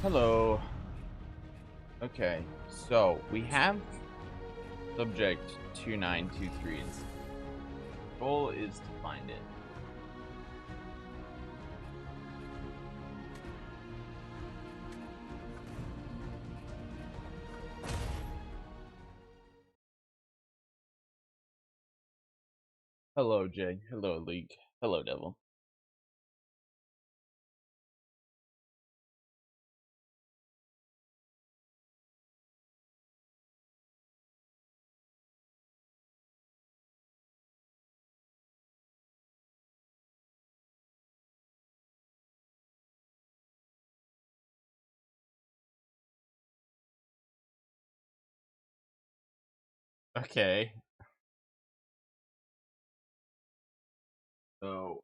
Hello. Okay, so we have subject 2923. Its goal is to find it. Hello, Jay. Hello, League. Hello, Devil. Okay, so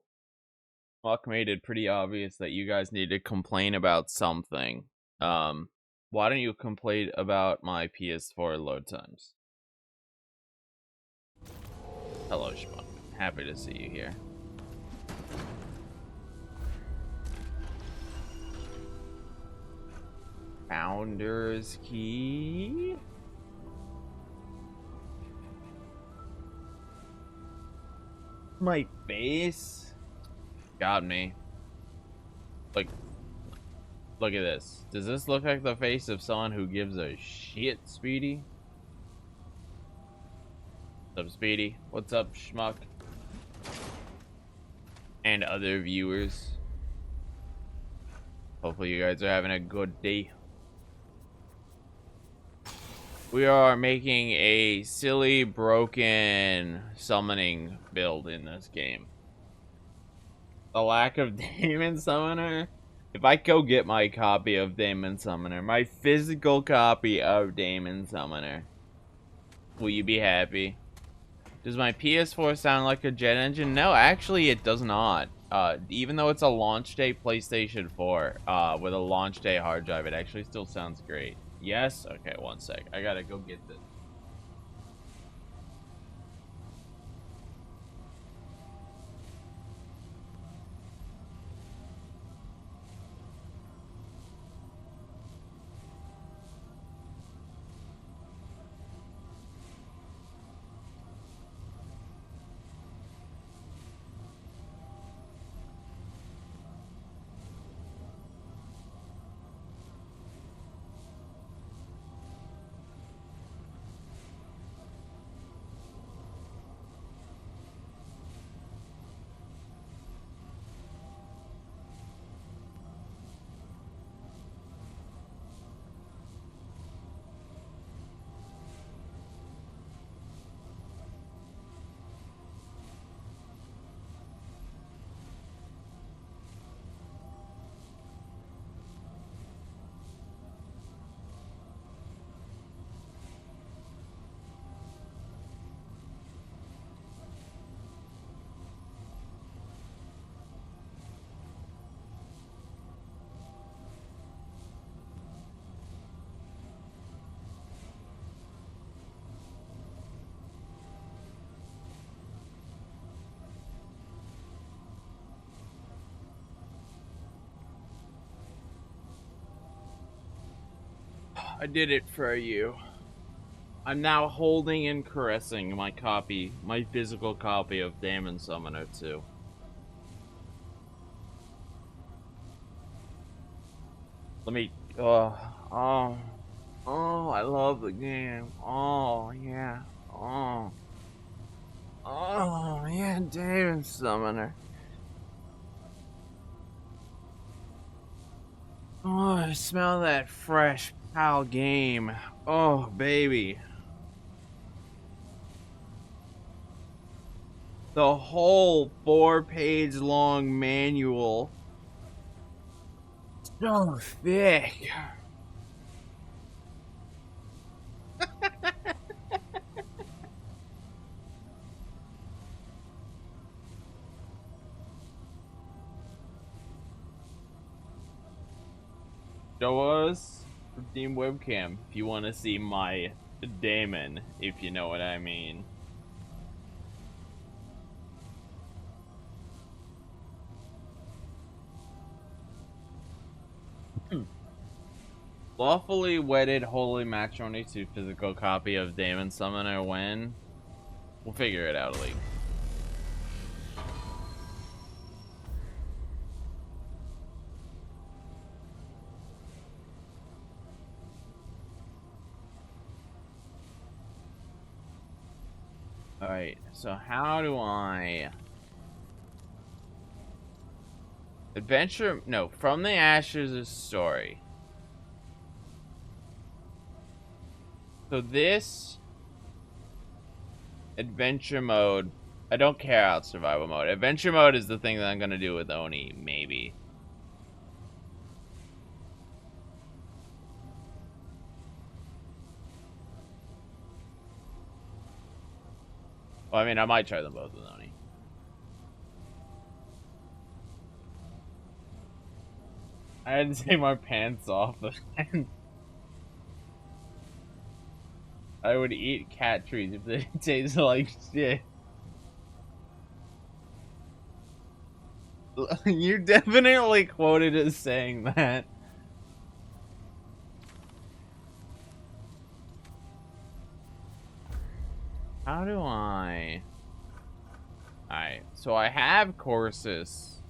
Muck made it pretty obvious that you guys need to complain about something. Um, why don't you complain about my PS4 load times? Hello, Schmuck. Happy to see you here. Founder's key? My face? Got me. Like, look at this. Does this look like the face of someone who gives a shit, Speedy? What's up, Speedy? What's up, Schmuck? And other viewers. Hopefully you guys are having a good day. We are making a silly, broken summoning build in this game. The lack of Demon Summoner? If I go get my copy of Demon Summoner, my physical copy of Demon Summoner, will you be happy? Does my PS4 sound like a jet engine? No, actually it does not. Even though it's a launch day PlayStation 4 with a launch day hard drive, it actually still sounds great. Yes? Okay, one sec. I gotta go get this. I did it for you. I'm now holding and caressing my copy, my physical copy of Demon Summoner 2. Let me. Oh, I love the game. Oh, yeah. Yeah, Demon Summoner. Oh, I smell that fresh PAL game. Oh, baby. The whole 4-page long manual. So thick. Show us Steam webcam if you want to see my Damon, if you know what I mean. Lawfully wedded holy matrimony to physical copy of Damon Summoner when? We'll figure it out, League. Alright, so how do I... Adventure... No, From the Ashes is story. So this... Adventure mode... I don't care about survival mode. Adventure mode is the thing that I'm gonna do with Oni, maybe. Well, I mean, I might try them both with Oni. I had to take my pants off. I would eat cat trees if they tasted like shit. You definitely quoted as saying that. How do I... Alright, so I have courses.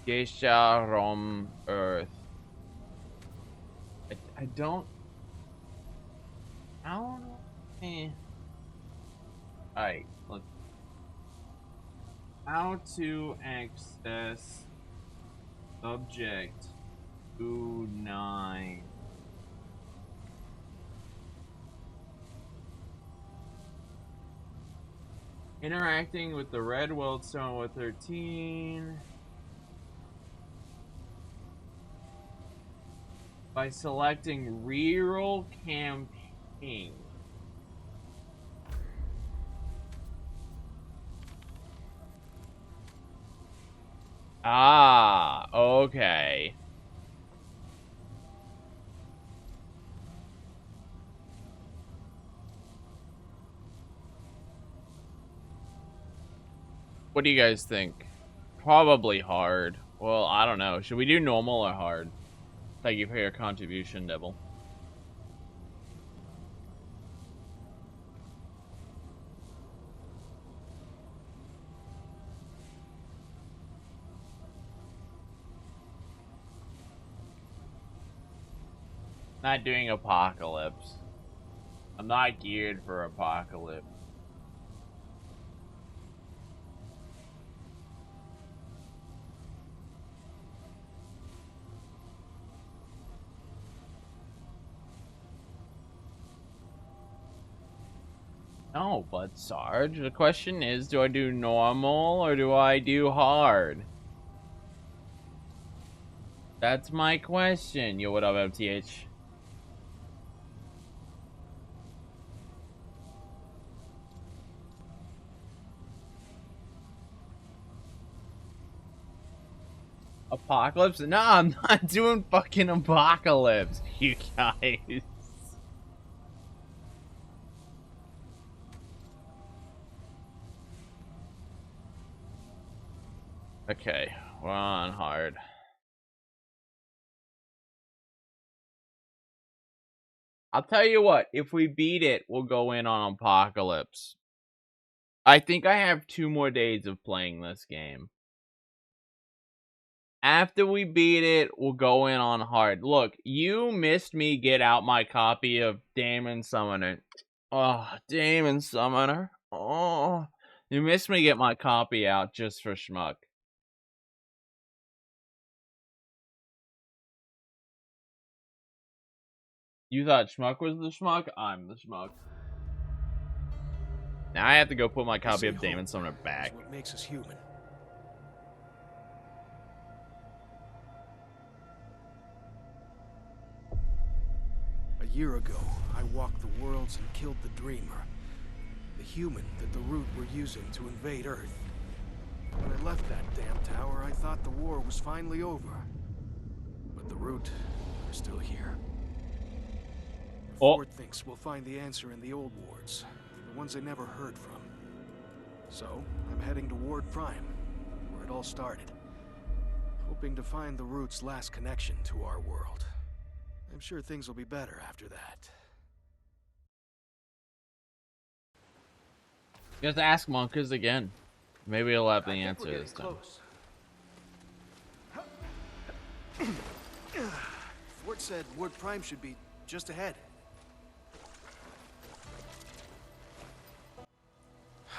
Geisha, Rom, Earth. I don't... How do I... Alright, look. How to access subject 2-9. Interacting with the red Wildstone with 13. By selecting reroll campaign. Ah, okay. What do you guys think? Probably hard. Well, I don't know. Should we do normal or hard? Thank you for your contribution, Devil. Not doing Apocalypse. I'm not geared for Apocalypse. No, but Sarge, the question is, do I do normal or do I do hard? That's my question. Yo, what up, MTH? Apocalypse? No, I'm not doing fucking Apocalypse, you guys. Okay, we're on hard. I'll tell you what, if we beat it, we'll go in on Apocalypse. I think I have 2 more days of playing this game. After we beat it, we'll go in on hard. Look, you missed me get out my copy of Demon Summoner. Oh, Demon Summoner. Oh, you missed me get my copy out just for Schmuck. You thought Schmuck was the Schmuck? I'm the Schmuck. Now I have to go put my copy of Demon Summoner back. What makes us human. A year ago, I walked the worlds and killed the Dreamer, the human that the Root were using to invade Earth. When I left that damn tower, I thought the war was finally over. But the Root are still here. Ford thinks we'll find the answer in the old wards, the ones I never heard from. So, I'm heading to Ward Prime, where it all started, hoping to find the Root's last connection to our world. I'm sure things will be better after that. Just ask Monkas again. Maybe he'll have the answer this time. Ford said Ward Prime should be just ahead.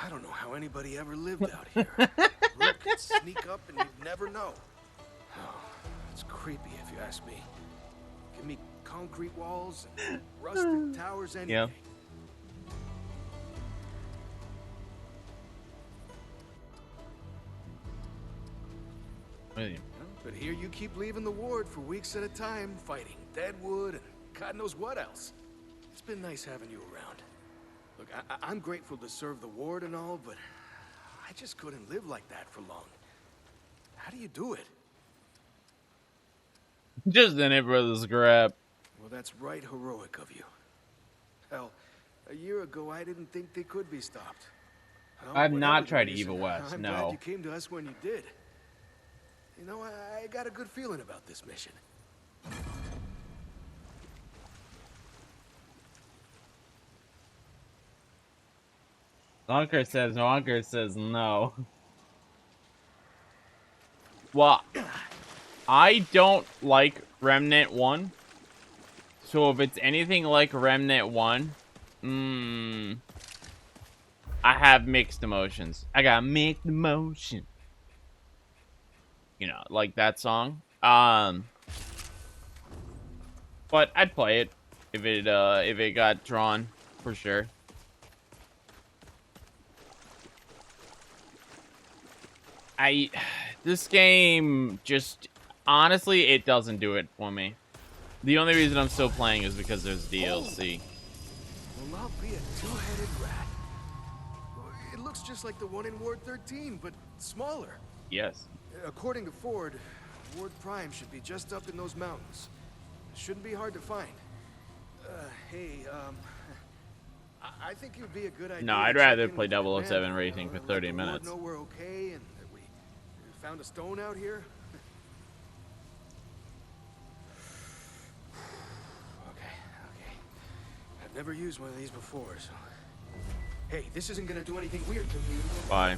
I don't know how anybody ever lived out here. Root could sneak up and you'd never know. Oh, it's creepy if you ask me. Give me concrete walls and rusted towers, anything. Yeah. But here you keep leaving the ward for weeks at a time, fighting Deadwood and God knows what else. It's been nice having you around. Look, I'm grateful to serve the ward and all, but I just couldn't live like that for long. How do you do it? Just in it for the scrap. Well, that's right heroic of you. Hell, a year ago I didn't think they could be stopped. I've not tried Evil West, I'm no. glad you came to us when you did. You know, I got a good feeling about this mission. Unker says no. Well, I don't like Remnant 1. So if it's anything like Remnant 1, I have mixed emotions. I got mixed emotions. You know, like that song. But I'd play it if it got drawn for sure. This game just honestly it doesn't do it for me. The only reason I'm still playing is because there's DLC. Will not be a two-headed rat. It looks just like the one in Ward 13, but smaller. Yes. According to Ford, Ward Prime should be just up in those mountains. Shouldn't be hard to find. Hey, I think it would be a good idea. No, I'd rather play 007 Racing for 30 minutes. Know we're okay and that we found a stone out here. Okay. I've never used one of these before, so. Hey, this isn't gonna do anything weird to me. Bye.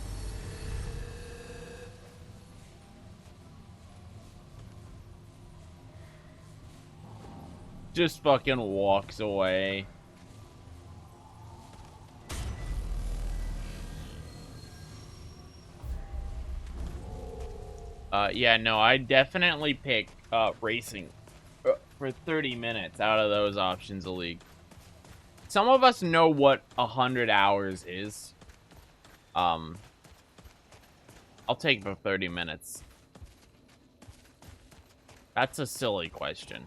Just fucking walks away. Yeah, no, I definitely pick racing for 30 minutes out of those options of League. Some of us know what 100 hours is. I'll take for 30 minutes. That's a silly question.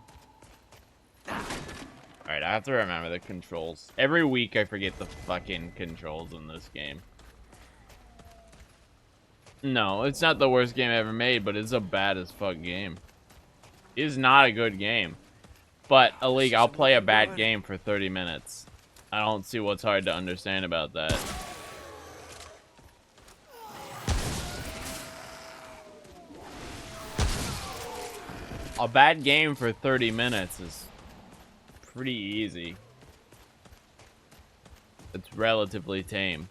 Alright, I have to remember the controls. Every week I forget the fucking controls in this game. No, it's not the worst game ever made, but it's a bad as fuck game. It is not a good game. But, a League, I'll play a bad game for 30 minutes. I don't see what's hard to understand about that. A bad game for 30 minutes is pretty easy. It's relatively tame.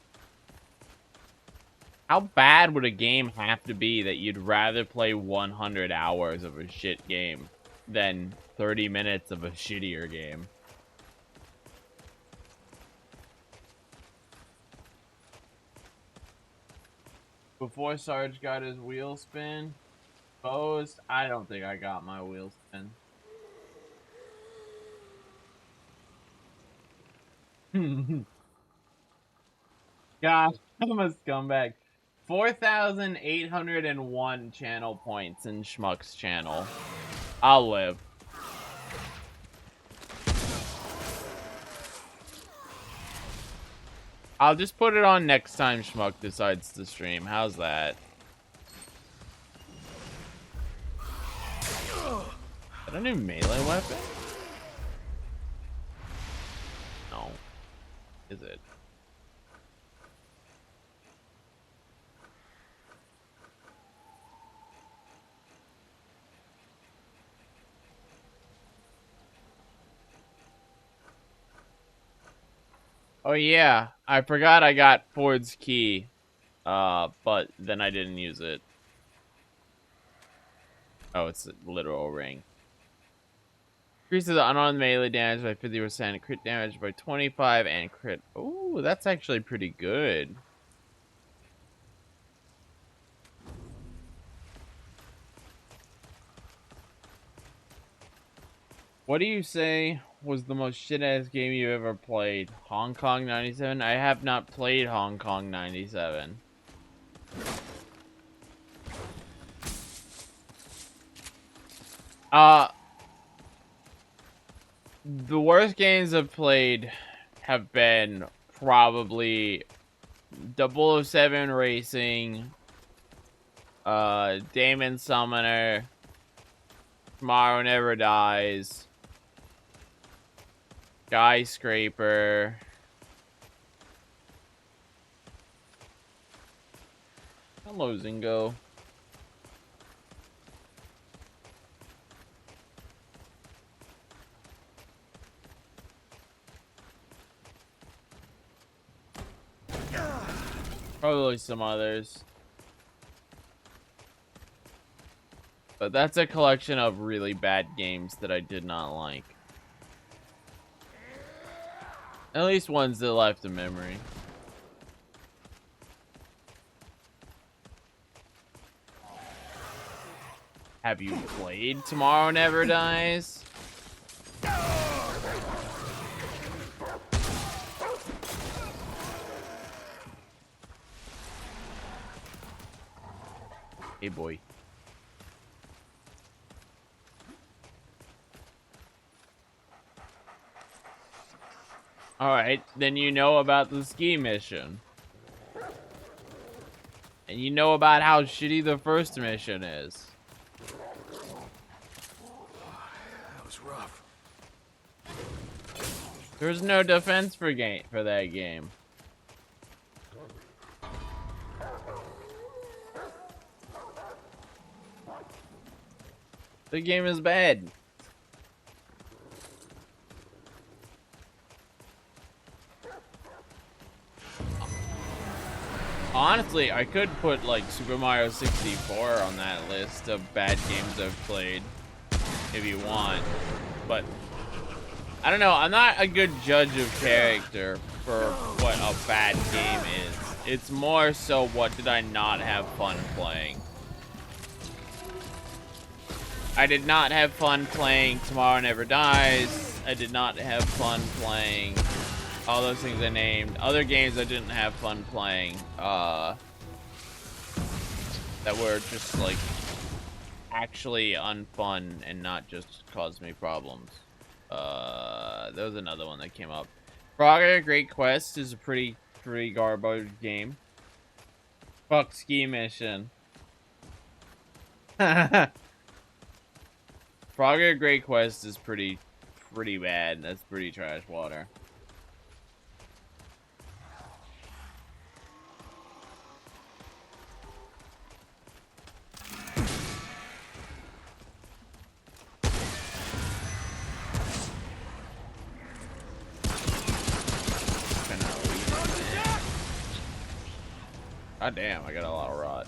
How bad would a game have to be that you'd rather play 100 hours of a shit game than 30 minutes of a shittier game? Before Sarge got his wheel spin exposed, I don't think I got my wheel spin. Gosh, I'm a scumbag. 4,801 channel points in Schmuck's channel. I'll live. I'll just put it on next time Schmuck decides to stream. How's that? Is that a new melee weapon? No. Is it? Oh yeah, I forgot I got Ford's key. But then I didn't use it. Oh, it's a literal ring. Increases the unarmed melee damage by 50%, crit damage by 25, and crit. Ooh, that's actually pretty good. What do you say was the most shit-ass game you ever played? Hong Kong 97? I have not played Hong Kong 97. The worst games I've played have been probably 007 Racing, Damon Summoner, Tomorrow Never Dies, Skyscraper. Hello, Zingo. Probably some others. But that's a collection of really bad games that I did not like. At least ones that left a memory. Have you played Tomorrow Never Dies? Hey, boy. Alright, then you know about the ski mission. And you know about how shitty the first mission is. That was rough. There's no defense for that game. The game is bad. Honestly, I could put like Super Mario 64 on that list of bad games I've played if you want, but I don't know. I'm not a good judge of character for what a bad game is. It's more so what did I not have fun playing. I did not have fun playing Tomorrow Never Dies. I did not have fun playing all those things I named. Other games I didn't have fun playing. That were just like actually unfun and not just caused me problems. There was another one that came up. Frogger Great Quest is a pretty garbage game. Fuck Ski Mission. Frogger Great Quest is pretty bad. That's pretty trash water. God damn, I got a lot of rot.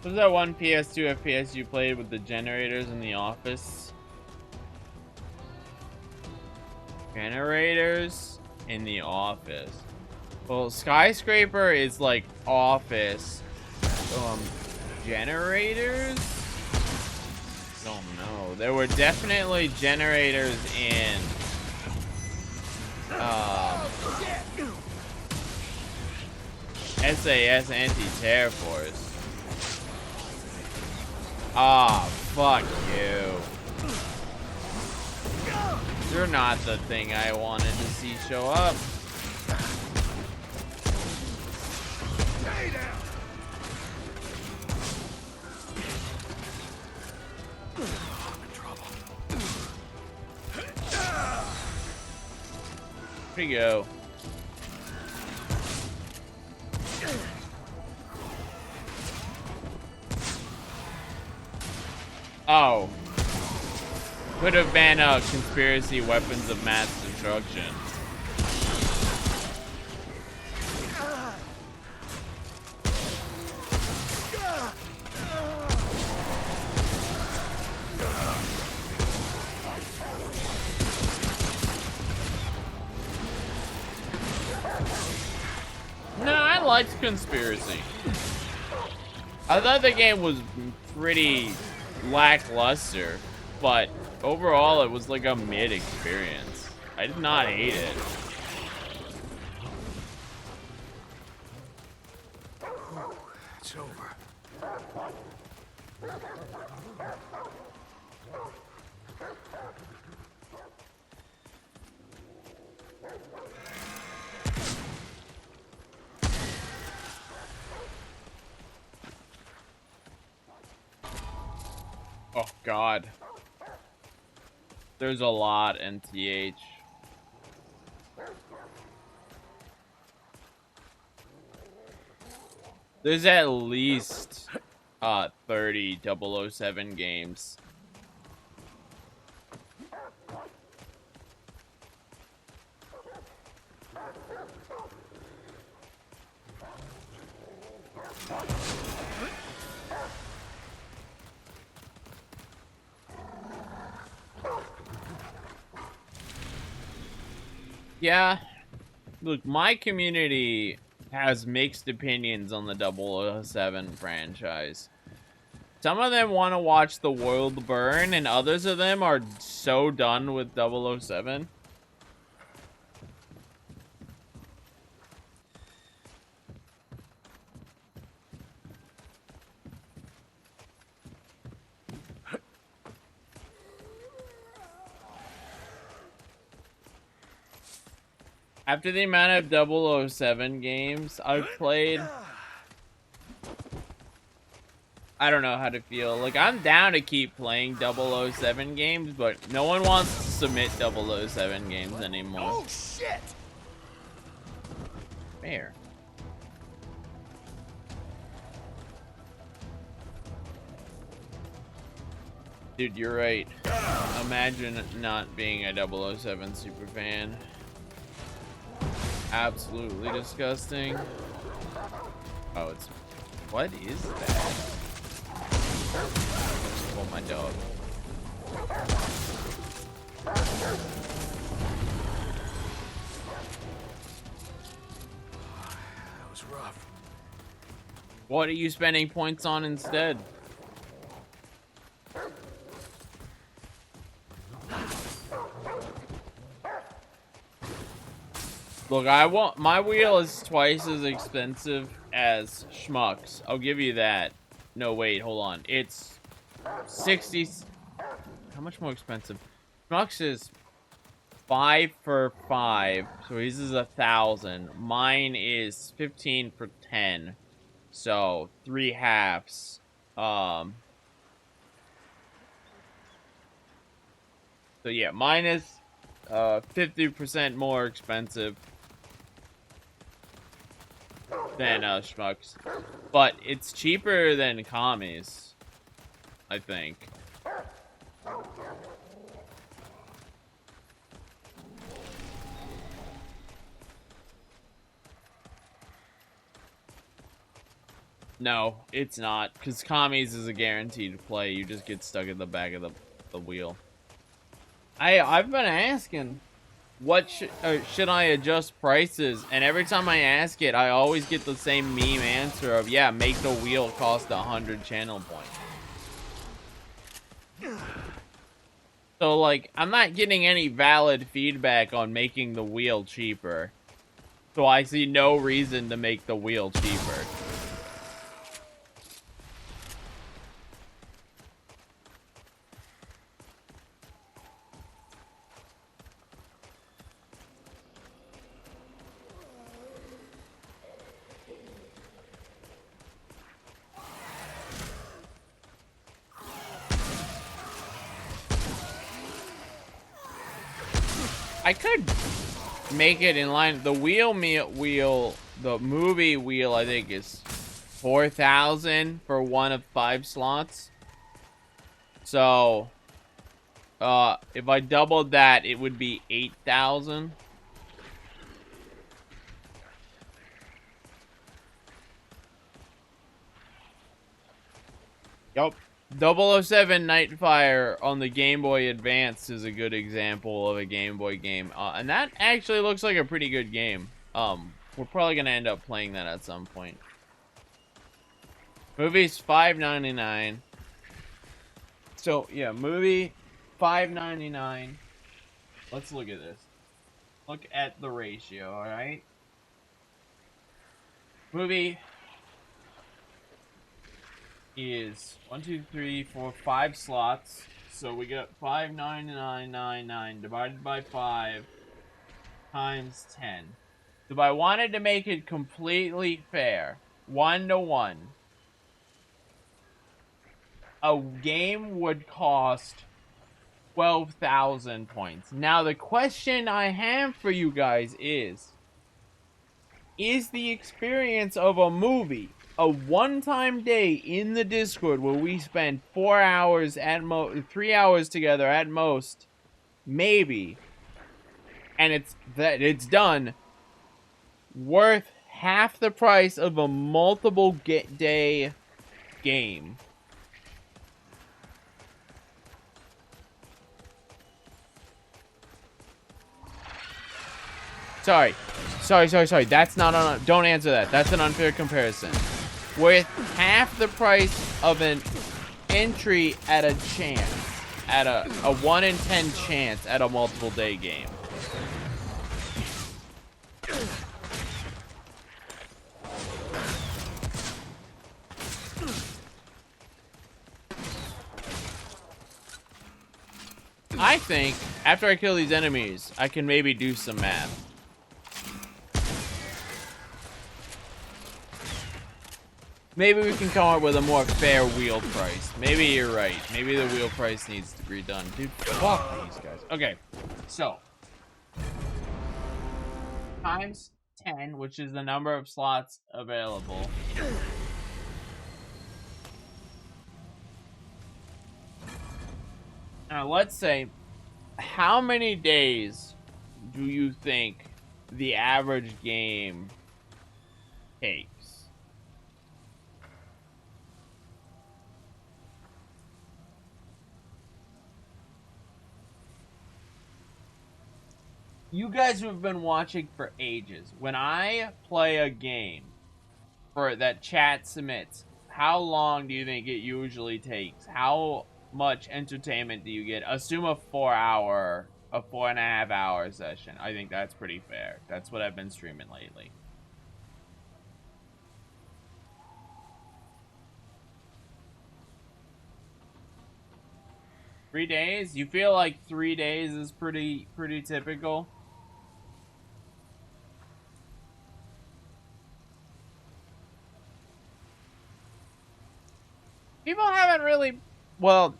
What was that one PS2 FPS you played with the generators in the office? Generators in the office. Well, Skyscraper is like office. Generators? Don't know. There were definitely generators in SAS Anti-Terror Force. Ah, fuck you. You're not the thing I wanted to see show up. Stay down. I'm in trouble. Where'd he go? Oh. Could have been conspiracy weapons of mass destruction. No, I liked conspiracy. I thought the game was pretty lackluster, but overall it was like a mid experience. I did not hate it. It's over. Oh god. There's a lot in TH. There's at least 30 007 games. Yeah, look, my community has mixed opinions on the 007 franchise. Some of them want to watch the world burn, and others of them are so done with 007. After the amount of 007 games I've played, I don't know how to feel. Like, I'm down to keep playing 007 games, but no one wants to submit 007 games anymore. Oh shit! Fair. Dude, you're right. Imagine not being a 007 super fan. Absolutely disgusting. Oh, it's... What is that? Oh, my dog. That was rough. What are you spending points on instead? Look, I want... My wheel is twice as expensive as Schmuck's. I'll give you that. No, wait, hold on. It's 60... How much more expensive? Schmuck's is 5 for 5. So his is 1,000. Mine is 15 for 10. So 3 halves. So yeah, mine is 50% more expensive than Schmuck's, but it's cheaper than Kami's, I think. No, it's not, because commies is a guaranteed play. You just get stuck at the back of the wheel. I've been asking, what should I adjust prices? And every time I ask it, I always get the same meme answer of, yeah, make the wheel cost 100 channel points. So, like, I'm not getting any valid feedback on making the wheel cheaper. So I see no reason to make the wheel cheaper. I could make it in line. The the movie wheel, I think, is 4,000 for one of 5 slots. So, if I doubled that, it would be 8,000. Yup. 007 Nightfire on the Game Boy Advance is a good example of a Game Boy game. And that actually looks like a pretty good game. We're probably going to end up playing that at some point. Movie's $5.99. So, yeah, movie $5.99. Let's look at this. Look at the ratio, alright? Movie is 1, 2, 3, 4, 5 slots. So we got 5.9999 divided by 5 times 10. So if I wanted to make it completely fair, 1-to-1, a game would cost 12,000 points. Now the question I have for you guys is the experience of a movie, a one-time day in the Discord where we spend 4 hours at 3 hours together at most, maybe, and it's done, worth half the price of a multiple day game? Sorry. That's not on. Don't answer that. That's an unfair comparison. Worth half the price of an entry at a chance, at a 1 in 10 chance at a multiple day game. I think after I kill these enemies, I can maybe do some math. Maybe we can come up with a more fair wheel price. Maybe you're right. Maybe the wheel price needs to be redone. Dude, fuck these guys. Okay, so. Times 10, which is the number of slots available. Now, let's say, how many days do you think the average game takes? You guys who have been watching for ages, when I play a game for that chat submits, how long do you think it usually takes? How much entertainment do you get? Assume a 4.5 hour session. I think that's pretty fair. That's what I've been streaming lately. Three days? You feel like 3 days is pretty typical? People haven't really... Well,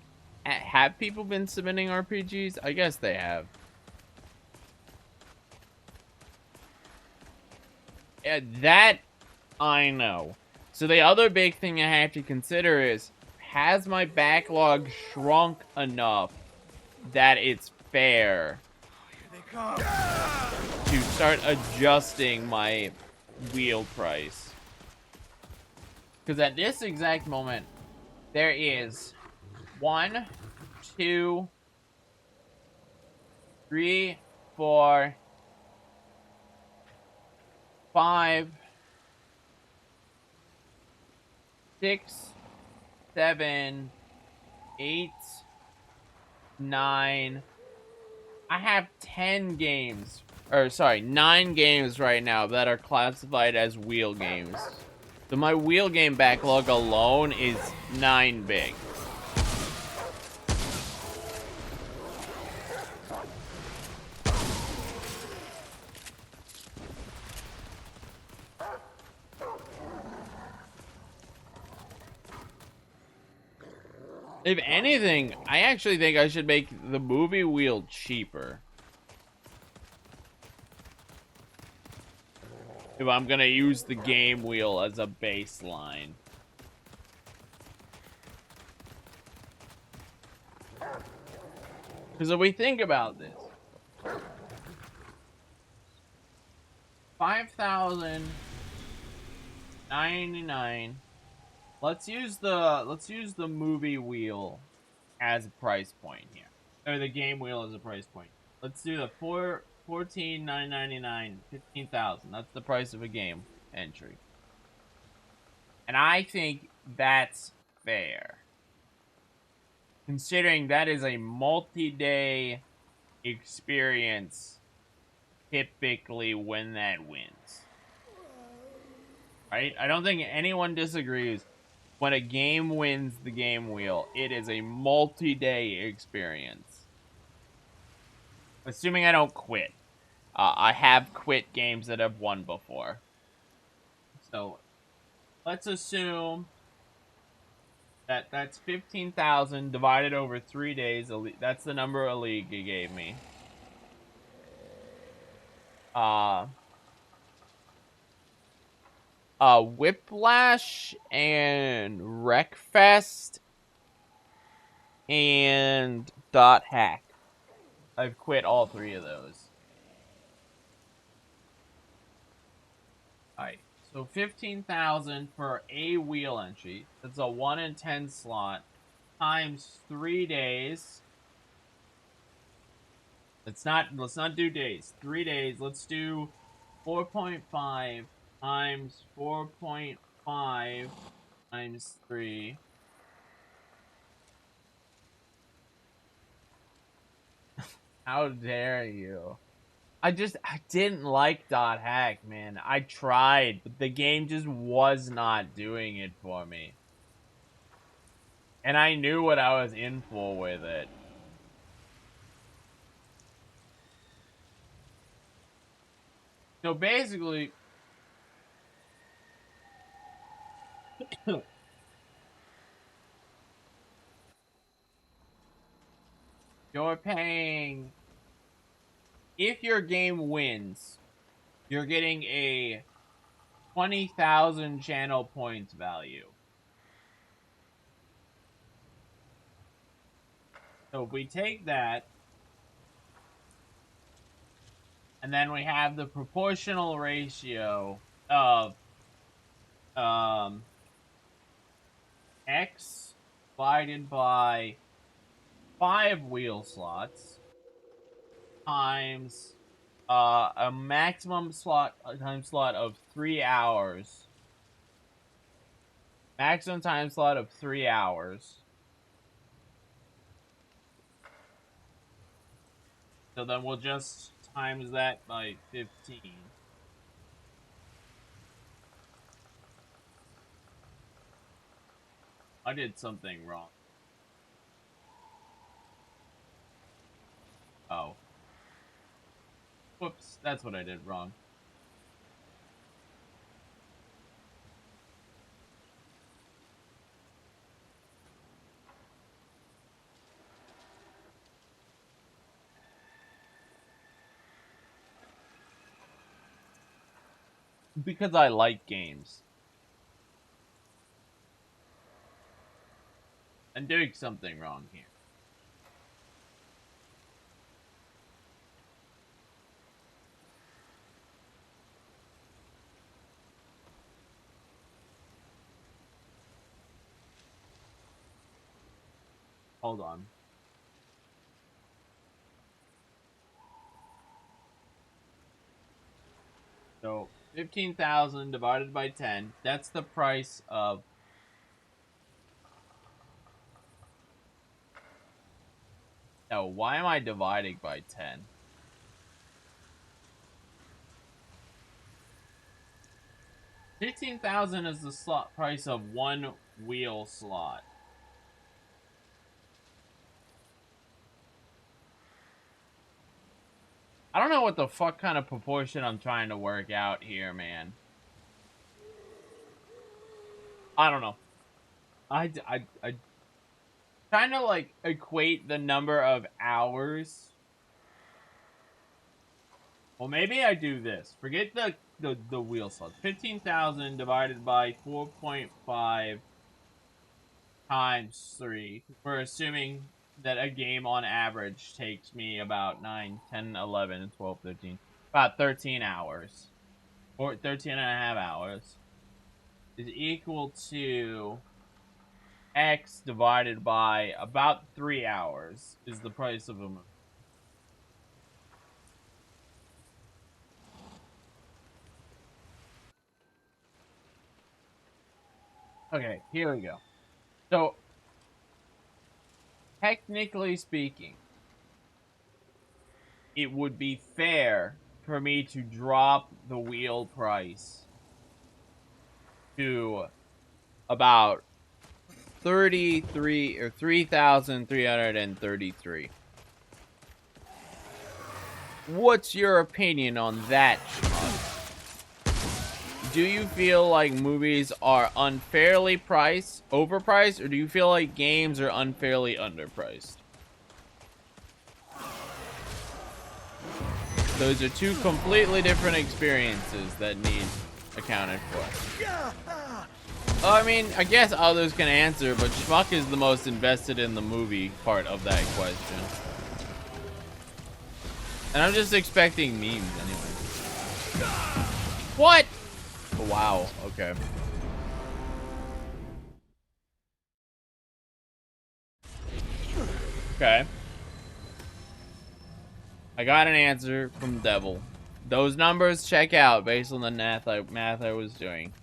have people been submitting RPGs? I guess they have. Yeah, that I know. So the other big thing I have to consider is, has my backlog shrunk enough that it's fair to start adjusting my wheel price? Because at this exact moment, there is 1, 2, 3, 4, 5, 6, 7, 8, 9. I have 10 games, or sorry, 9 games right now that are classified as wheel games. So my wheel game backlog alone is 9 big. If anything, I actually think I should make the movie wheel cheaper. If I'm gonna use the game wheel as a baseline. Because if we think about this, 5,099. Let's use the movie wheel as a price point here, or the game wheel as a price point. Let's do the 14,999, 15,000. That's the price of a game entry, and I think that's fair, considering that is a multi-day experience. Typically, when that wins, right? I don't think anyone disagrees. When a game wins the game wheel, it is a multi-day experience. Assuming I don't quit. I have quit games that have won before. So let's assume that that's 15,000 divided over 3 days. That's the number a league gave me. Uh, Whiplash and Wreckfest and Dot Hack. I've quit all 3 of those. Alright, so 15,000 for a wheel entry. That's a 1 in 10 slot times 3 days. Let's not do days. 3 days. Let's do 4.5 times 4.5 times 3. How dare you? I didn't like Dot Hack, man. I tried, but the game just was not doing it for me. And I knew what I was in for with it. So basically, you're paying, if your game wins, you're getting a 20,000 channel points value. So if we take that, and then we have the proportional ratio of x divided by 5 wheel slots times a maximum time slot of 3 hours. Maximum time slot of 3 hours. So then we'll just times that by 15. I did something wrong. Oh. Whoops, that's what I did wrong. Because I like games. I'm doing something wrong here. Hold on. So 15,000 divided by 10. That's the price of. Oh, why am I dividing by 10? 15,000 is the slot price of one wheel slot. I don't know what the fuck kind of proportion I'm trying to work out here, man. I don't know. I trying to like equate the number of hours. Well, maybe I do this. Forget the wheel slots. 15,000 divided by 4.5 times 3. We're assuming that a game on average takes me about 9, 10, 11, 12, 13, about 13 hours. Or 13 and a half hours. Is equal to X divided by about 3 hours is the price of a movie. Okay, here we go. So, technically speaking, it would be fair for me to drop the wheel price to about 33 or 3,333. What's your opinion on that, Schmuck? Do you feel like movies are unfairly overpriced, or do you feel like games are unfairly underpriced? Those are two completely different experiences that need accounted for. I mean, I guess others can answer, but Schmuck is the most invested in the movie part of that question. And I'm just expecting memes anyway. What? Oh, wow, okay. Okay. I got an answer from Devil. Those numbers check out based on the math I was doing.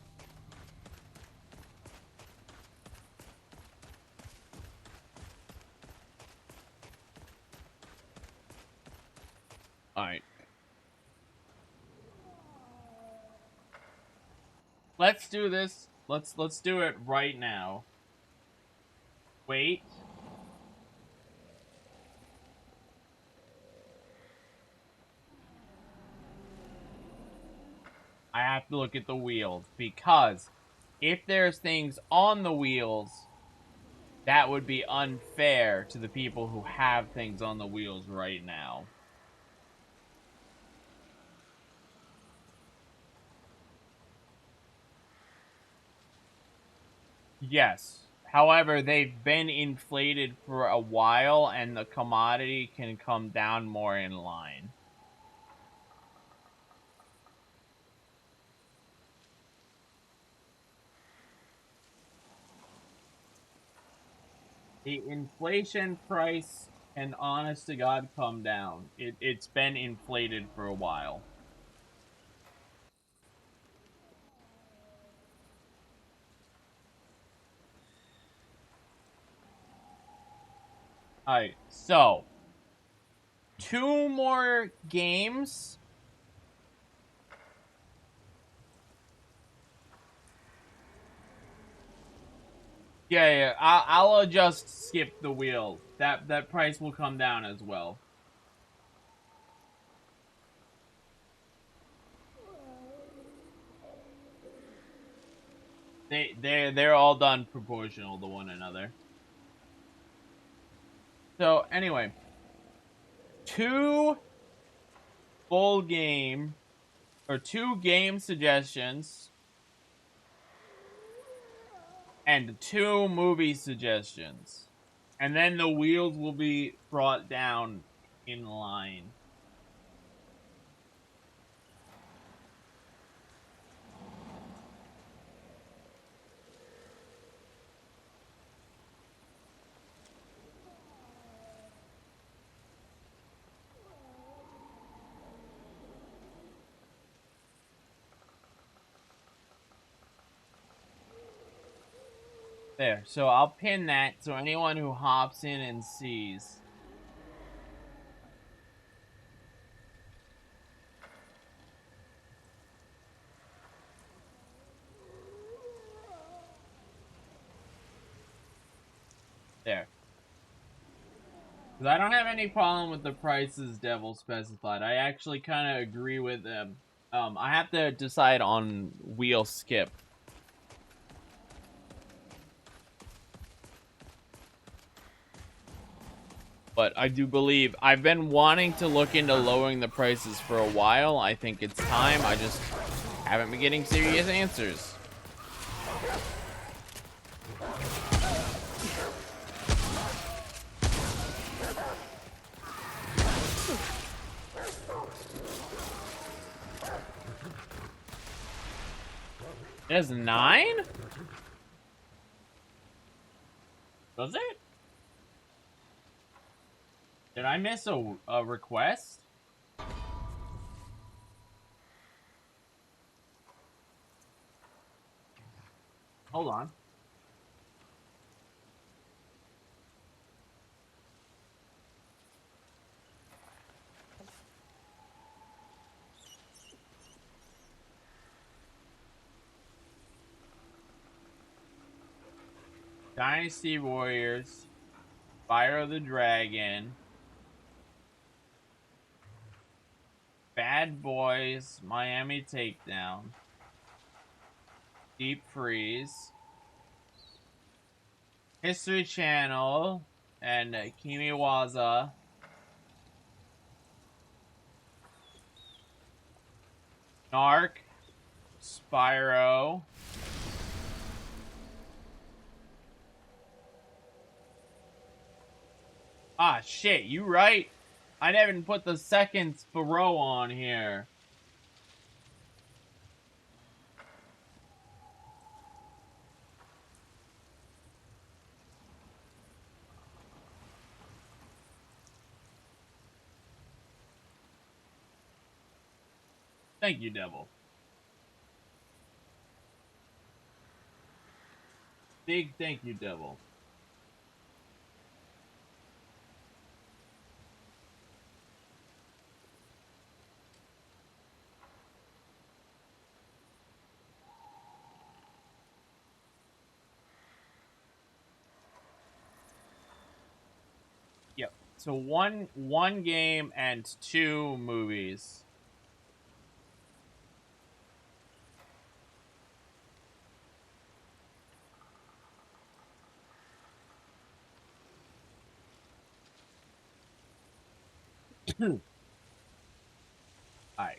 All right. Let's do this. Let's do it right now. Wait. I have to look at the wheels because if there's things on the wheels, that would be unfair to the people who have things on the wheels right now. Yes. However, they've been inflated for a while and the commodity can come down more in line. The inflation price can honest to God come down. It's been inflated for a while. Alright, so 2 more games. Yeah, I'll just skip the wheel. That price will come down as well. They're all done proportional to one another. So anyway, 2 full game or 2 game suggestions and 2 movie suggestions. And then the wheels will be brought down in line. There. So I'll pin that so anyone who hops in and sees. There. Because I don't have any problem with the prices Devil specified. I actually kind of agree with them. I have to decide on wheel skip. But I do believe I've been wanting to look into lowering the prices for a while. I think it's time. I just haven't been getting serious answers. It has 9? Does it? Did I miss a request? Hold on. Dynasty Warriors, Fire of the Dragon, Bad Boys, Miami Takedown, Deep Freeze, History Channel, and Kimiwaza. Narc, Spyro. Ah, shit, you right. I didn't put the second Spyro on here. Thank you, Devil. Big thank you, Devil. Yep. So one game and 2 movies. Alright.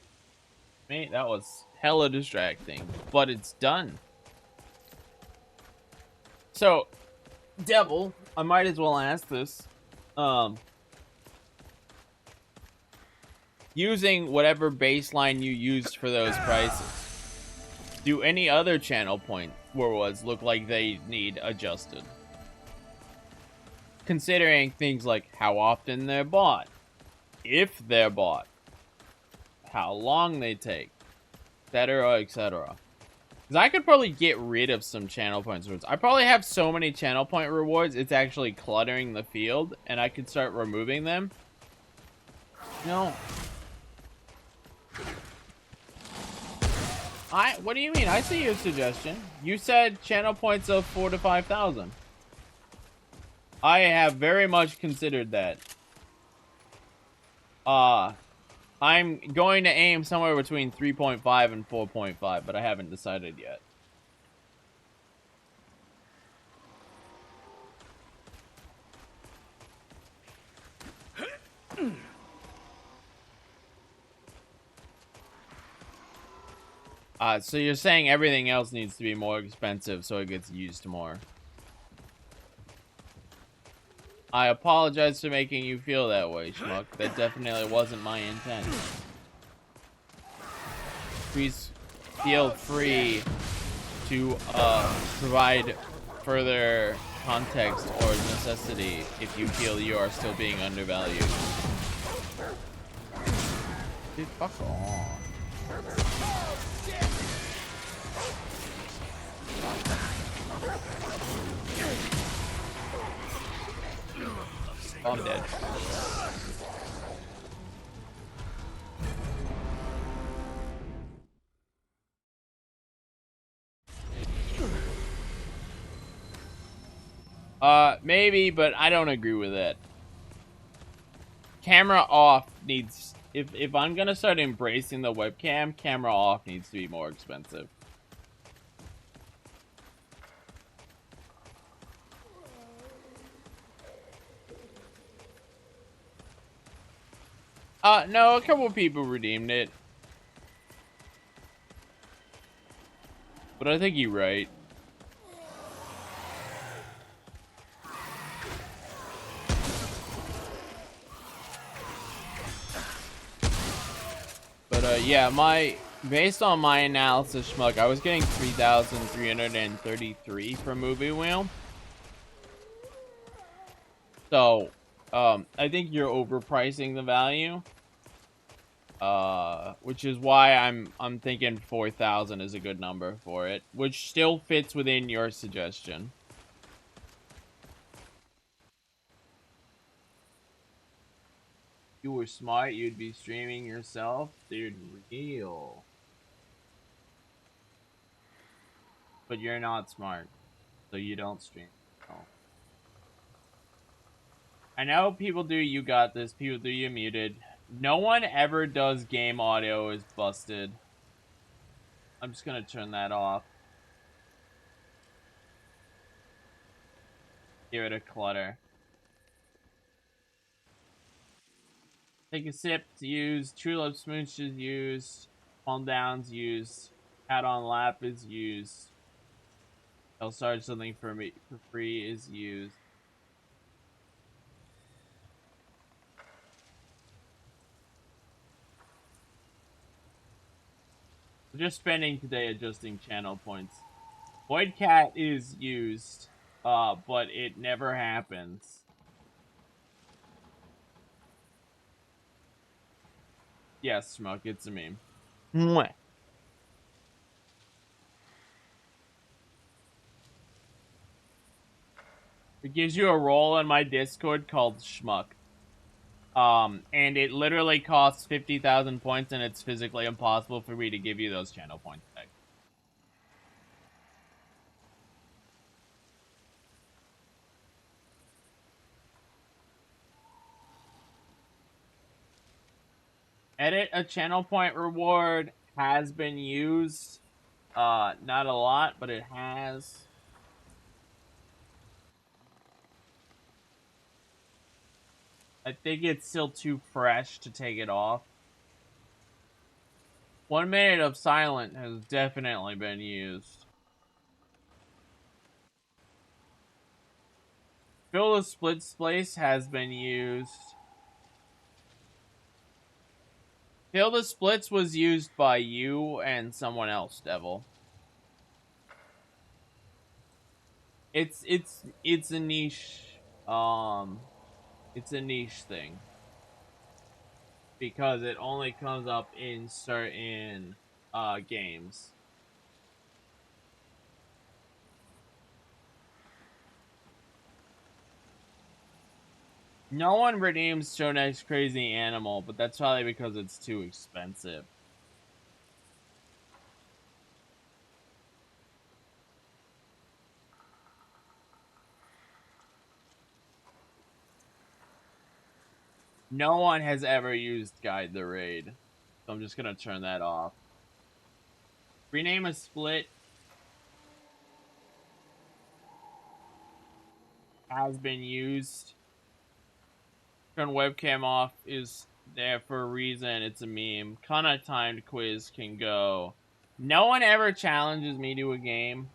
Mate, that was hella distracting. But it's done. So, Devil, I might as well ask this. Using whatever baseline you used for those prices, do any other channel point rewards look like they need adjusted? Considering things like how often they're bought, if they're bought, how long they take, etc., etc. Because I could probably get rid of some channel points rewards. I probably have so many channel point rewards, it's actually cluttering the field, and I could start removing them. No. What do you mean? I see your suggestion. You said channel points of 4,000 to 5,000. I have very much considered that. I'm going to aim somewhere between 3.5 and 4.5, but I haven't decided yet. So you're saying everything else needs to be more expensive so it gets used more. I apologize for making you feel that way, Schmuck. That definitely wasn't my intent. Please feel free to provide further context or necessity if you feel you are still being undervalued. Dude, fuck off. Oh, I'm dead. Maybe, but I don't agree with it. Camera off needs... If I'm gonna start embracing the webcam, camera off needs to be more expensive. No, a couple people redeemed it. But I think you're right. But, yeah, based on my analysis, Schmuck, I was getting 3,333 for Movie Wheel. So, I think you're overpricing the value. Which is why I'm thinking 4,000 is a good number for it, which still fits within your suggestion. You were smart, you'd be streaming yourself, dude. Real. But you're not smart, so you don't stream. Oh. I know people do. You got this. People do. You muted. No one ever does game audio is busted. I'm just gonna turn that off. Get rid of clutter. Take a sip to use. True Love Smooch is used. Calm Down's used. Hat on Lap is used. I'll start something for me for free is used. We're just spending today adjusting channel points. Void Cat is used, but it never happens. Yes, Smoke, it's a meme. Mwah. It gives you a role in my Discord called Schmuck. And it literally costs 50,000 points, and it's physically impossible for me to give you those channel points back. Edit a channel point reward has been used. Not a lot, but it has. I think it's still too fresh to take it off. 1 minute of silent has definitely been used. Fill the split space has been used. Fill the splits was used by you and someone else, Devil. It's a niche it's a niche thing. Because it only comes up in certain games. No one redeems Show Next Crazy Animal, but that's probably because it's too expensive. No one has ever used Guide the Raid, so I'm just gonna turn that off. Rename a split has been used. Turn webcam off is there for a reason. It's a meme. Kinda timed quiz can go. No one ever challenges me to a game,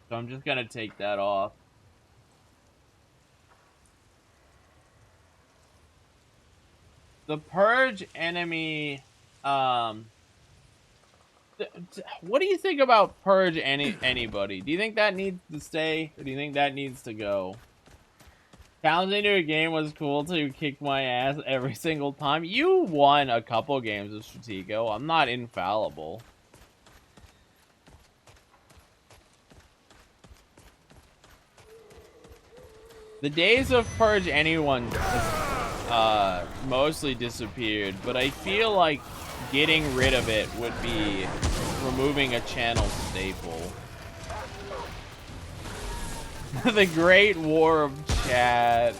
so I'm just gonna take that off. The Purge enemy, what do you think about Purge anybody? Do you think that needs to stay, or do you think that needs to go? Challenging to a game was cool till you kicked my ass every single time. You won a couple games of Stratego. I'm not infallible. The days of Purge Anyone mostly disappeared, but I feel like getting rid of it would be removing a channel staple. The Great War of Chat.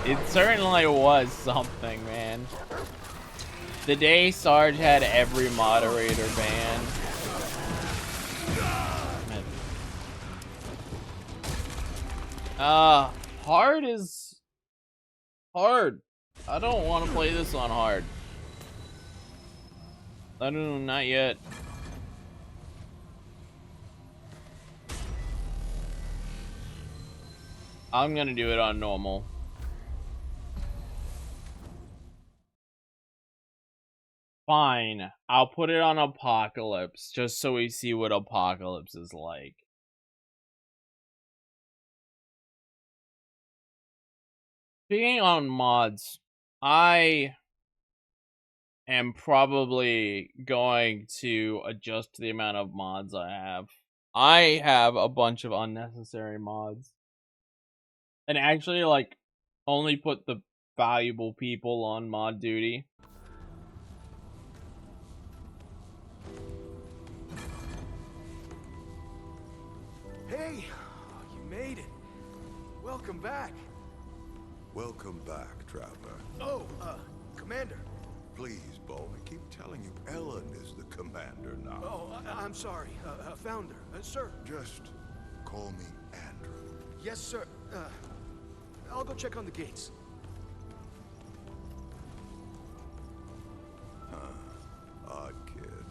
It certainly was something, man. The day Sarge had every moderator banned. Hard is hard. I don't want to play this on hard. I don't, not yet. I'm gonna do it on normal. Fine. I'll put it on Apocalypse, just so we see what Apocalypse is like. Speaking on mods, I am probably going to adjust the amount of mods I have. I have a bunch of unnecessary mods. And actually, like, only put the valuable people on mod duty. Hey, you made it. Welcome back. Welcome back, traveler. Oh, Commander. Please, Bo, I keep telling you, Ellen is the commander now. Oh, I'm sorry. Founder. Sir. Just call me Andrew. Yes, sir. I'll go check on the gates. Odd kid.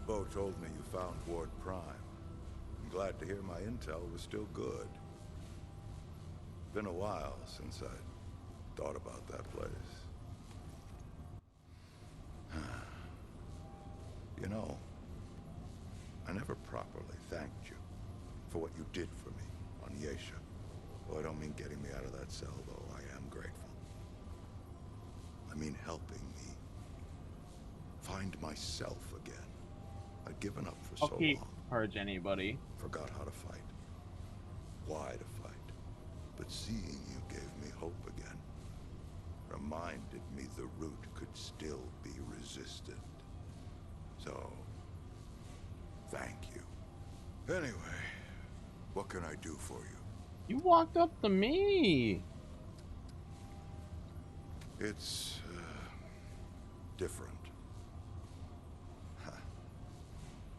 Bo told me you found Ward Prime. I'm glad to hear my intel was still good. Been a while since I thought about that place. You know, I never properly thanked you for what you did for me on Yesha. Oh, I don't mean getting me out of that cell, though. I am grateful. I mean helping me find myself again. I'd given up for so long. Purge anybody. Forgot how to fight. Why to fight. But seeing you gave me hope again. Reminded me the root could still be resisted. So, thank you. Anyway, what can I do for you? You walked up to me. It's, different.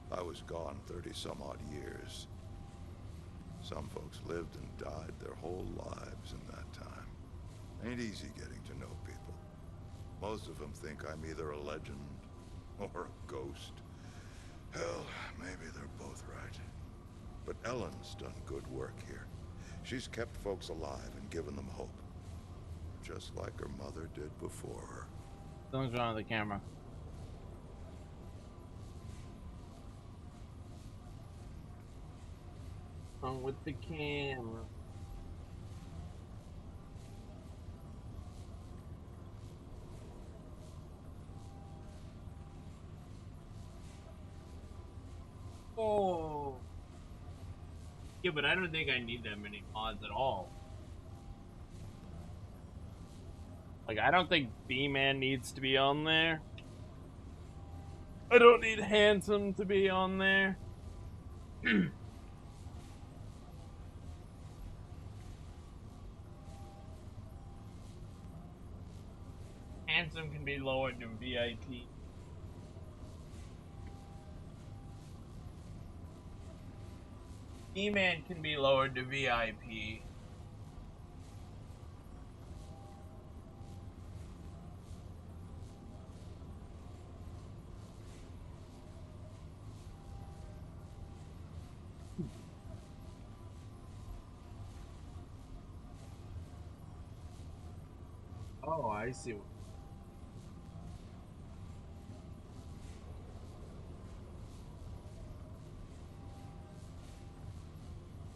I was gone 30-some-odd years. Some folks lived and died their whole lives in that time. Ain't easy getting to know people. Most of them think I'm either a legend or a ghost. Hell, maybe they're both right. But Ellen's done good work here. She's kept folks alive and given them hope. Just like her mother did before her. Something's wrong with the camera. Wrong with the camera. Oh. Yeah, but I don't think I need that many mods at all. Like, I don't think B-Man needs to be on there. I don't need Handsome to be on there. Handsome can be lowered to VIP. E-Man can be lowered to VIP. Oh, I see.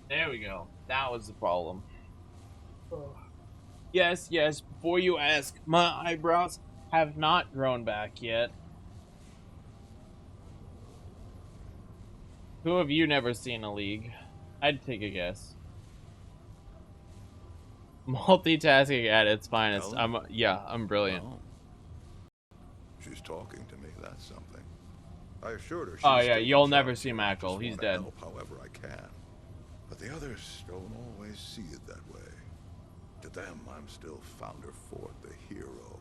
There we go. That was the problem. Oh. Yes, yes, before you ask, my eyebrows have not grown back yet. Who have you never seen a league? I'd take a guess. Multitasking at its finest. Ellen? I'm brilliant. Well, she's talking to me, that's something. I assured her Oh she's yeah, still you'll in never charge see here. Mackle. Just He's want to dead. help however I can. But the others don't always see it that way. To them, I'm still Founder Ford, the hero.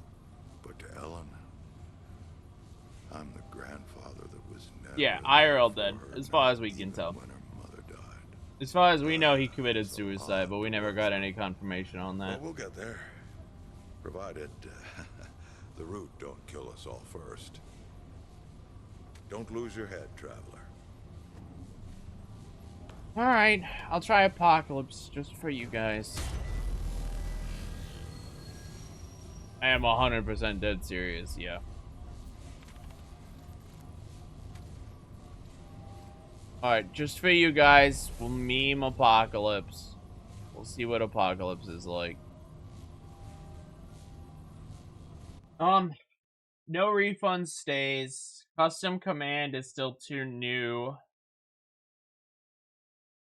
But to Ellen, I'm the grandfather that was never Yeah, there IRL for dead, her, as far not as we can even tell. when her mother died. As far as we know, he committed It's a suicide, lot, but we never got any confirmation on that. but we'll get there. Provided the root don't kill us all first. Don't lose your head, traveler. Alright, I'll try Apocalypse just for you guys. I am 100% dead serious, yeah. Alright, just for you guys, we'll meme Apocalypse. We'll see what Apocalypse is like. No refund stays. Custom command is still too new.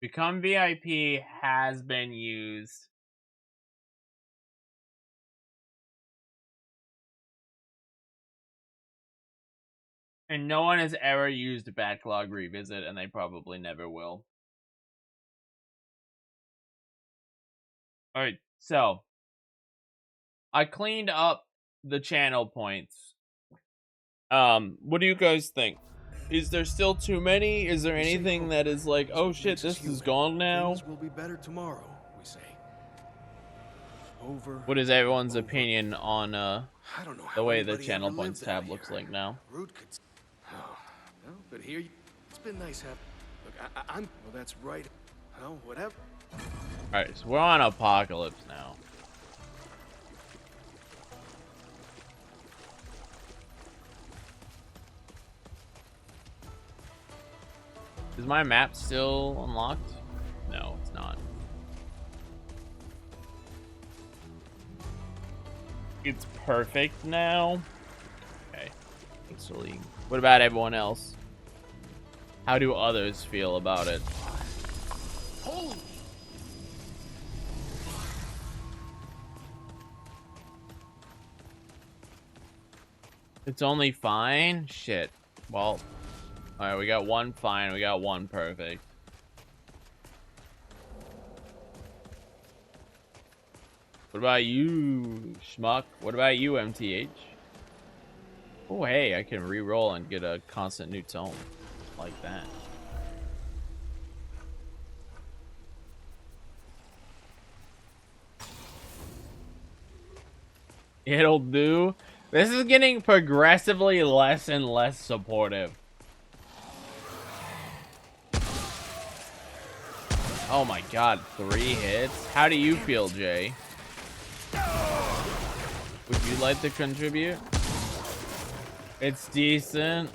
Become VIP has been used. And no one has ever used Backlog Revisit, and they probably never will. Alright, so I cleaned up the channel points. What do you guys think? Is there still too many? Is there anything that is like, oh shit, this is gone now? Things will be better tomorrow, we say. Over. What is everyone's over. opinion on I don't know the how way the anybody channel ever points lived out tab looks here. like now? Root could. Oh, no, but here it's been nice having. Look, I'm. Well, that's right. Well, whatever. Alright, so we're on Apocalypse now. Is my map still unlocked? No, it's not. It's perfect now. Okay. Thanks, League. What about everyone else? How do others feel about it? Holy. It's only fine? Shit. Well, alright, we got one fine, we got one perfect. What about you, Schmuck? What about you, MTH? Oh, hey, I can re-roll and get a constant new tone. Like that. It'll do. This is getting progressively less and less supportive. Oh my god, 3 hits? How do you feel, Jay? Would you like to contribute? It's decent.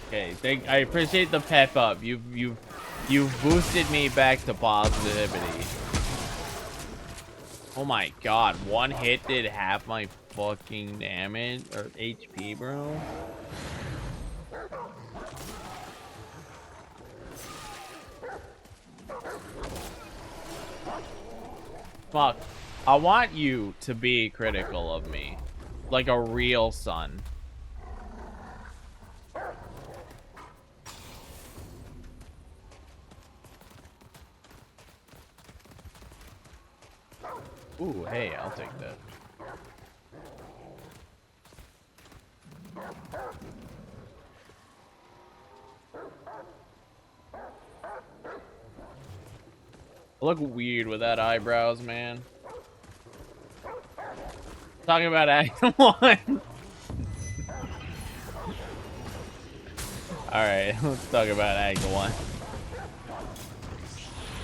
Okay, I appreciate the pep up. You've boosted me back to positivity. Oh my god, 1 hit did half my fucking damage or HP, bro. Fuck. I want you to be critical of me. Like a real son. Ooh, hey, I'll take that. I look weird with that eyebrows, man. Talking about Act 1. Alright, let's talk about Act 1.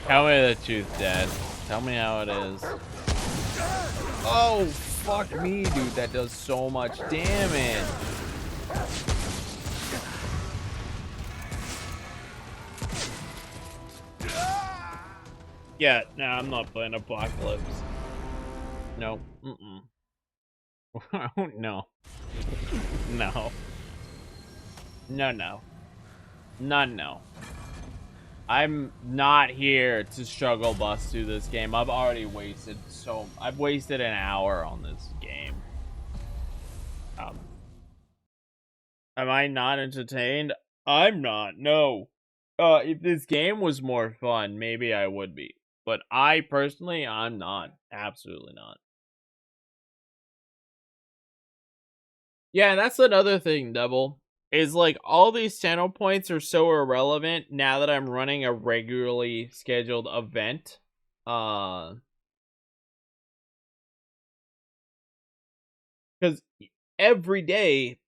Tell me the truth, Dad. Tell me how it is. Oh, fuck me, dude. That does so much damage. Yeah, no, I'm not playing Apocalypse. No. Mm-mm. No. No. No, no. No, no. I'm not here to struggle bus through this game. I've already wasted I've wasted an hour on this game. Am I not entertained? I'm not. No. If this game was more fun, maybe I would be. But I personally, I'm not. Absolutely not. Yeah, that's another thing, Devil. Is like all these channel points are so irrelevant now that I'm running a regularly scheduled event. Because every day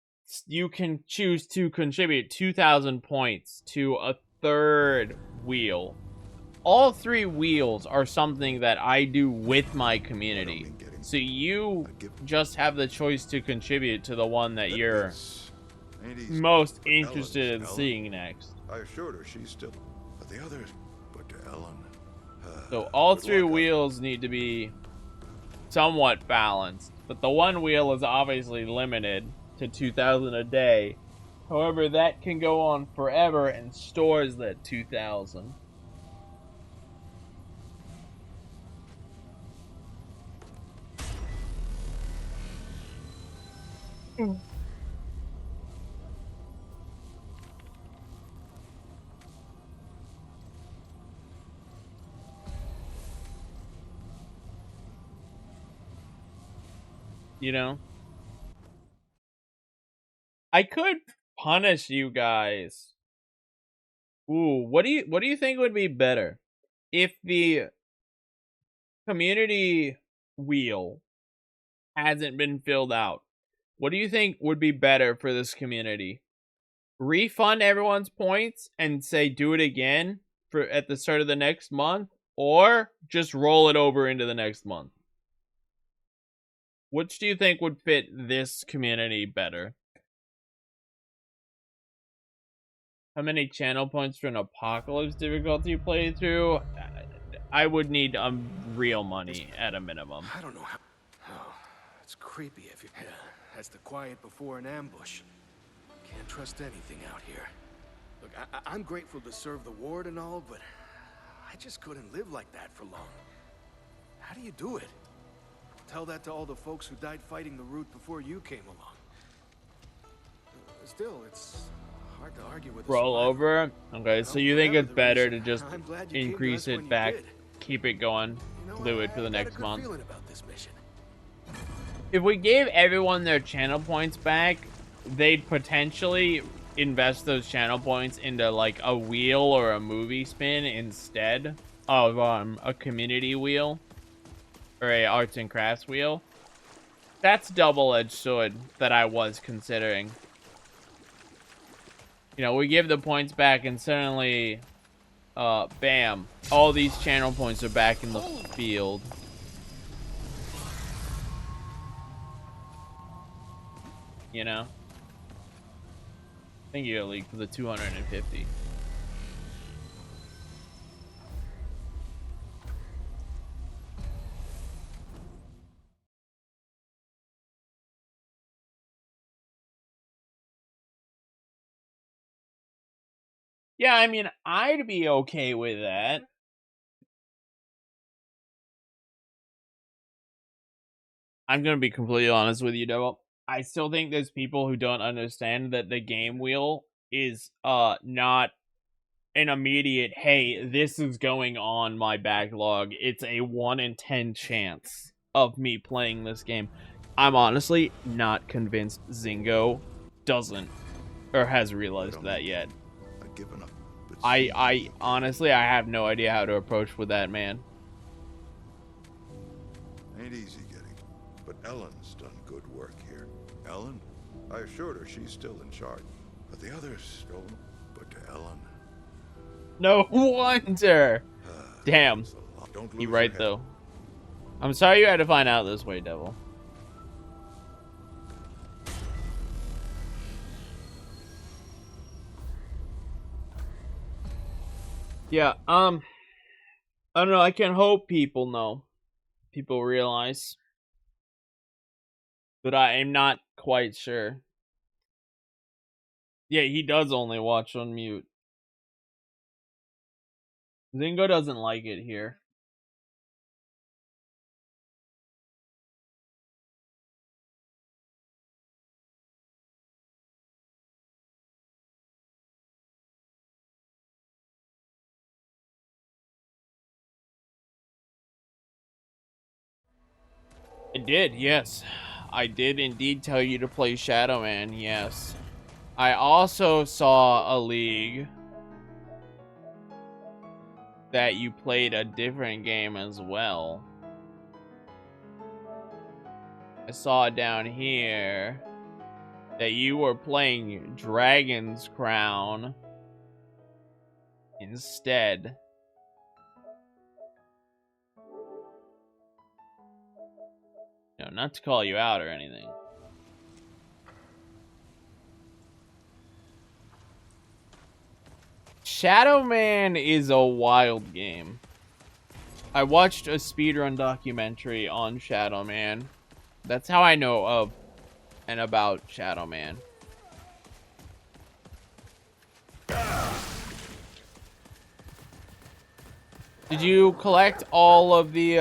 you can choose to contribute 2,000 points to a third wheel. All 3 wheels are something that I do with my community. So you just have the choice to contribute to the one that you're most interested in seeing next. I assured her she's still, but the others, but to Ellen. So all Good 3 luck, wheels need to be somewhat balanced, but the one wheel is obviously limited to 2,000 a day. However, that can go on forever and stores that 2,000. You know? I could punish you guys. Ooh, what do you think would be better? If the community wheel hasn't been filled out, what do you think would be better for this community? Refund everyone's points and say do it again for at the start of the next month, or just roll it over into the next month? Which do you think would fit this community better? How many channel points for an apocalypse difficulty playthrough? I would need real money at a minimum. I don't know how... Oh, it's creepy if you... Yeah, that's the quiet before an ambush. Can't trust anything out here. Look, I'm grateful to serve the ward and all, but I just couldn't live like that for long. How do you do it? Tell that to all the folks who died fighting the route before you came along. Still, it's hard to argue with. Roll over? Okay, so you think it's better to just increase it back, keep it going fluid for the next month? If we gave everyone their channel points back, they'd potentially invest those channel points into like a wheel or a movie spin instead of a community wheel or a arts and crafts wheel. That's double-edged sword that I was considering. You know, we give the points back and suddenly, bam, all these channel points are back in the field. You know? Thank you, League, for the 250. Yeah, I mean, I'd be okay with that. I'm gonna be completely honest with you, Devil. I still think there's people who don't understand that the game wheel is not an immediate, hey, this is going on my backlog. It's a 1 in 10 chance of me playing this game. I'm honestly not convinced Zingo doesn't or has realized that yet. I've given up. I honestly, I have no idea how to approach with that man. Ain't easy getting, but Ellen's done good work here. Ellen? I assured her she's still in charge, but the others don't. But to Ellen. No wonder. Damn. You're right, though. I'm sorry you had to find out this way, Devil. Yeah, I don't know, I can hope people know. People realize. But I am not quite sure. Yeah, he does only watch on mute. Zingo doesn't like it here. I did, yes. I did indeed tell you to play Shadow Man, yes. I also saw a league that you played a different game as well. I saw down here that you were playing Dragon's Crown instead. No, not to call you out or anything. Shadow Man is a wild game. I watched a speedrun documentary on Shadow Man. That's how I know of and about Shadow Man. Did you collect all of the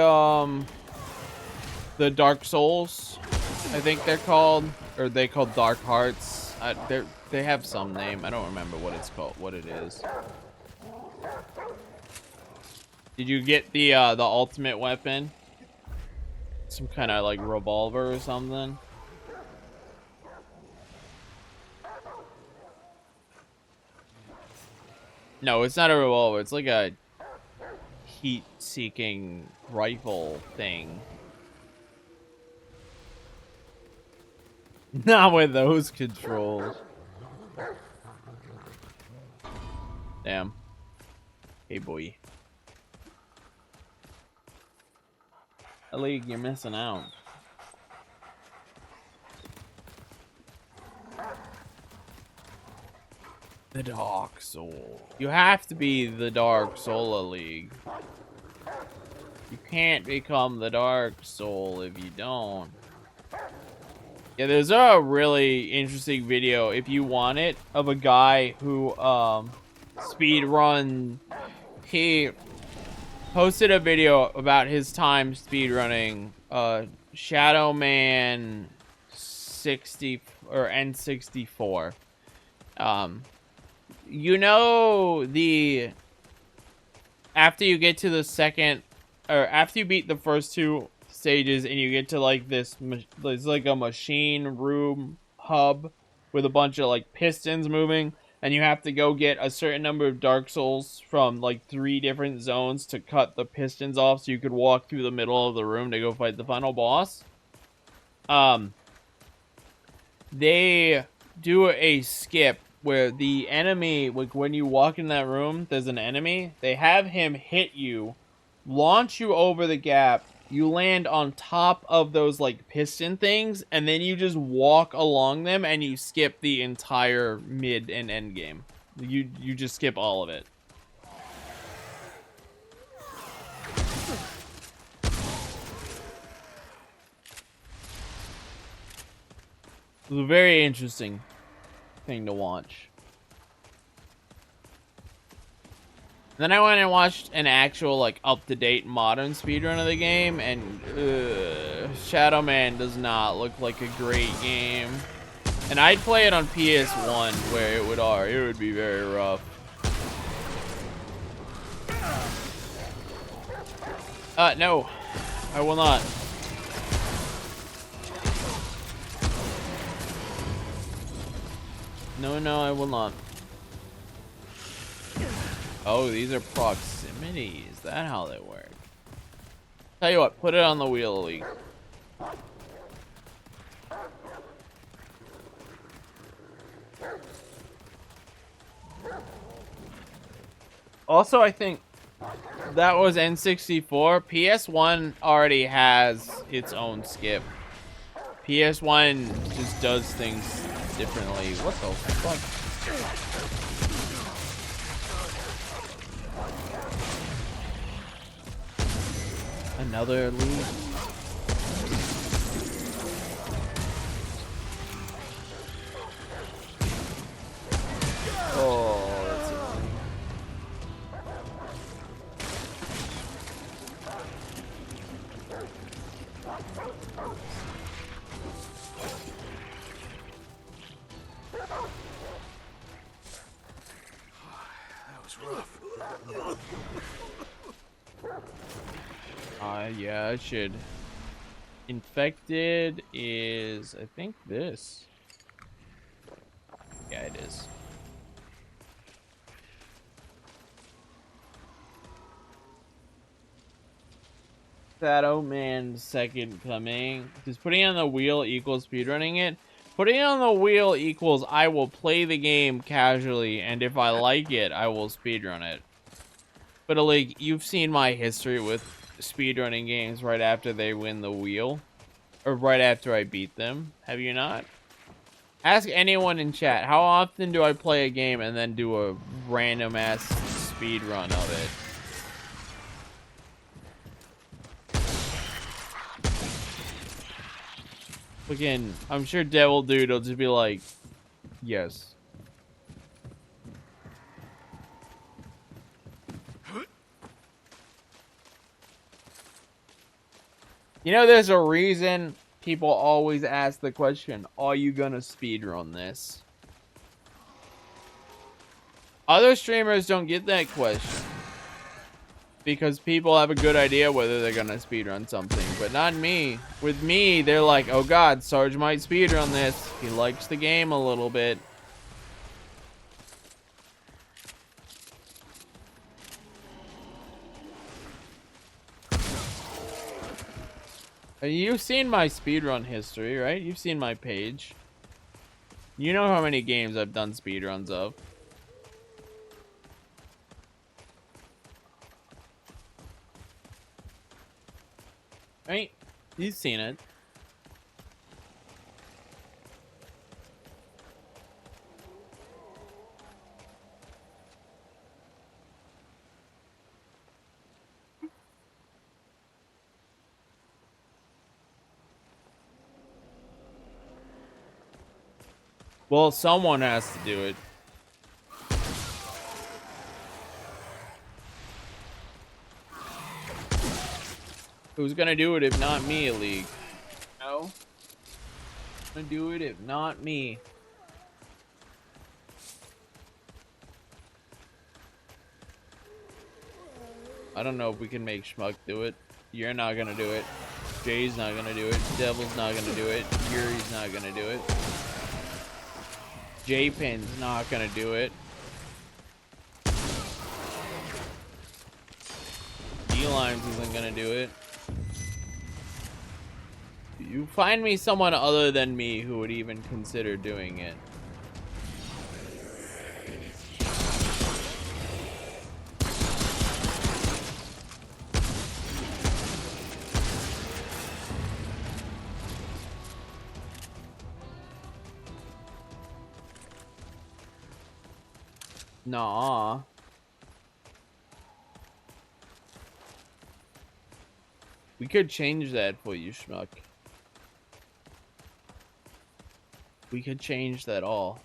Dark Souls? I think they're called, or they called Dark Hearts. They have some name. I don't remember what it's called, what it is. Did you get the ultimate weapon? Some kind of like revolver or something? No, it's not a revolver. It's like a heat-seeking rifle thing. Not with those controls. Damn. Hey, boy. A league, you're missing out. The Dark Soul. You have to be the Dark Soul League. You can't become the Dark Soul if you don't. Yeah, there's a really interesting video, if you want it, of a guy who speedrun. He posted a video about his time speedrunning Shadow Man 60 or N64. You know, after you get to the second, or after you beat the first two stages and you get to like there's like a machine room hub with a bunch of like pistons moving, and you have to go get a certain number of Dark Souls from like 3 different zones to cut the pistons off so you could walk through the middle of the room to go fight the final boss. They do a skip where the enemy, like when you walk in that room, there's an enemy. They have him hit you, launch you over the gap. You land on top of those like piston things, and then you just walk along them, and you skip the entire mid and end game. You just skip all of it. It was a very interesting thing to watch. Then I went and watched an actual, like, up-to-date modern speedrun of the game, and Shadow Man does not look like a great game. And I'd play it on PS1, where it would be very rough. No, I will not. No, I will not. Oh, these are proximity. Is that how they work? Tell you what, put it on the wheel league. Also, I think that was N64. PS1 already has its own skip. PS1 just does things differently. What the fuck? Another lead. Oh, that's it. That was rough. Yeah, I should. Infected is, I think, this. Yeah, it is. Shadow Man second coming. Does putting on the wheel equals speedrunning it? Putting on the wheel equals I will play the game casually, and if I like it, I will speedrun it. But like, you've seen my history with speedrunning games right after they win the wheel. Or right after I beat them. Have you not? Ask anyone in chat, how often do I play a game and then do a random ass speed run of it? Again, I'm sure Devil Dude will just be like, yes. You know, there's a reason people always ask the question, are you gonna speedrun this? Other streamers don't get that question. Because people have a good idea whether they're gonna speedrun something, but not me. With me, they're like, oh god, Sarge might speedrun this. He likes the game a little bit. You've seen my speedrun history, right? You've seen my page. You know how many games I've done speedruns of. Right? You've seen it. Well, someone has to do it. Who's gonna do it if not me, League? No? Who's gonna do it if not me? I don't know if we can make Schmuck do it. You're not gonna do it. Jay's not gonna do it. Devil's not gonna do it. Yuri's not gonna do it. J-Pin's not gonna do it. D-Limes isn't gonna do it. You find me someone other than me who would even consider doing it. Nah. We could change that for you, Schmuck. We could change that all.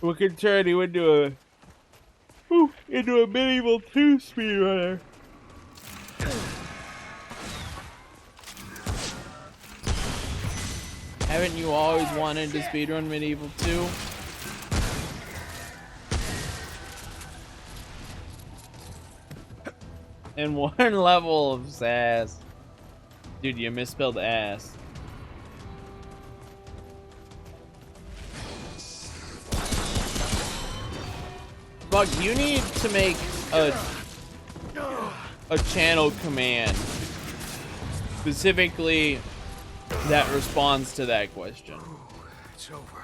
We could turn you into a medieval 2 speedrunner. Haven't you always wanted to speedrun Medieval 2? And one level of sass. Dude, you misspelled ass. Fuck, you need to make a channel command specifically that responds to that question. It's over.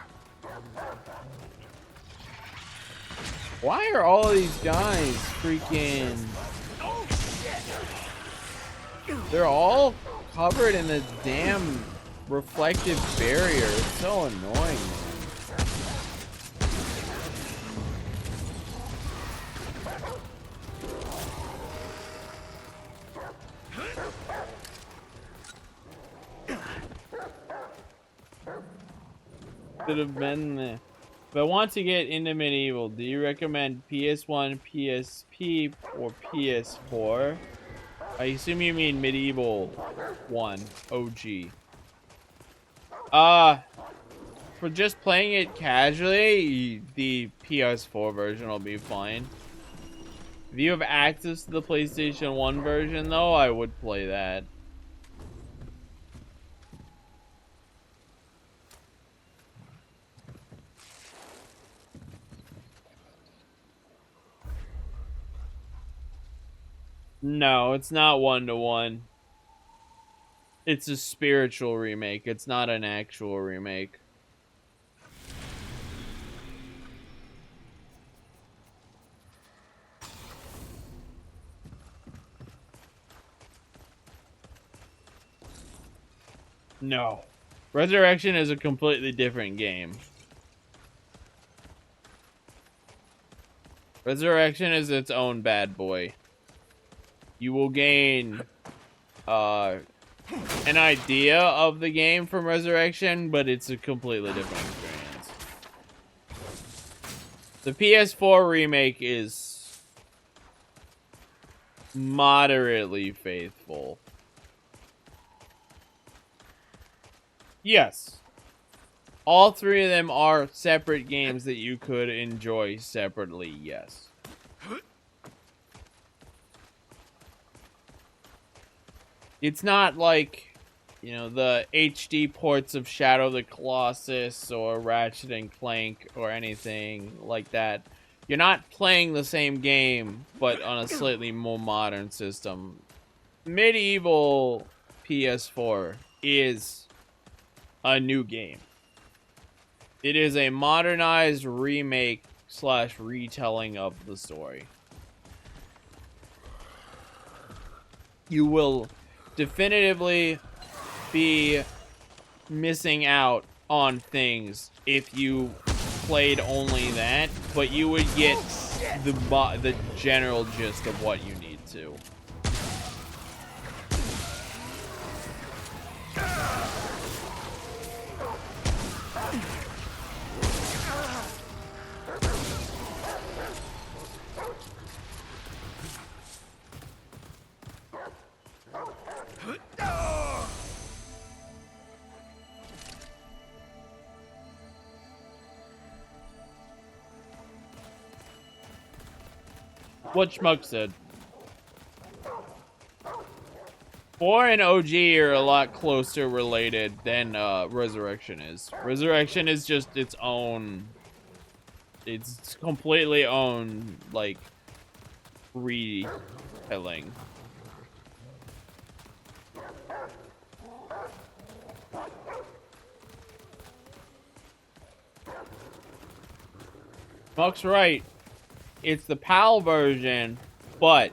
Why are all these guys freaking... They're all covered in this damn reflective barrier. It's so annoying. Should have been there. If I want to get into Medieval, do you recommend PS1, PSP, or PS4? I assume you mean Medieval 1, OG. For just playing it casually, the PS4 version will be fine. If you have access to the PlayStation 1 version, though, I would play that. No, it's not 1-to-1. It's a spiritual remake. It's not an actual remake. No. Resurrection is a completely different game. Resurrection is its own bad boy. You will gain an idea of the game from Resurrection, but it's a completely different experience. The PS4 remake is moderately faithful. Yes. All three of them are separate games that you could enjoy separately, yes. It's not like, you know, the HD ports of Shadow of the Colossus or Ratchet and Clank or anything like that. You're not playing the same game, but on a slightly more modern system. Medieval PS4 is a new game. It is a modernized remake / retelling of the story. You will definitively be missing out on things if you played only that, but you would get the general gist of what you need to. What Schmuck said. 4 and OG are a lot closer related than Resurrection is. Resurrection is just its own. It's completely own, like, retelling. Schmuck's right. It's the PAL version, but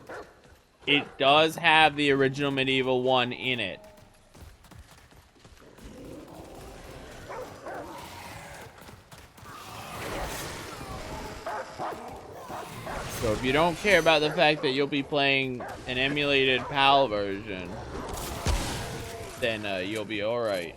it does have the original Medieval 1 in it. So if you don't care about the fact that you'll be playing an emulated PAL version, then you'll be alright.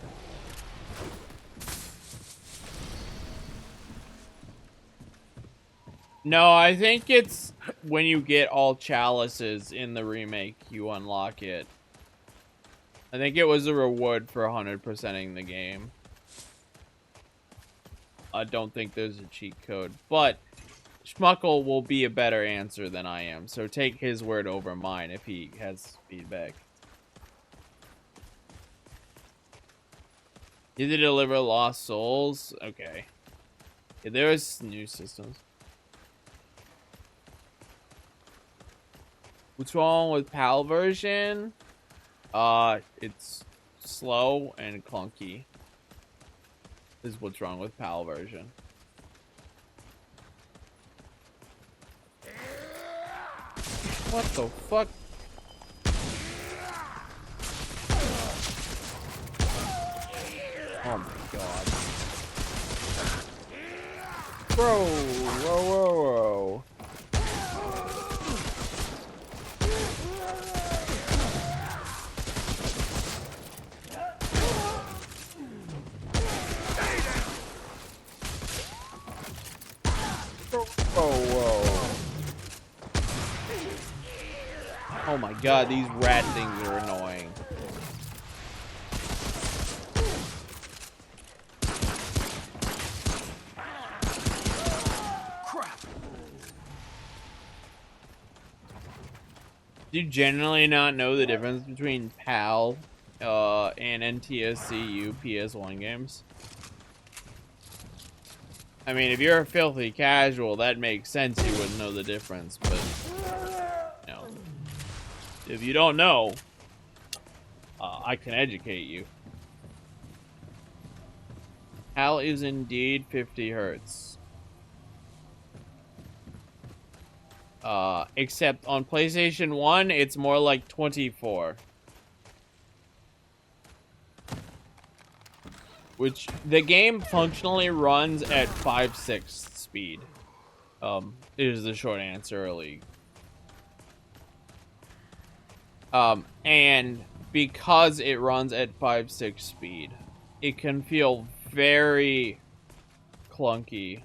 No, I think it's when you get all chalices in the remake, you unlock it. I think it was a reward for 100%ing the game. I don't think there's a cheat code, but Schmuckle will be a better answer than I am, so take his word over mine if he has feedback. Did it deliver Lost Souls? Okay. Yeah, there's new systems. What's wrong with PAL version? It's slow and clunky. Is what's wrong with PAL version. What the fuck? Oh my god. Bro, whoa, whoa, whoa. Whoa, whoa. Oh my god, these rat things are annoying. Crap! Do you generally not know the difference between PAL and NTSC PS1 games? I mean, if you're a filthy casual, that makes sense. You wouldn't know the difference, but you know, if you don't know, I can educate you. PAL is indeed 50 hertz. Except on PlayStation 1, it's more like 24. Which, the game functionally runs at 5/6 speed. Is the short answer, early. And because it runs at 5/6 speed, it can feel very clunky.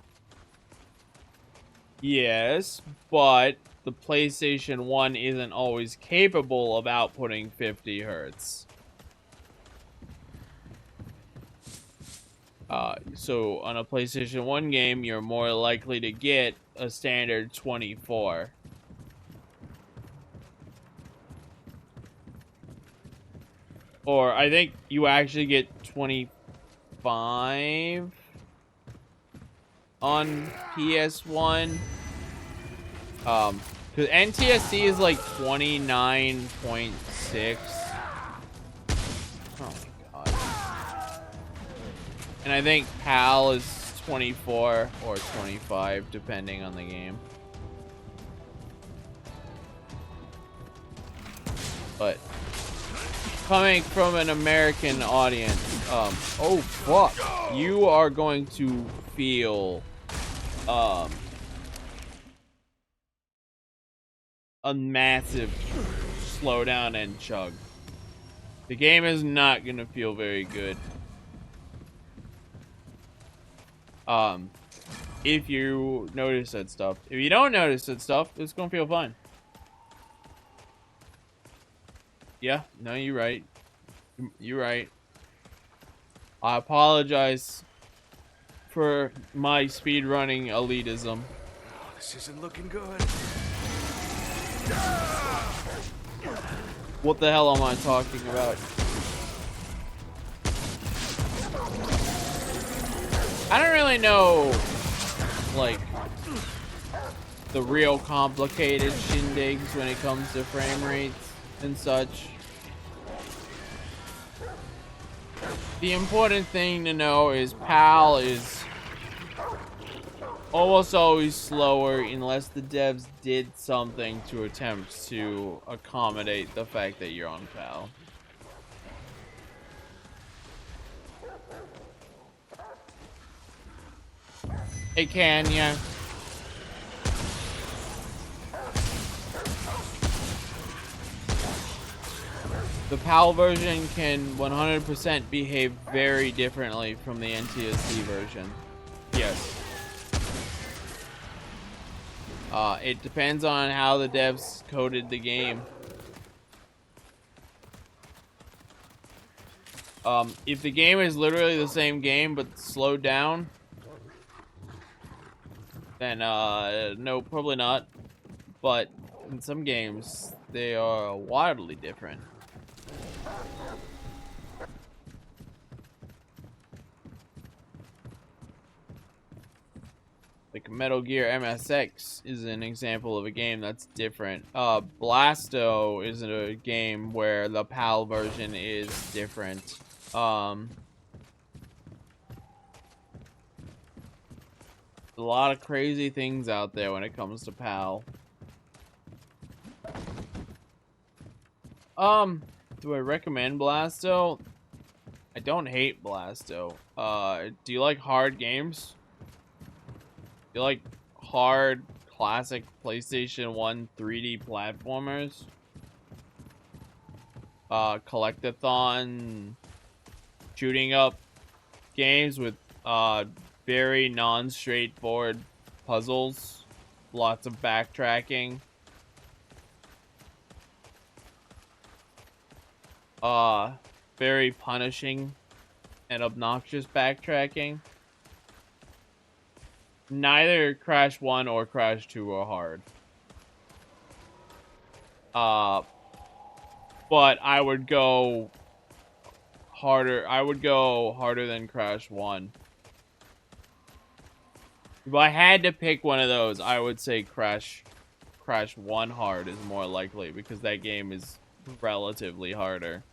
Yes, but the PlayStation 1 isn't always capable of outputting 50 hertz. So on a PlayStation 1 game, you're more likely to get a standard 24. Or I think you actually get 25 on PS1. Because NTSC is like 29.6. Oh my god. And I think PAL is 24 or 25, depending on the game. But coming from an American audience, oh fuck, you are going to feel a massive slowdown and chug. The game is not gonna feel very good. If you notice that stuff. If you don't notice that stuff, it's gonna feel fine. Yeah, no, you're right. You're right. I apologize for my speedrunning elitism. This isn't looking good. What the hell am I talking about? I don't really know, like, the real complicated shindigs when it comes to frame rates and such. The important thing to know is PAL is almost always slower unless the devs did something to attempt to accommodate the fact that you're on PAL. It can, yeah. The PAL version can 100% behave very differently from the NTSC version. Yes. It depends on how the devs coded the game. If the game is literally the same game but slowed down, then no, probably not. But in some games, they are wildly different. Like Metal Gear MSX is an example of a game that's different. Blasto is a game where the PAL version is different. A lot of crazy things out there when it comes to PAL. Do I recommend Blasto? I don't hate Blasto. Do you like hard games? Do you like hard, classic PlayStation 1 3D platformers? Collectathon, shooting up games with very non-straightforward puzzles, lots of backtracking. very punishing and obnoxious backtracking. Neither Crash 1 or Crash 2 are hard. But I would go harder. I would go harder than Crash 1. If I had to pick one of those, I would say Crash 1 hard is more likely because that game is relatively harder.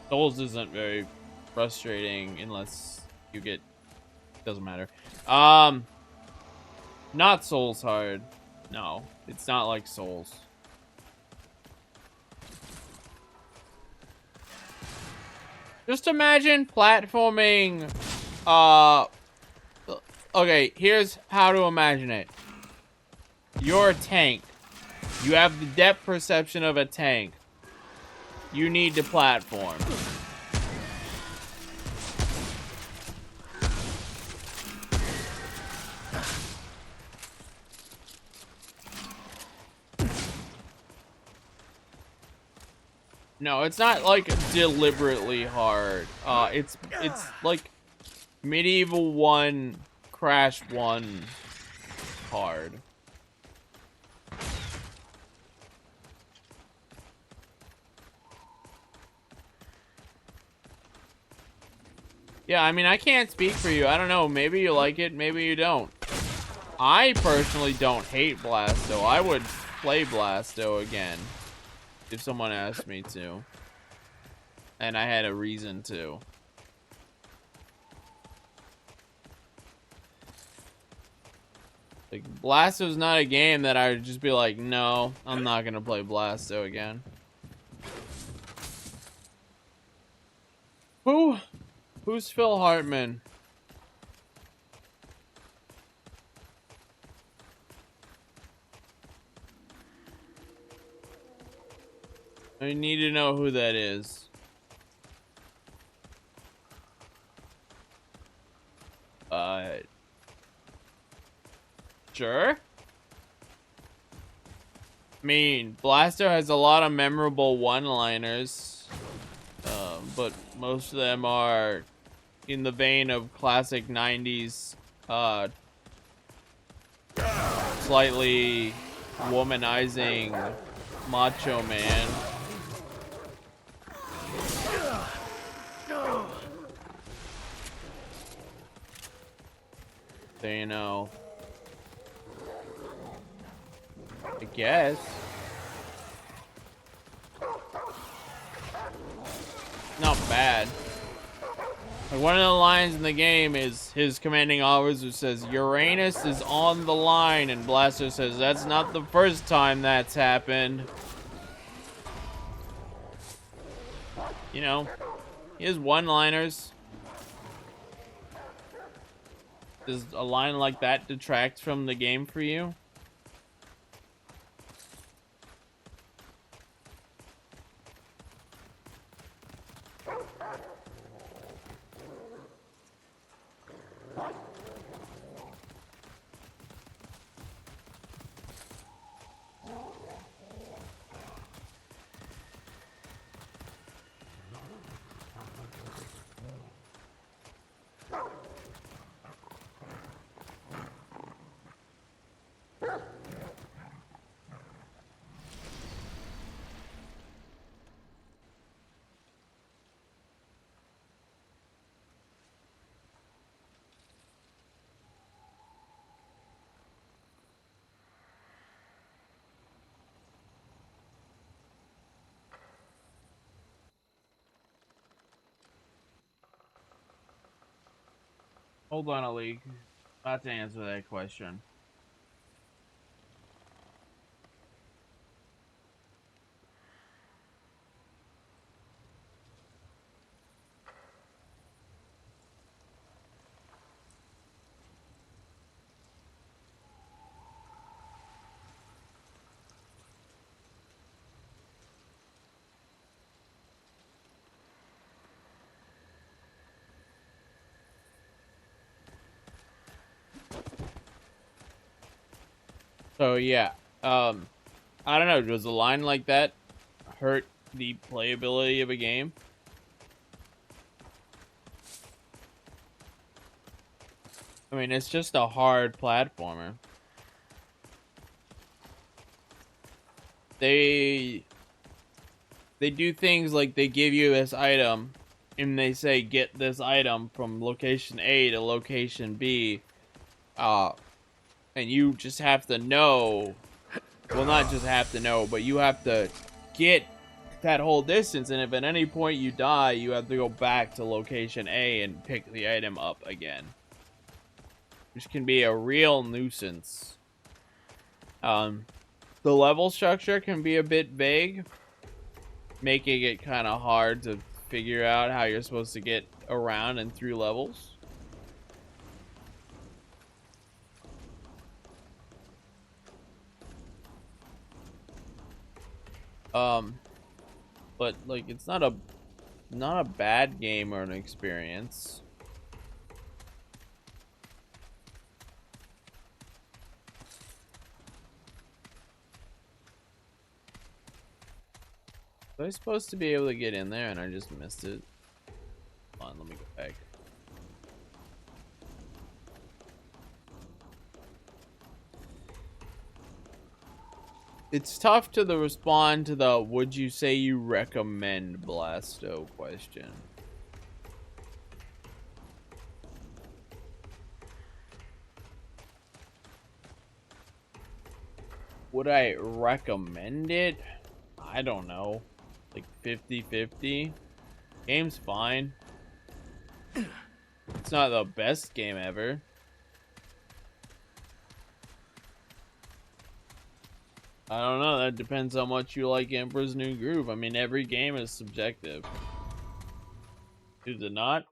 Souls isn't very frustrating unless you get... Doesn't matter. Not Souls hard. No, it's not like Souls. Just imagine platforming, okay, here's how to imagine it. You're a tank. You have the depth perception of a tank. You need to platform. No, it's not like deliberately hard. It's like Medieval 1, Crash 1 hard. Yeah, I mean, I can't speak for you. I don't know. Maybe you like it, maybe you don't. I personally don't hate Blasto. I would play Blasto again if someone asked me to. And I had a reason to. Like, Blasto's not a game that I would just be like, no, I'm not gonna play Blasto again. Who's Phil Hartman? I need to know who that is. Sure. I mean, Blasto has a lot of memorable one-liners, but most of them are in the vein of classic 90s, slightly womanizing Macho Man. So, you know, I guess. Not bad. Like, one of the lines in the game is his commanding officer says, Uranus is on the line, and Blaster says, that's not the first time that's happened. You know, he has one-liners. Does a line like that detract from the game for you? Hold on, Ali. About to answer that question. So yeah, I don't know. Does a line like that hurt the playability of a game? I mean, it's just a hard platformer. They do things like they give you this item and they say get this item from location A to location B. And you just have to know, well, not just have to know, but you have to get that whole distance, and if at any point you die, you have to go back to location A and pick the item up again, which can be a real nuisance. The level structure can be a bit vague, making it kind of hard to figure out how you're supposed to get around and through levels. But like it's not a bad game or an experience. Was I supposed to be able to get in there and I just missed it? Hold on, let me go back. It's tough to respond to the would you say you recommend Blasto question. Would I recommend it? I don't know. Like 50-50. Game's fine. It's not the best game ever. I don't know. That depends how much you like Emperor's New Groove. I mean, every game is subjective. Is it not?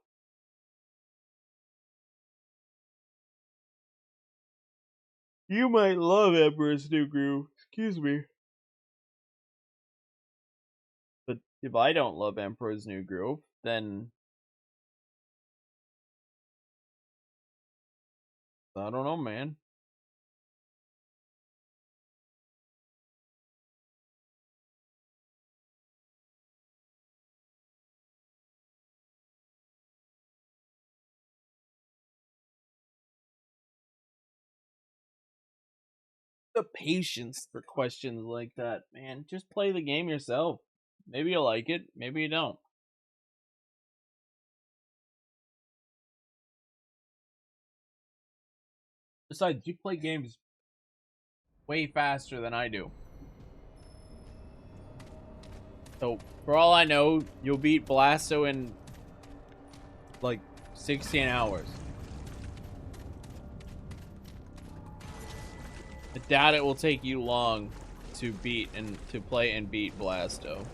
You might love Emperor's New Groove. Excuse me. But if I don't love Emperor's New Groove, then I don't know, man. The patience for questions like that, man. Just play the game yourself. Maybe you like it, maybe you don't. Besides, you play games way faster than I do. So, for all I know, you'll beat Blasto in like 16 hours. I doubt it will take you long to beat and to play and beat Blasto.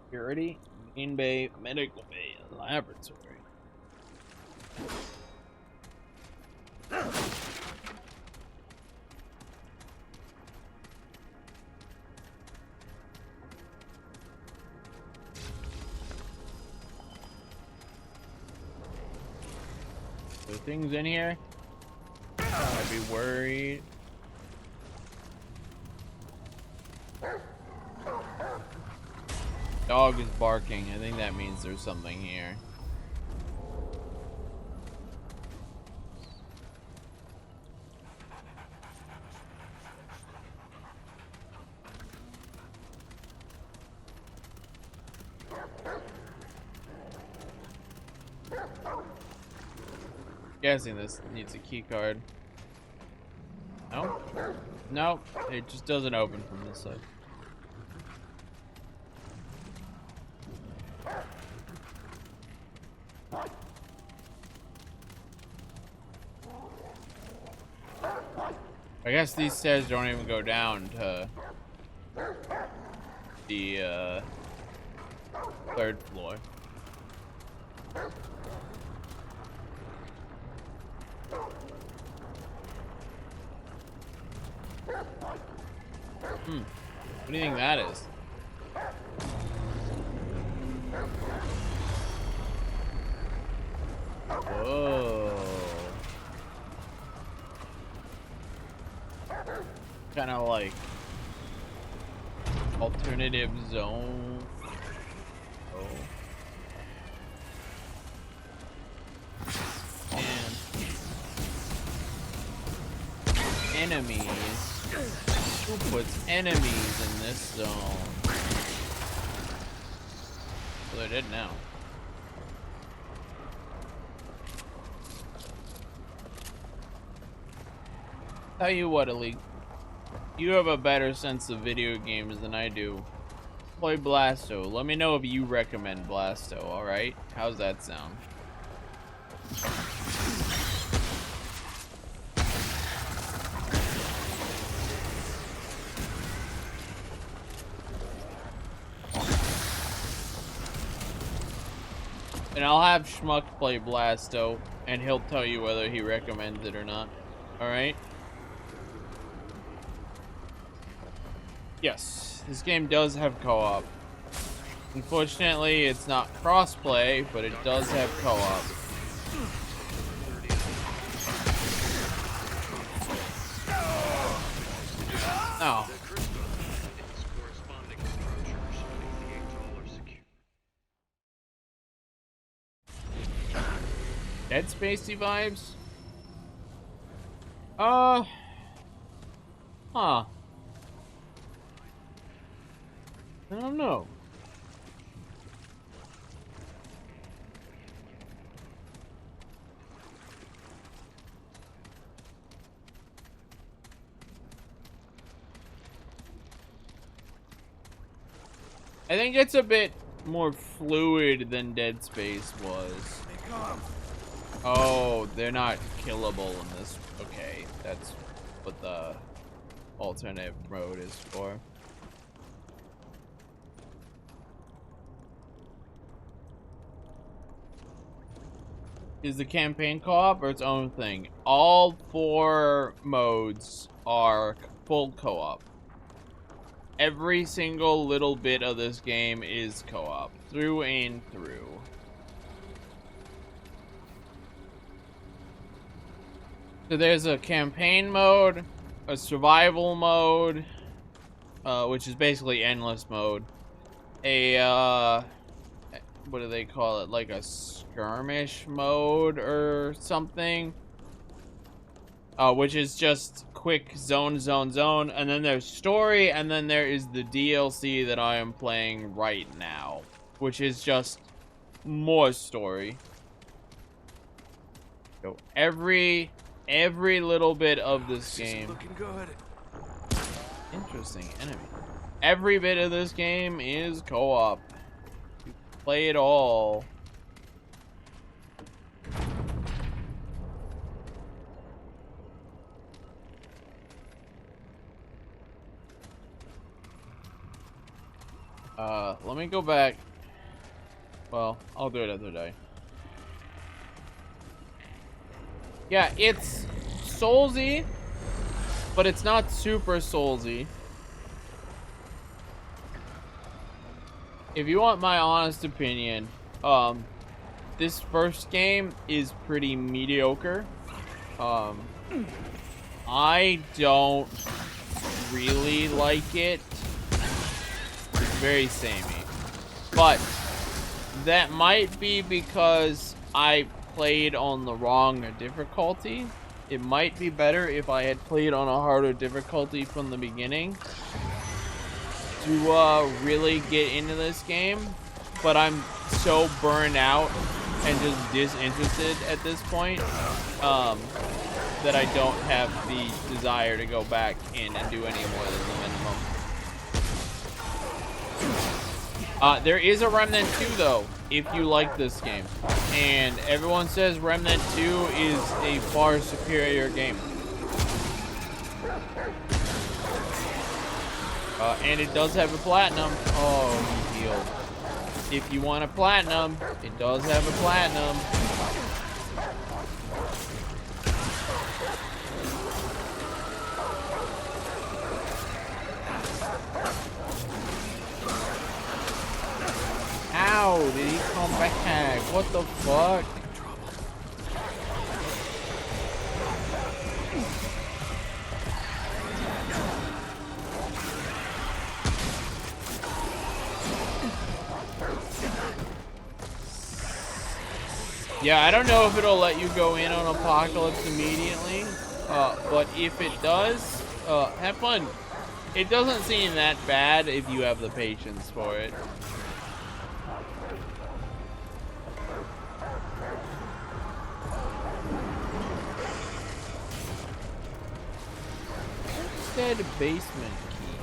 Security, main bay, medical bay, laboratory. There things in here? I'd be worried. Dog is barking. I think that means there's something here. Guessing this needs a key card. No? No, it just doesn't open from this side. I guess these stairs don't even go down to the third floor. What do you think that is? Whoa. Kind of like alternative zone. Oh. And enemies. Who puts enemies in this zone? Well, they did now. Tell you what, Elite. You have a better sense of video games than I do. Play Blasto. Let me know if you recommend Blasto, alright? How's that sound? And I'll have Schmuck play Blasto, and he'll tell you whether he recommends it or not. Alright? Yes, this game does have co-op. Unfortunately, it's not cross-play, but it does have co-op. Oh. Dead Spacey vibes? Huh. I don't know. I think it's a bit more fluid than Dead Space was. Oh, they're not killable in this. Okay, that's what the alternate mode is for. Is the campaign co-op or its own thing? All 4 modes are full co-op. Every single little bit of this game is co-op, through and through. So there's a campaign mode, a survival mode, which is basically endless mode, a, what do they call it, like a skirmish mode or something, which is just quick zone, and then there's story, and then there is the DLC that I am playing right now, which is just more story. So every little bit of this game. Looking good. Interesting enemy. Every bit of this game is co-op. You play it all. Let me go back. Well, I'll do it another day. Yeah, it's Soulsy, but it's not super Soulsy. If you want my honest opinion, this first game is pretty mediocre. I don't really like it. It's very samey. But that might be because I played on the wrong difficulty. It might be better if I had played on a harder difficulty from the beginning to really get into this game. But I'm so burned out and just disinterested at this point that I don't have the desire to go back in and do any more than the minimum. There is a Remnant 2 though, if you like this game. And everyone says Remnant 2 is a far superior game. And it does have a platinum. Oh, he healed. If you want a platinum, it does have a platinum. How did he come back? What the fuck? Yeah, I don't know if it'll let you go in on Apocalypse immediately, but if it does, have fun. It doesn't seem that bad if you have the patience for it. Dead basement key.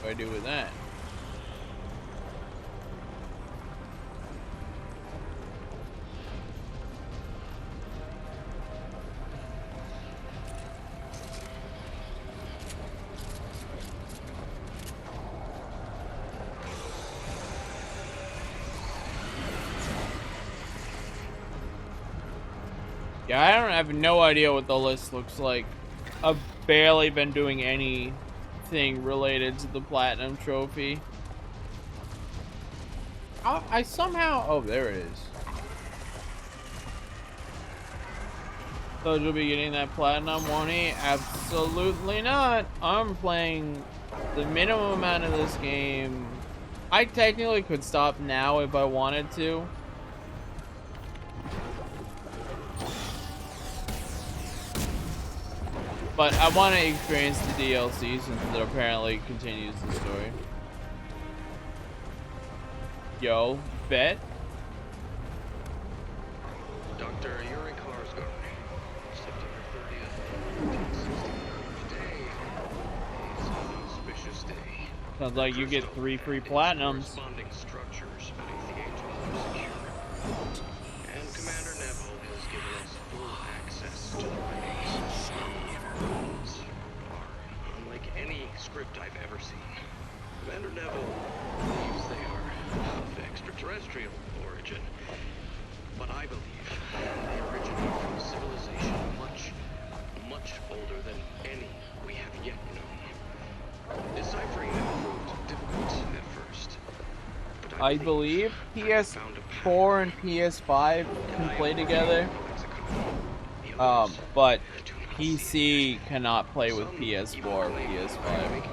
What do I do with that? Yeah, I don't have no idea what the list looks like. I've barely been doing anything related to the Platinum Trophy. I somehow... Oh, there it is. So you'll be getting that Platinum, won't he? Absolutely not. I'm playing the minimum amount of this game. I technically could stop now if I wanted to. But I want to experience the DLC since it apparently continues the story. Yo, bet. Dr. Yuri Karsgard, September 30th, 1960. Today is an auspicious day. Sounds like you get 3 free platinums. Corresponding structures beneath the Angel are secure. And Commander Neville has given us full access to the writings. The rules are unlike any script I've ever seen. Commander Neville believes they are of extraterrestrial origin, but I believe they originate from a civilization much, much older than any we have yet known. Deciphering them proved difficult at first, but I believe PS4 and PS5 can play together. But PC cannot play with PS4 or PS5.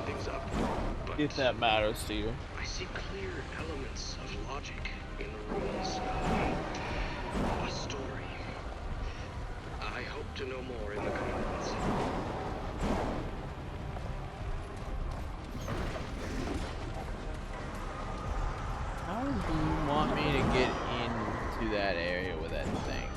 If that matters to you. I see clear elements of logic in the rules. A story. I hope to know more in the coming months. How do you want me to get into that area with that thing?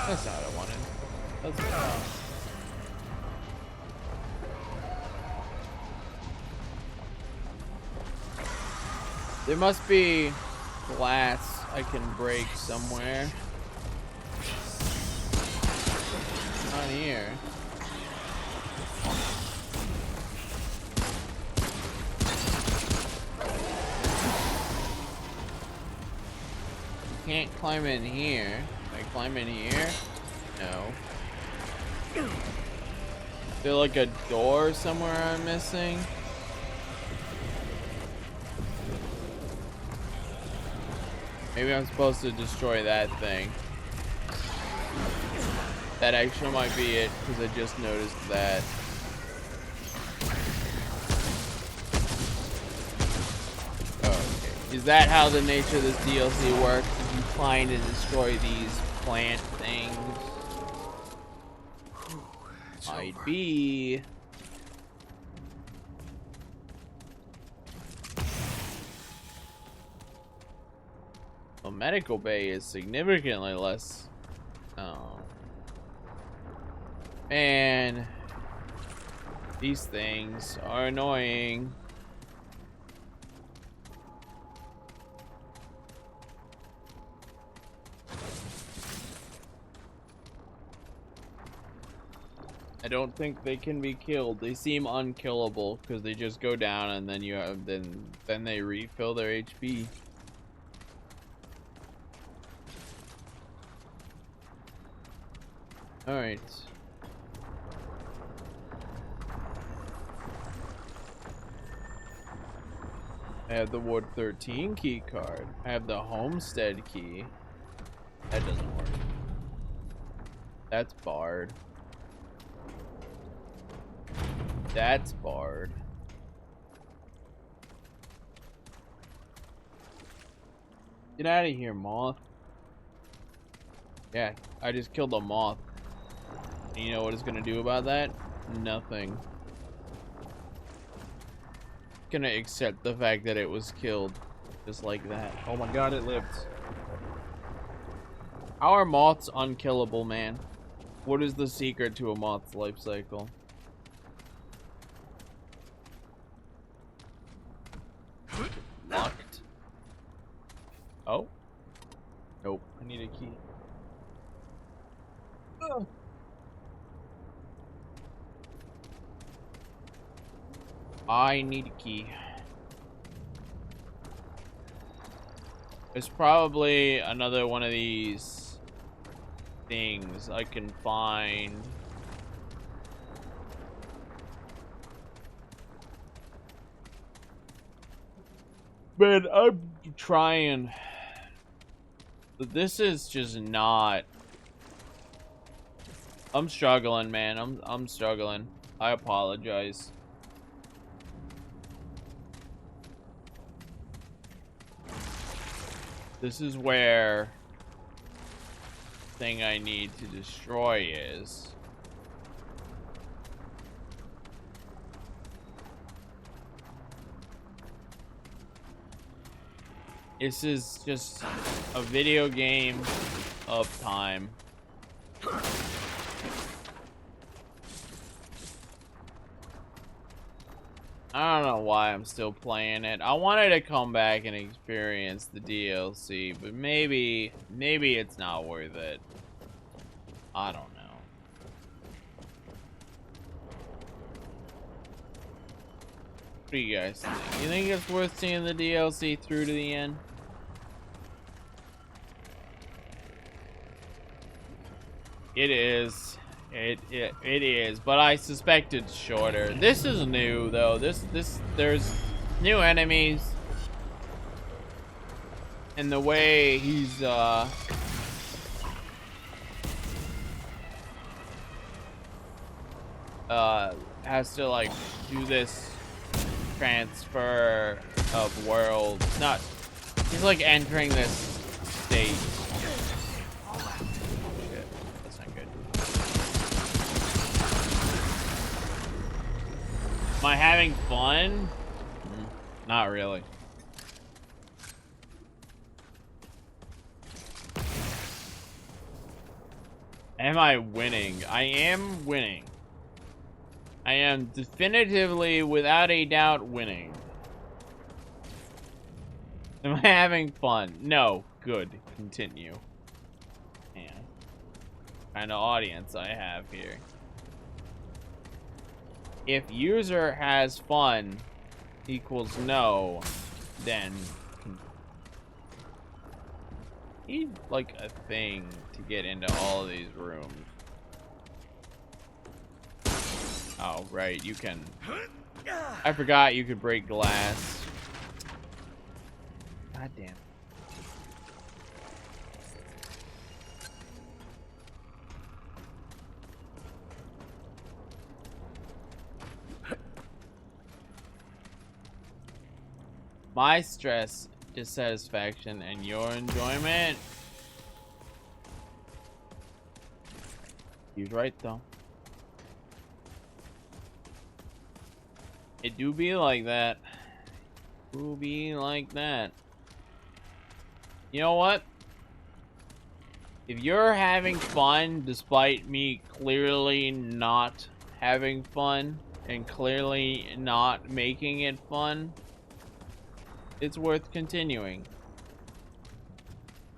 That's not what I wanted. That's there must be glass I can break somewhere. Not here. Can't climb in here. Can I climb in here? No. Is there like a door somewhere I'm missing? Maybe I'm supposed to destroy that thing. That actually might be it, because I just noticed that. Okay. Is that how the nature of this DLC works? If you find and destroy these plant things? Might be. Well, medical bay is significantly less. Oh. Man. These things are annoying. I don't think they can be killed. They seem unkillable because they just go down and then you have then they refill their HP. All right. I have the Ward 13 key card. I have the Homestead key. That doesn't work. That's barred. That's barred. Get out of here, moth. Yeah, I just killed a moth. And you know what it's gonna do about that? Nothing. Gonna accept the fact that it was killed. Just like that. Oh my god, it lived. How are moths unkillable, man? What is the secret to a moth's life cycle? Locked. Oh? Nope. I need a key. Ugh. I need a key. There's probably another one of these things I can find. Man, I'm trying. But this is just not. I'm struggling, man. I'm struggling. I apologize. This is where the thing I need to destroy is. This is just a video game of time. I don't know why I'm still playing it. I wanted to come back and experience the DLC, but maybe it's not worth it. I don't know. What do you guys think? You think it's worth seeing the DLC through to the end? It is. It is, but I suspect it's shorter. This is new though. There's new enemies. And the way he's has to like do this transfer of worlds. Not he's like entering this state. Am I having fun? Not really. Am I winning? I am winning. I am definitively, without a doubt, winning. Am I having fun? No. Good. Continue. Man. Kind of audience I have here. If user has fun equals no, then need like a thing to get into all of these rooms. Oh, right, you can. I forgot you could break glass. God damn. My stress, dissatisfaction, and your enjoyment. He's right though. It do be like that. Do be like that. You know what? If you're having fun despite me clearly not having fun and clearly not making it fun, it's worth continuing.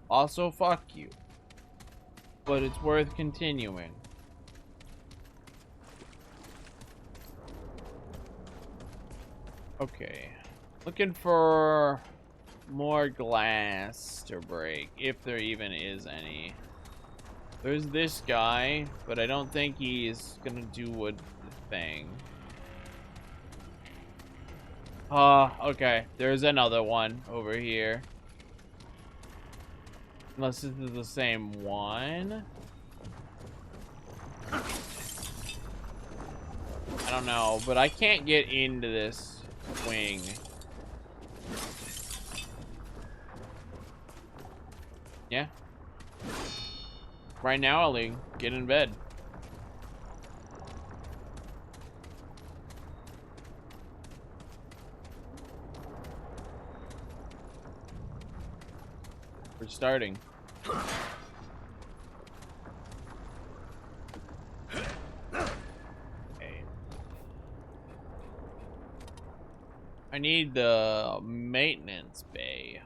Also, fuck you. But it's worth continuing. Okay. Looking for more glass to break, if there even is any. There's this guy, but I don't think he's gonna do a thing. Okay. There's another one over here. Unless this is the same one. I don't know, but I can't get into this wing. Yeah. Right now, Ellie, get in bed. We're starting. Okay. I need the maintenance bay.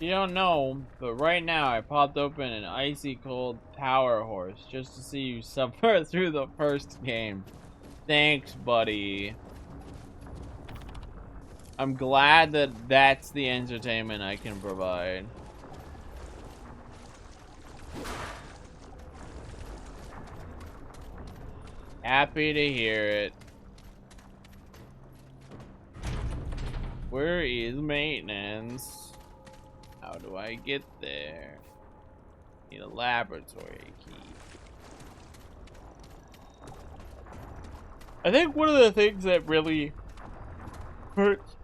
You don't know, but right now I popped open an icy cold power horse just to see you suffer through the first game. Thanks, buddy. I'm glad that that's the entertainment I can provide. Happy to hear it. Where is maintenance? How do I get there? Need a laboratory key. I think one of the things that really hurts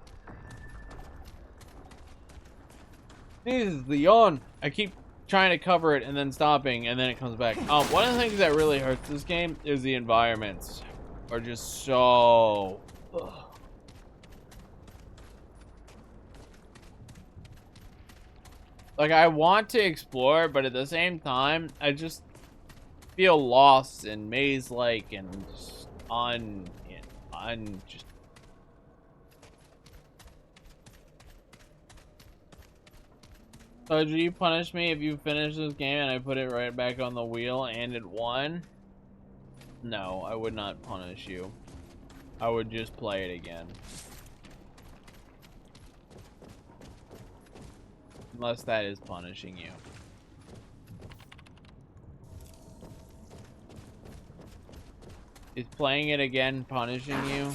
is the yawn. I keep trying to cover it and then stopping and then it comes back. One of the things that really hurts this game is the environments are just so... Ugh. Like, I want to explore, but at the same time, I just feel lost and maze-like and just just... So, do you punish me if you finish this game and I put it right back on the wheel and it won? No, I would not punish you. I would just play it again. Unless that is punishing you. Is playing it again punishing you?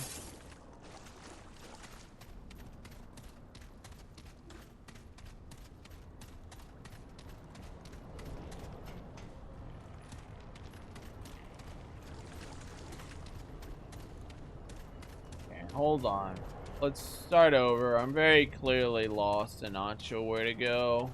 Okay, hold on. Let's start over. I'm very clearly lost and not sure where to go.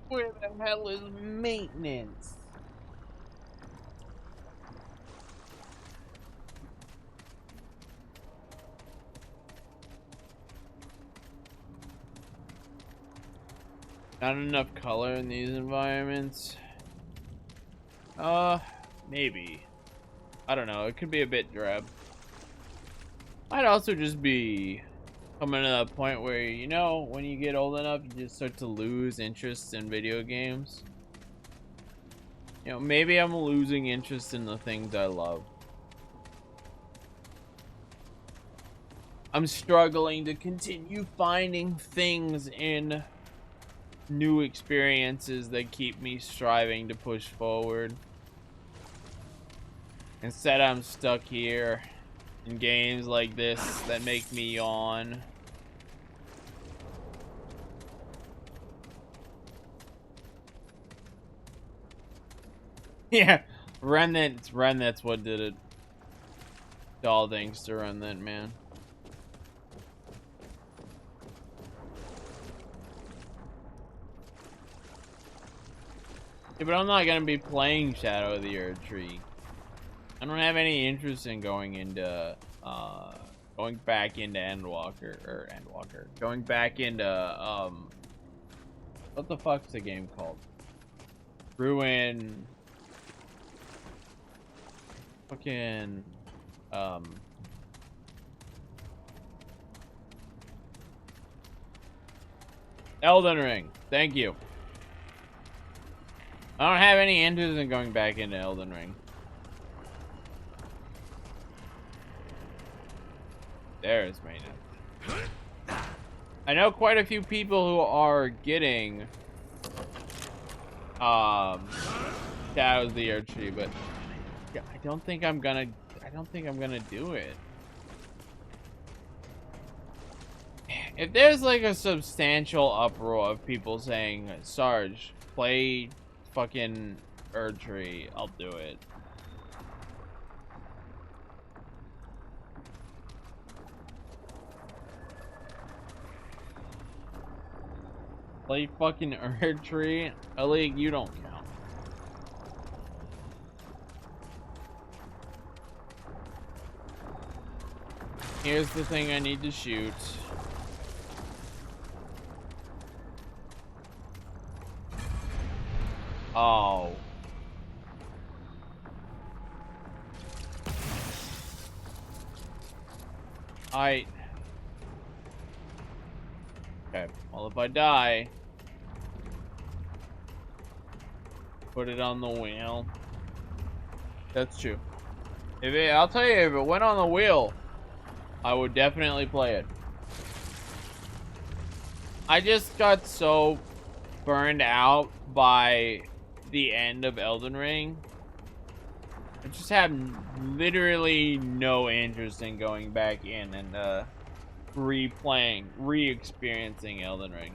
Where the hell is maintenance? Not enough color in these environments. Maybe. I don't know. It could be a bit drab. Might also just be coming to that point where, you know, when you get old enough, you just start to lose interest in video games. You know, maybe I'm losing interest in the things I love. I'm struggling to continue finding things in new experiences that keep me striving to push forward. Instead, I'm stuck here in games like this that make me yawn. Yeah, Remnant's what did it. All thanks to Remnant, man. Yeah, but I'm not gonna be playing Shadow of the Earth Tree. I don't have any interest in going back into going back into, what the fuck's the game called? Ruin... Fucking, Elden Ring. Thank you. I don't have any interest in going back into Elden Ring. There's maintenance. I know quite a few people who are getting Shadows of the Earth Tree, but I don't think I'm gonna do it. If there's like a substantial uproar of people saying, Sarge, play fucking Earth Tree, I'll do it. Play fucking Earth Tree? League, you don't count. Here's the thing I need to shoot. Oh. Okay, well if I die, put it on the wheel. That's true. I'll tell you, if it went on the wheel, I would definitely play it. I just got so burned out by the end of Elden Ring. I just have literally no interest in going back in and re-experiencing Elden Ring.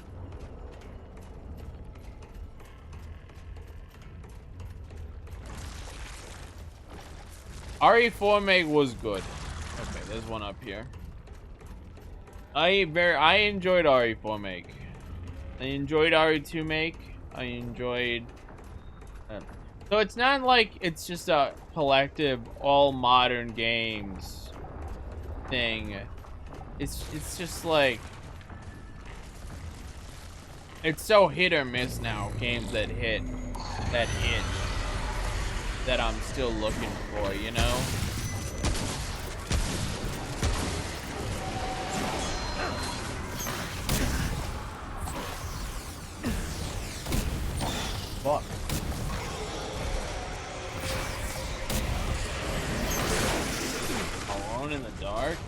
RE4 make was good. Okay, there's one up here. I enjoyed RE4 make. I enjoyed RE2 make. I enjoyed. So it's not like it's just a collective all modern games thing. It's just like it's so hit or miss now. Games that hit that I'm still looking for, you know. Fuck. Alone in the dark?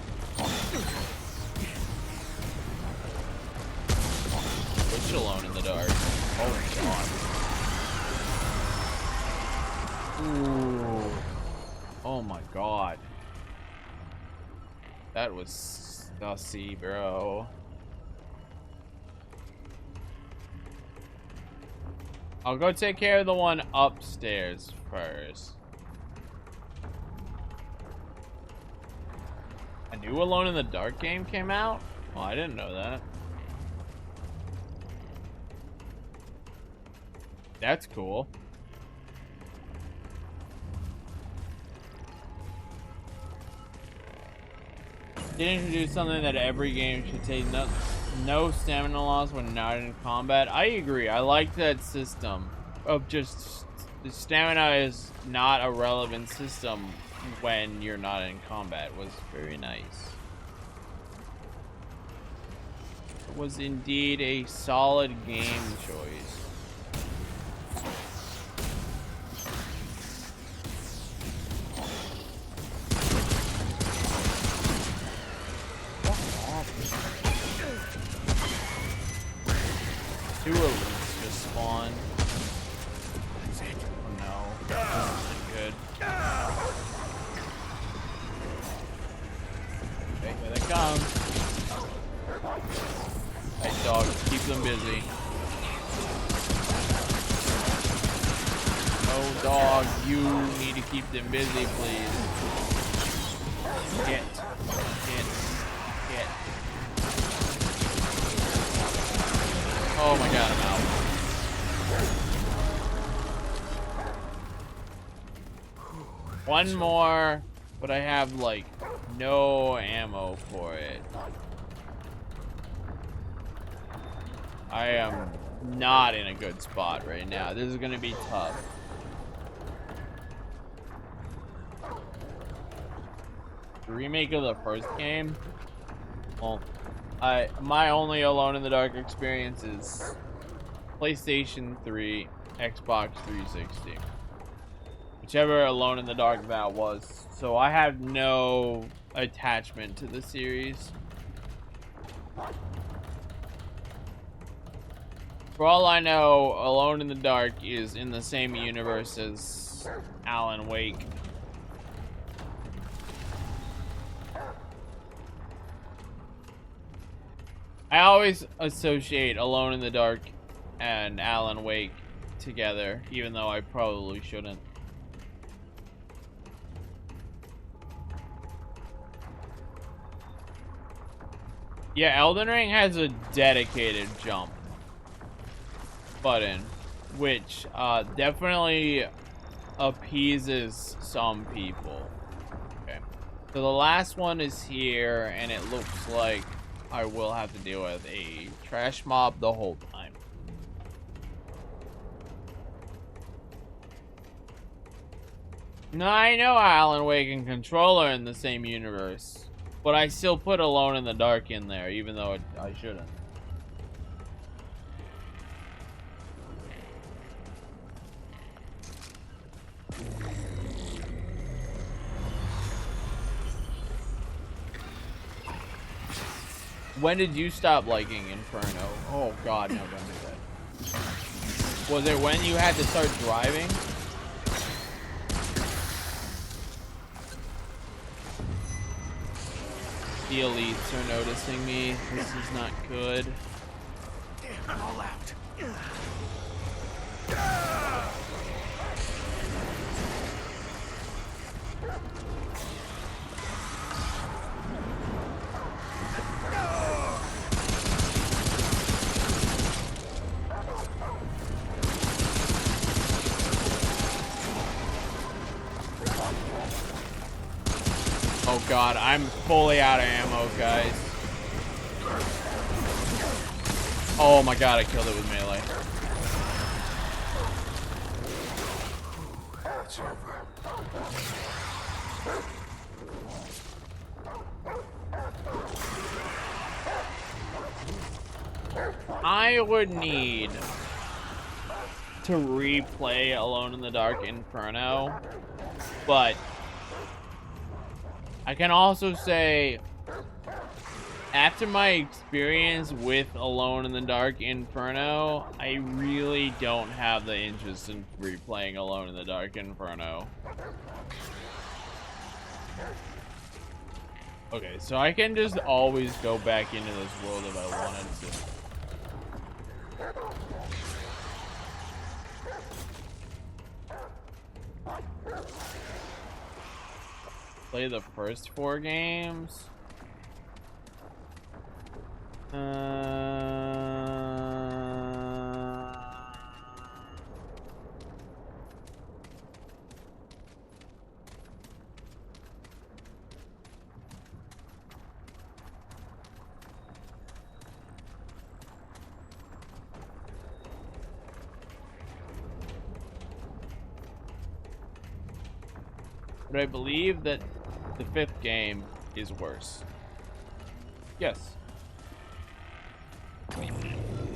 Which alone in the dark? Oh my god. Ooh. Oh my god. That was sussy, bro. I'll go take care of the one upstairs first. A new Alone in the Dark game came out? Well, I didn't know that. That's cool. Did introduce something that every game should take no stamina loss when not in combat. I agree. I like that system of just the stamina is not a relevant system when you're not in combat. It was very nice. It was indeed a solid game choice. Two elites just spawned. Oh no. This isn't good. Okay, here they come. Hey dog, keep them busy. Oh dog, you need to keep them busy, please. Get. Oh my god, I'm out. One more, but I have like no ammo for it. I am not in a good spot right now. This is gonna be tough. The remake of the first game? Well, My only Alone in the Dark experience is PlayStation 3, Xbox 360. Whichever Alone in the Dark that was. So I have no attachment to the series. For all I know, Alone in the Dark is in the same universe as Alan Wake. I always associate Alone in the Dark and Alan Wake together, even though I probably shouldn't. Yeah, Elden Ring has a dedicated jump button, which definitely appeases some people. Okay, so the last one is here, and it looks like I will have to deal with a trash mob the whole time. Now, I know Alan Wake and Controller in the same universe, but I still put Alone in the Dark in there, even though I shouldn't. When did you stop liking Inferno? Oh god, no, don't do that. Was it when you had to start driving? The elites are noticing me. This is not good. I'm all out. Oh god, I'm fully out of ammo, guys. Oh my god, I killed it with melee. It's over. I would need to replay Alone in the Dark Inferno, but I can also say, after my experience with Alone in the Dark Inferno, I really don't have the interest in replaying Alone in the Dark Inferno. Okay, so I can just always go back into this world if I wanted to. Play the first 4 games. But I believe that the 5th game is worse. Yes.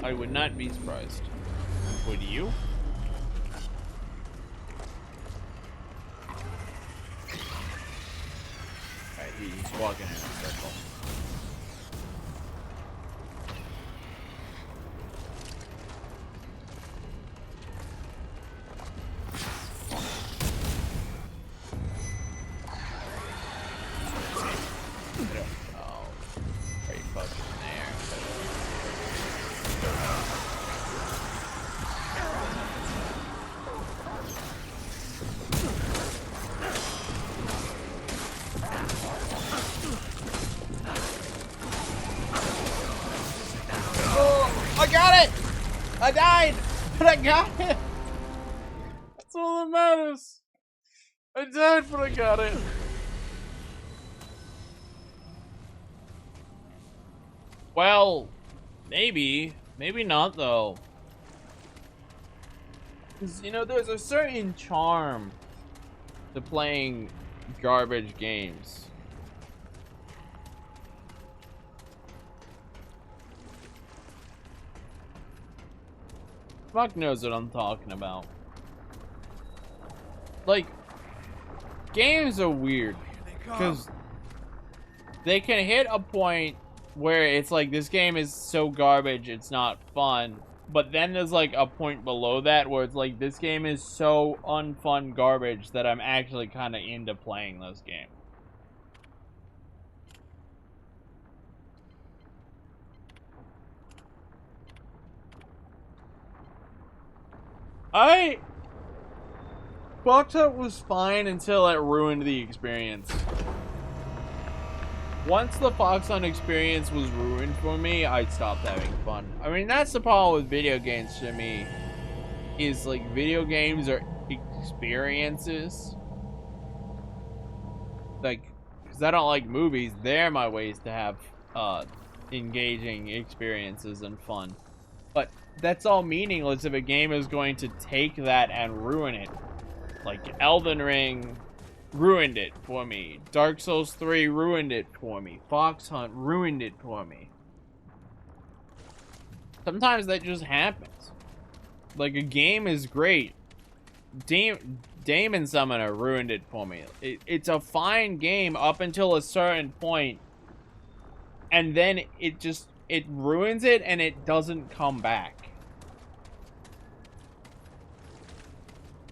I would not be surprised. Would you? Alright, he's walking in a circle. I got it! I died! But I got it! That's all that matters. I died, but I got it. Well, maybe. Maybe not, though. Because, you know, there's a certain charm to playing garbage games. fuck knows what I'm talking about. Like, games are weird because they can hit a point where it's like, this game is so garbage it's not fun, but then there's like a point below that where it's like, this game is so unfun garbage that I'm actually kind of into playing this game. Box Hut was fine until it ruined the experience. Once the Fox Hunt experience was ruined for me, I stopped having fun. I mean, that's the problem with video games to me. Is like, video games are experiences. Like, because I don't like movies, they're my ways to have engaging experiences and fun. But that's all meaningless if a game is going to take that and ruin it. Like, Elden Ring ruined it for me. Dark Souls 3 ruined it for me. Fox Hunt ruined it for me. Sometimes that just happens. Like, a game is great. Demon Summoner ruined it for me. It's a fine game up until a certain point, and then it ruins it and it doesn't come back.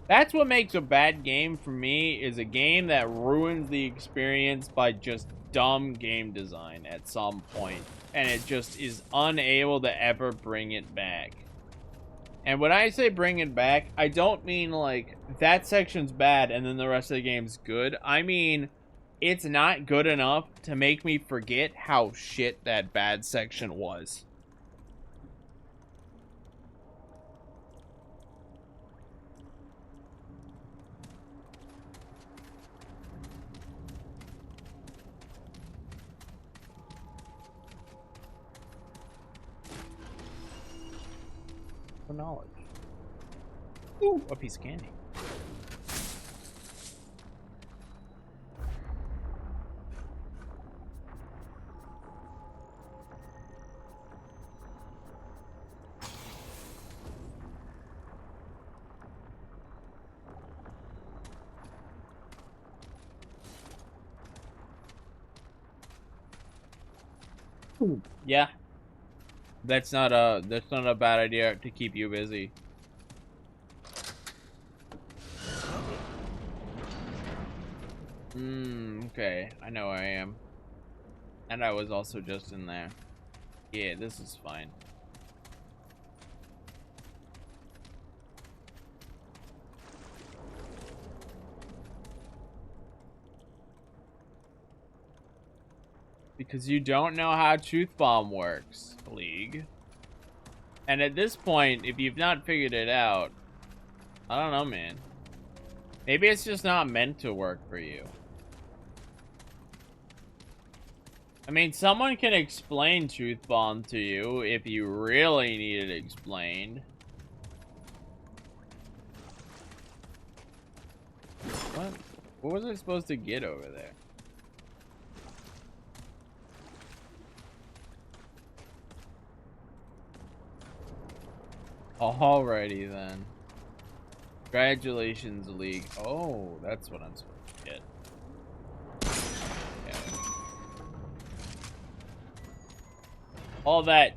That's what makes a bad game for me, is a game that ruins the experience by just dumb game design at some point, and it just is unable to ever bring it back. And when I say bring it back, I don't mean like that section's bad and then the rest of the game's good. I mean, it's not good enough to make me forget how shit that bad section was. For knowledge. Ooh, a piece of candy. Ooh. Yeah. That's not a bad idea to keep you busy. Okay. I know where I am. And I was also just in there. Yeah, this is fine. Because you don't know how Truth Bomb works, League. And at this point, if you've not figured it out, I don't know, man. Maybe it's just not meant to work for you. I mean, someone can explain Truth Bomb to you if you really need it explained. What? What was I supposed to get over there? Alrighty then. Congratulations, League. Oh, that's what I'm supposed to get. Yeah. All that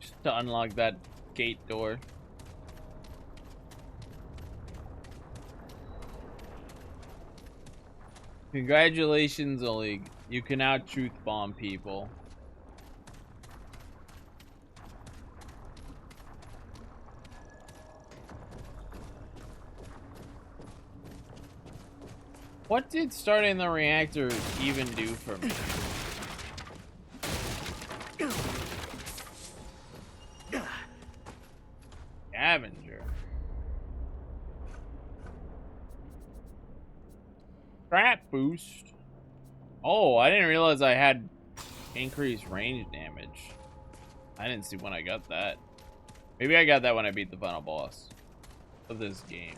just to unlock that gate door. Congratulations, League. You can now Truth Bomb people. What did starting the reactor even do for me? Scavenger. Trap boost. Oh, I didn't realize I had increased range damage. I didn't see when I got that. Maybe I got that when I beat the final boss of this game.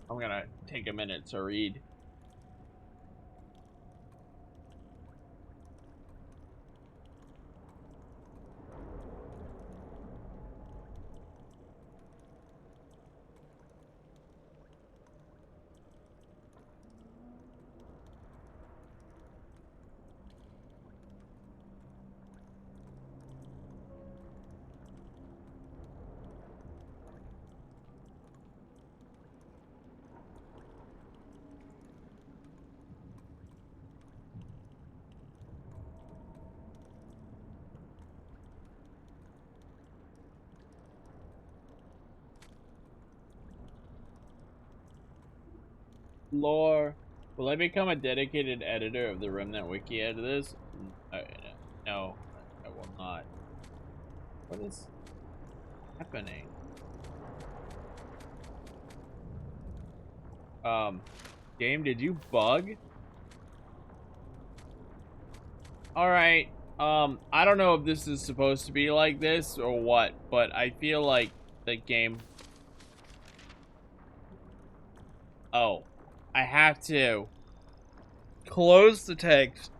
I'm gonna take a minute to read. Lore. Will I become a dedicated editor of the Remnant Wiki after this? No, I will not. What is happening? Game, did you bug? Alright, I don't know if this is supposed to be like this or what, but I feel like the game... Oh, I have to close the text,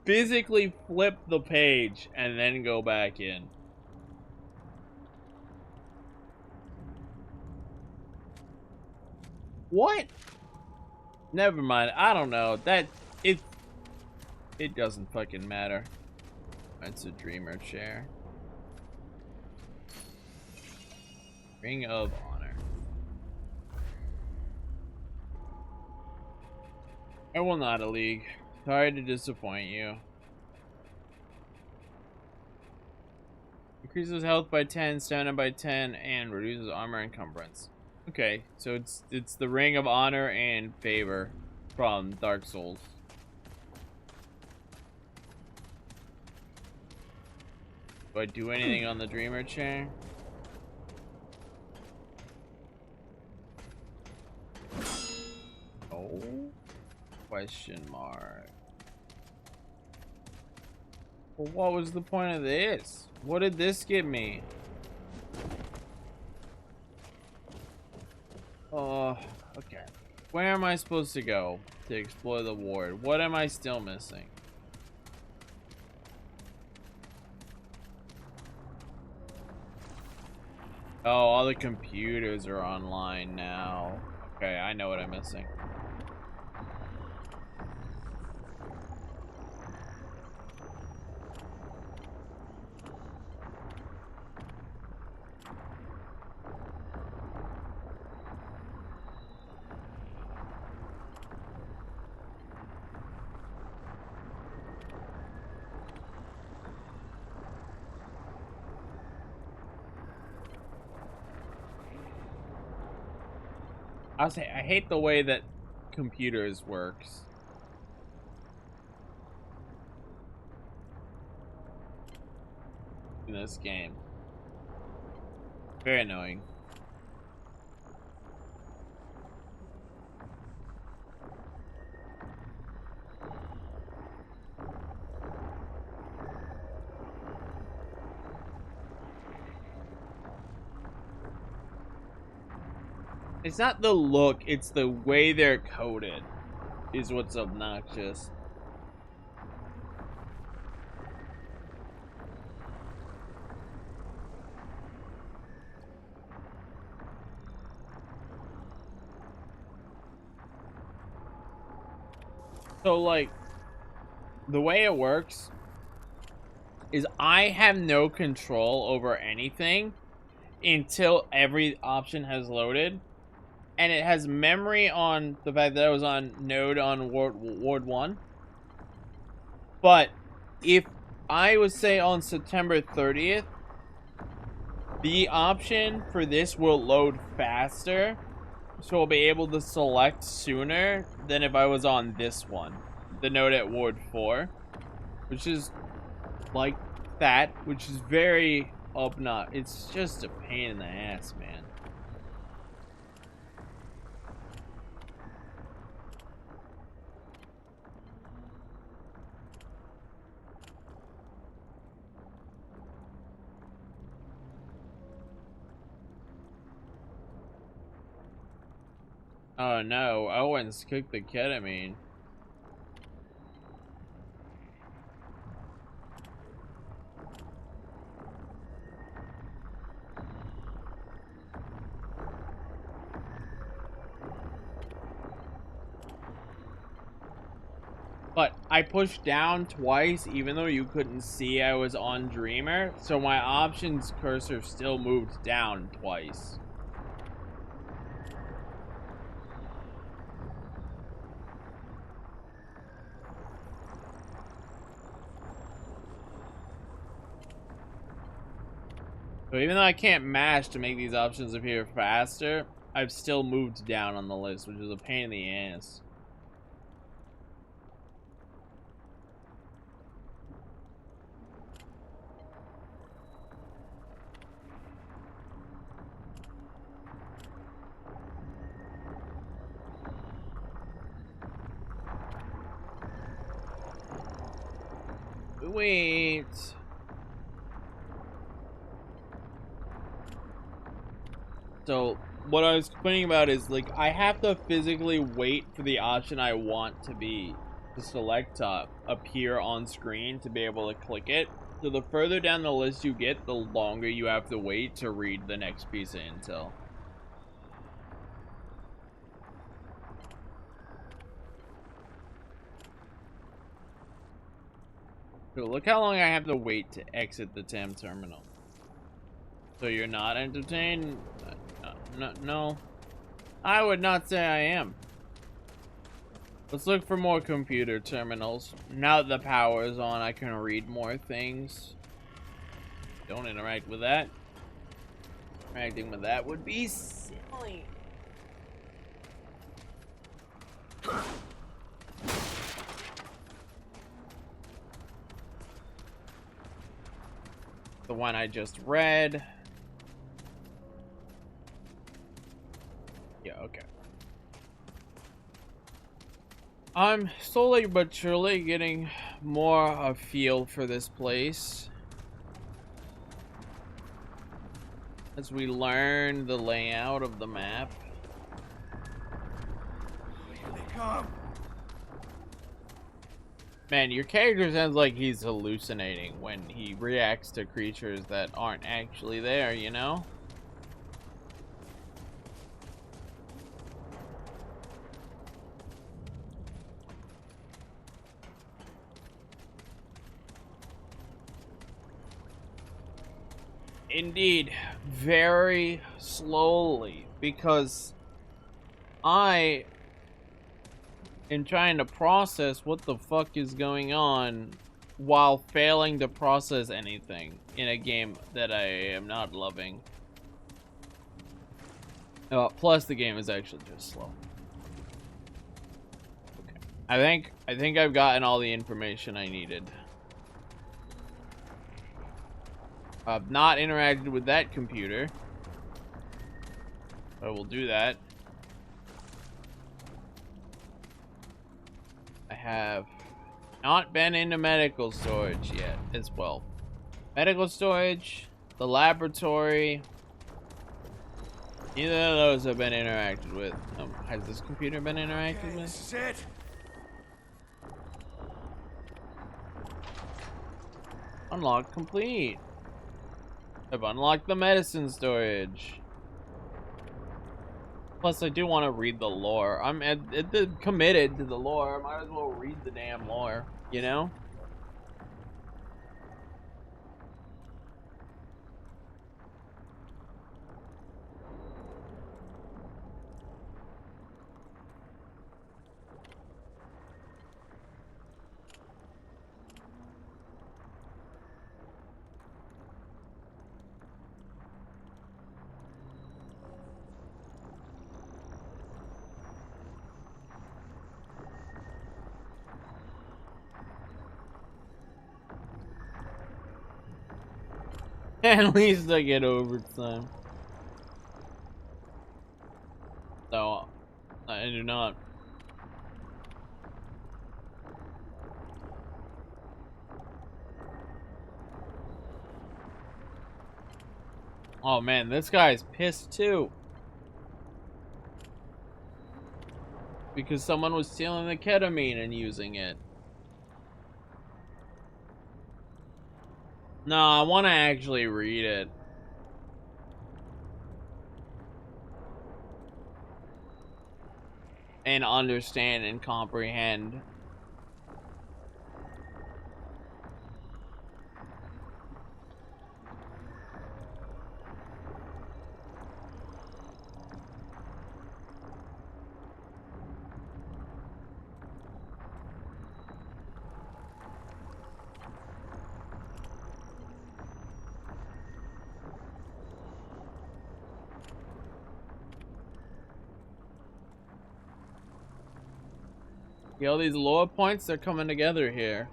physically flip the page, and then go back in. What? Never mind. I don't know. It doesn't fucking matter. It's a dreamer chair. Ring of Honor. I will not, a league. Sorry to disappoint you. Increases health by 10, stamina by 10, and reduces armor encumbrance. Okay, so it's the Ring of Honor and Favor from Dark Souls. Do I do anything on the Dreamer chair? Oh? Question mark. Well, what was the point of this? What did this give me? Oh, okay. Where am I supposed to go to explore the ward? What am I still missing? Oh, all the computers are online now. Okay, I know what I'm missing. I'll say I hate the way that computers works. In this game. Very annoying. It's not the look, it's the way they're coded is what's obnoxious. So, like, the way it works is I have no control over anything until every option has loaded. And it has memory on the fact that I was on node on Ward 1. But if I was, say, on September 30th, the option for this will load faster. So I'll be able to select sooner than if I was on this one. The node at Ward 4. Which is like that. Which is very obnoxious. It's just a pain in the ass, man. Oh no, Owen's cooked the ketamine. But I pushed down twice, even though you couldn't see I was on Dreamer, so my options cursor still moved down twice. So even though I can't mash to make these options appear faster, I've still moved down on the list, which is a pain in the ass. Wait. So what I was complaining about is, like, I have to physically wait for the option I want to select to appear on screen to be able to click it. So the further down the list you get, the longer you have to wait to read the next piece of intel. So look how long I have to wait to exit the TAM terminal. So you're not entertained? No. I would not say I am. Let's look for more computer terminals. Now that the power is on, I can read more things. Don't interact with that. Interacting with that would be silly. The one I just read. Yeah, okay. I'm slowly but surely getting more a feel for this place as we learn the layout of the map. Here they come. Man, your character sounds like he's hallucinating when he reacts to creatures that aren't actually there, you know? Indeed, very slowly, because I am trying to process what the fuck is going on while failing to process anything in a game that I am not loving. Plus, the game is actually just slow. Okay, I think I've gotten all the information I needed. I've not interacted with that computer. I will do that. I have not been into medical storage yet as well. Medical storage, the laboratory. Neither of those have been interacted with. Has this computer been interacted Okay, with? this is it. Unlock complete. I've unlocked the medicine storage. Plus, I do want to read the lore. I'm committed to the lore. I might as well read the damn lore, you know? At least I get overtime. No, I do not. Oh man, this guy's pissed too. Because someone was stealing the ketamine and using it. No, I want to actually read it. And understand and comprehend. Yeah, all these lower points, they're coming together here.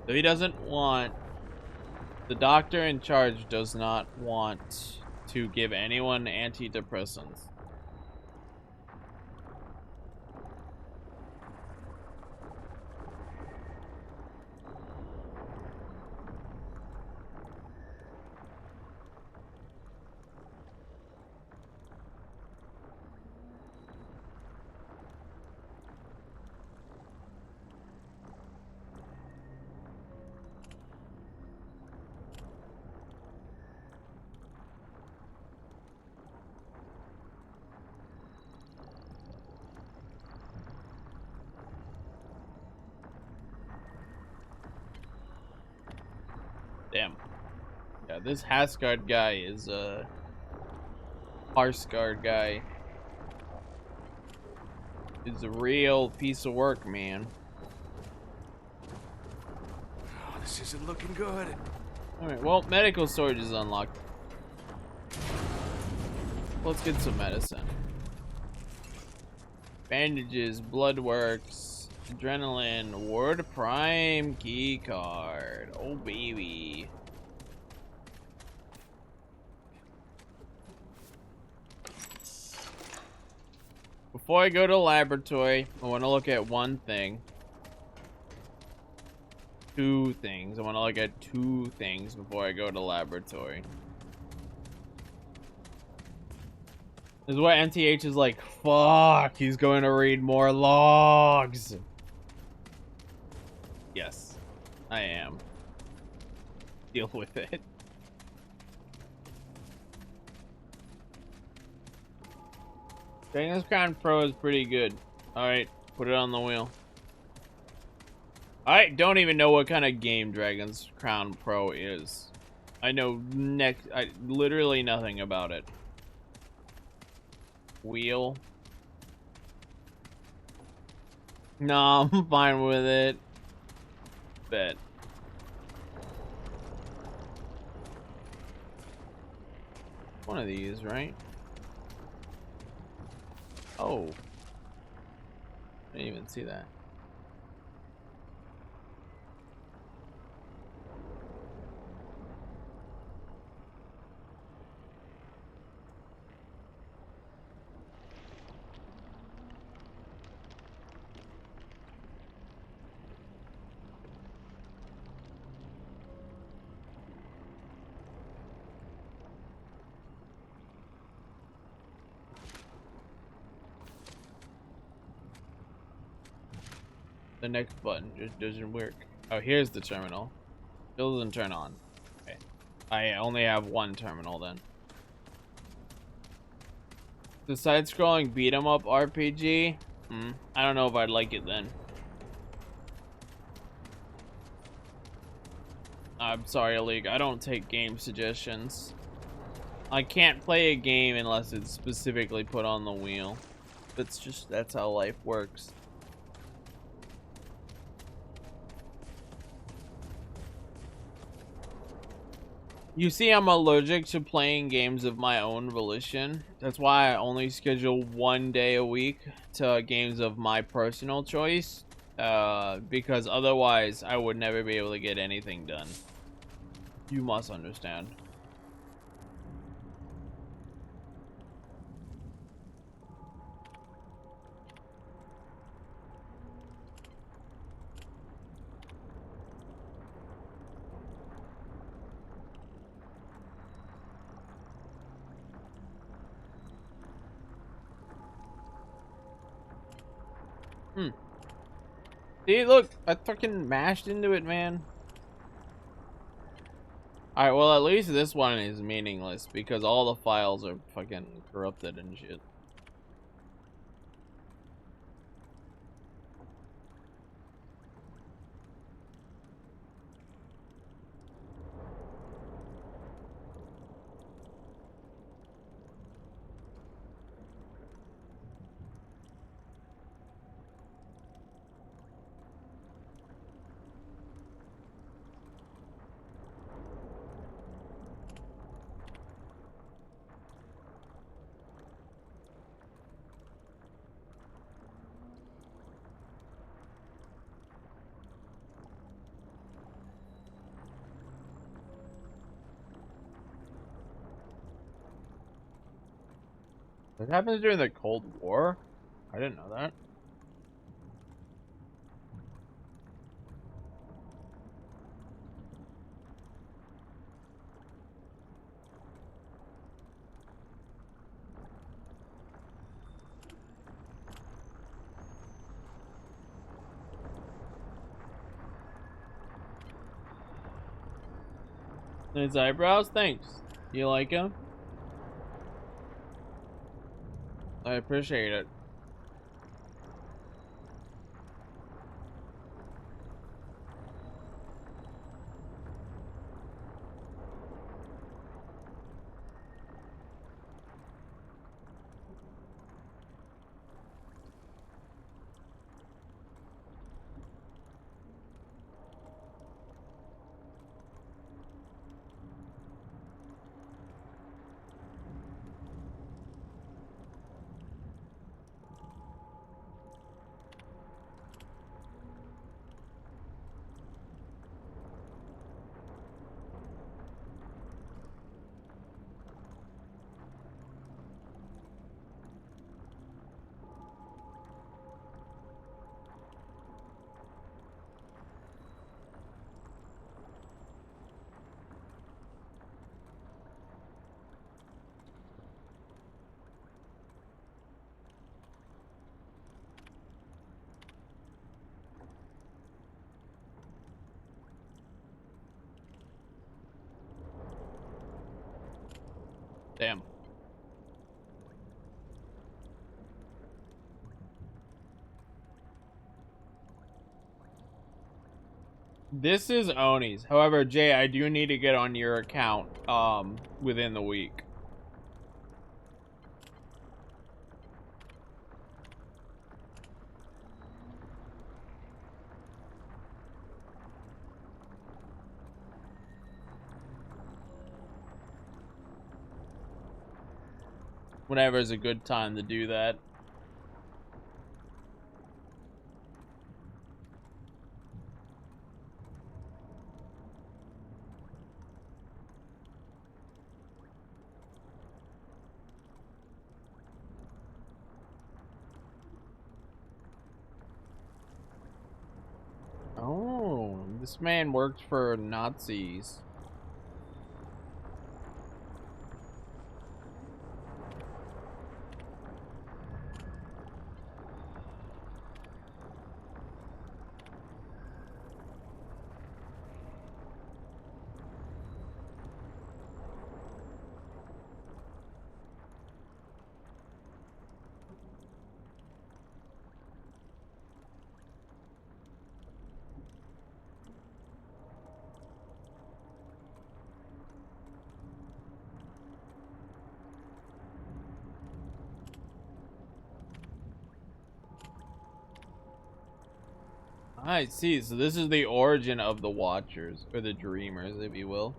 So he doesn't want... The doctor in charge does not want to give anyone antidepressants. Damn. Yeah, this Hasgard guy is a Harsgard guy. Is a real piece of work, man. Oh, this isn't looking good. Alright, well, medical storage is unlocked. Let's get some medicine. Bandages, blood works, adrenaline, ward prime key card. Oh baby. Before I go to the laboratory, I want to look at one thing. Two things. I want to look at two things before I go to the laboratory. This is what NTH is like, fuck, he's going to read more logs. Yes, I am. Deal with it. Dragon's Crown Pro is pretty good. Alright, put it on the wheel. I don't even know what kind of game Dragon's Crown Pro is. I know literally nothing about it. Wheel. No, I'm fine with it. Bet. One of these, right? Oh. I didn't even see that. The next button just doesn't work. Oh, here's the terminal. Still doesn't turn on. Okay. I only have one terminal then. The side-scrolling beat-em-up RPG? I don't know if I'd like it then. I'm sorry, League. I don't take game suggestions. I can't play a game unless it's specifically put on the wheel. That's how life works. You see, I'm allergic to playing games of my own volition. That's why I only schedule 1 day a week to games of my personal choice. Because otherwise, I would never be able to get anything done. You must understand. Hmm. See, look, I fucking mashed into it, man. Alright, well, at least this one is meaningless because all the files are fucking corrupted and shit. What happens during the Cold War? I didn't know that. His eyebrows? Thanks. You like him? I appreciate it. Damn. This is Oni's. However, Jay, I do need to get on your account within the week. Whenever is a good time to do that. Oh, this man worked for Nazis. I see. So this is the origin of the Watchers, or the Dreamers, if you will.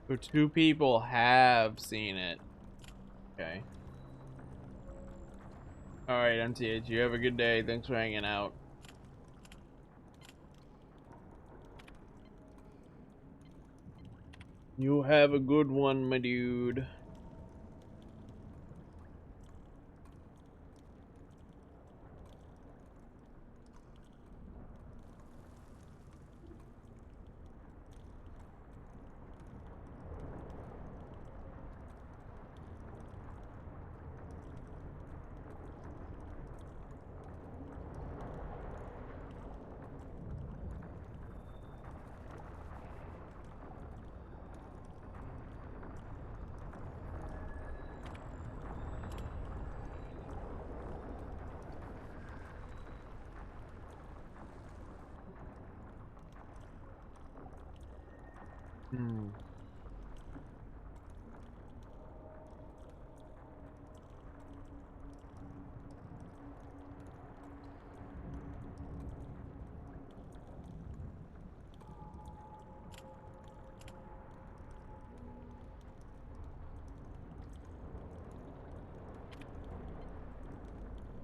So 2 people have seen it. Okay. Alright, MTH, you have a good day. Thanks for hanging out. You have a good one, my dude.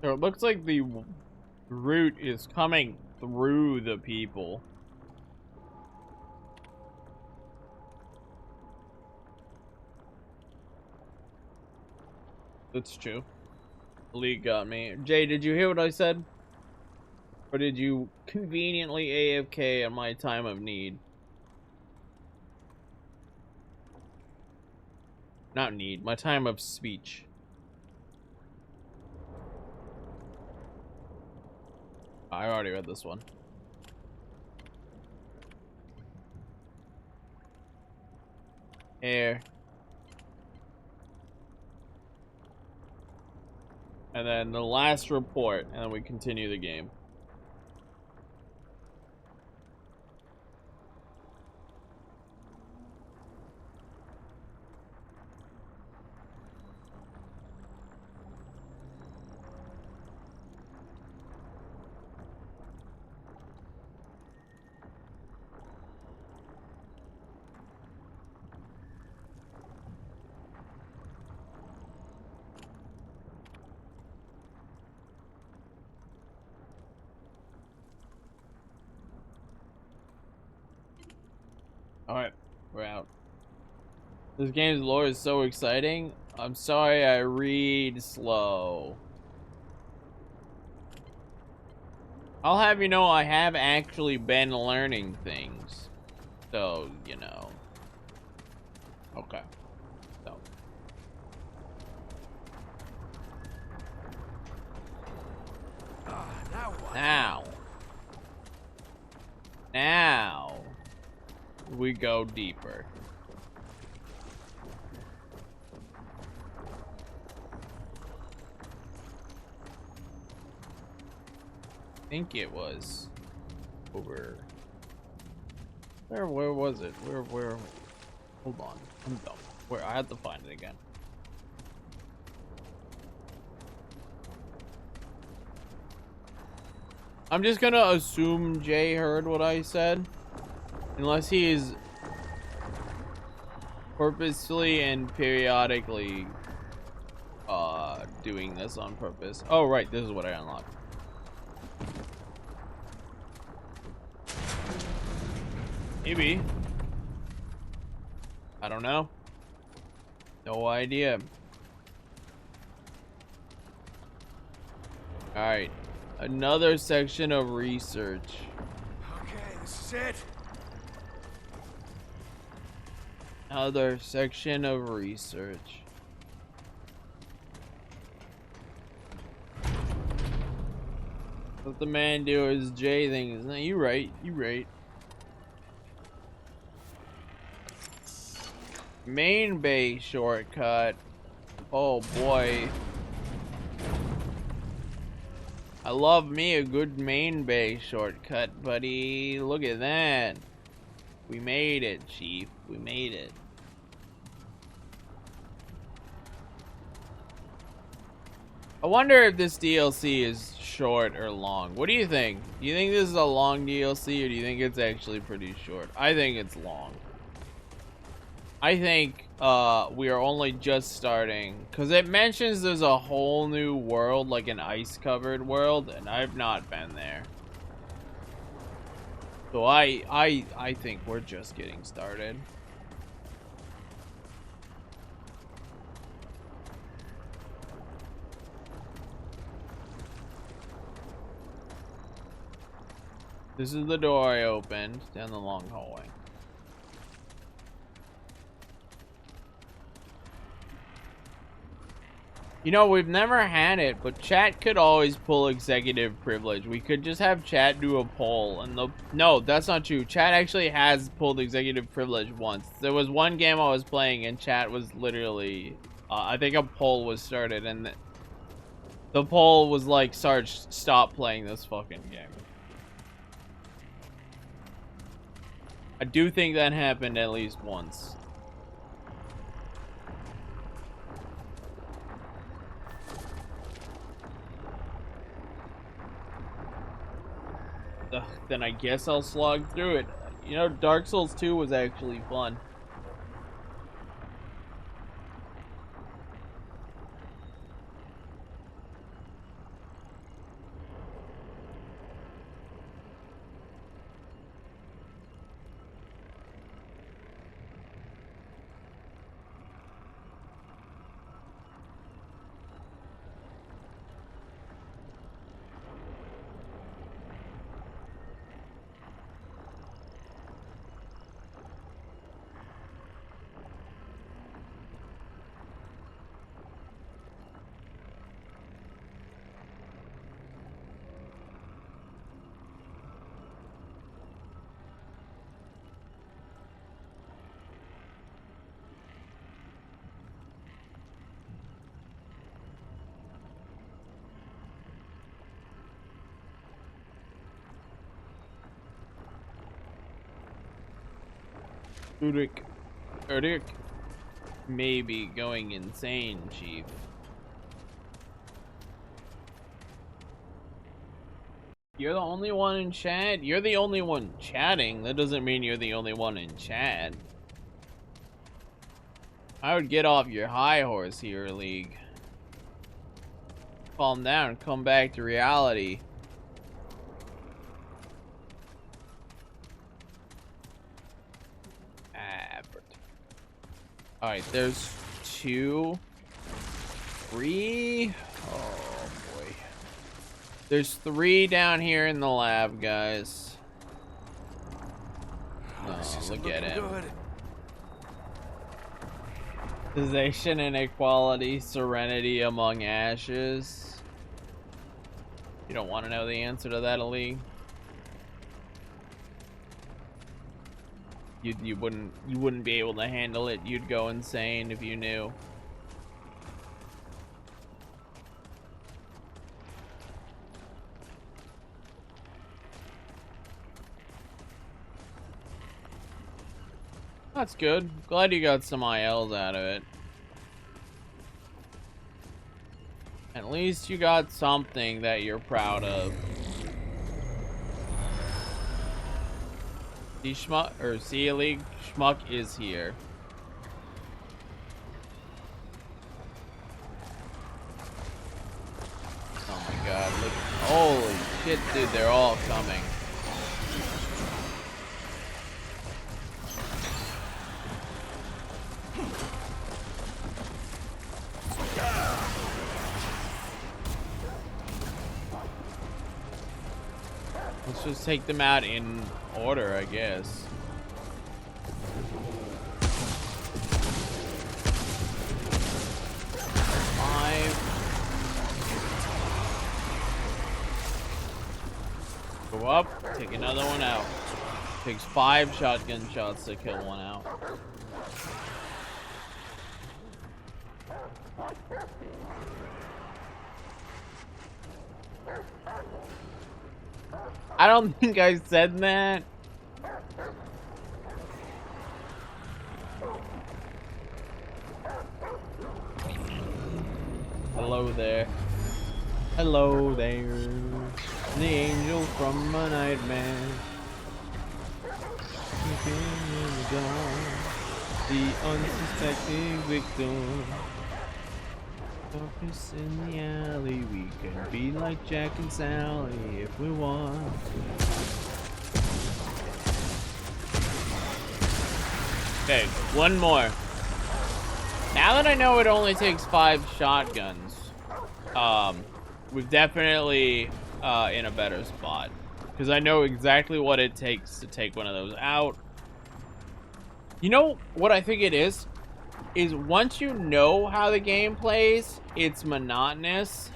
So it looks like the root is coming through the people. That's true. League got me. Jay, did you hear what I said? Or did you conveniently AFK at my time of need? Not need, my time of speech. I already read this one. Air. And then the last report, and then we continue the game. Alright, we're out. This game's lore is so exciting. I'm sorry I read slow. I'll have you know I have actually been learning things. So, you know. Okay. So. Now what? Now. We go deeper. I think it was over. Where was it? Where? Hold on. I'm dumb. Where? I have to find it again. I'm just gonna assume Jay heard what I said. Unless he is purposefully and periodically doing this on purpose. Oh, right. This is what I unlocked. Maybe. I don't know. No idea. Alright. Another section of research. Okay, this is it. Another section of research. What the man do is Jay thing. Isn't it? You right. You right. Main bay shortcut. Oh boy. I love me a good main bay shortcut, buddy. Look at that. We made it, Chief. We made it. I wonder if this DLC is short or long. What do you think? Do you think this is a long DLC or do you think it's actually pretty short? I think it's long. I think we are only just starting, because it mentions there's a whole new world, like an ice-covered world, and I've not been there. So I think we're just getting started. This is the door I opened down the long hallway. You know, we've never had it, but chat could always pull executive privilege. We could just have chat do a poll, and no, that's not true. Chat actually has pulled executive privilege once. There was one game I was playing, and chat was literally, I think a poll was started, and the poll was like, Sarge, stop playing this fucking game. I do think that happened at least once. Ugh, then I guess I'll slog through it. You know, Dark Souls 2 was actually fun. Urdik may be going insane, Chief. You're the only one in chat? You're the only one chatting. That doesn't mean you're the only one in chat. I would get off your high horse here, League. Calm down, come back to reality. Alright, there's 2, 3. Oh boy. There's 3 down here in the lab, guys. Oh, look at him. Civilization and equality, serenity among ashes. You don't want to know the answer to that, Ali? You wouldn't be able to handle it. You'd go insane if you knew. That's good. Glad you got some ILs out of it. At least you got something that you're proud of. See Schmuck, or see League, Schmuck is here. Oh my god, look. Holy shit, dude, they're all coming. Let's just take them out in order, I guess. Go up, take another one out. Takes 5 shotgun shots to kill one out. I don't think I said that. Hello there. Hello there. The angel from a nightmare. The unsuspecting victim. Focus in the alley. We can be like Jack and Sally if we want. Okay, one more. Now that I know it only takes 5 shotguns, we've definitely in a better spot. Because I know exactly what it takes to take one of those out. You know what I think it is? Is once you know how the game plays, it's monotonous.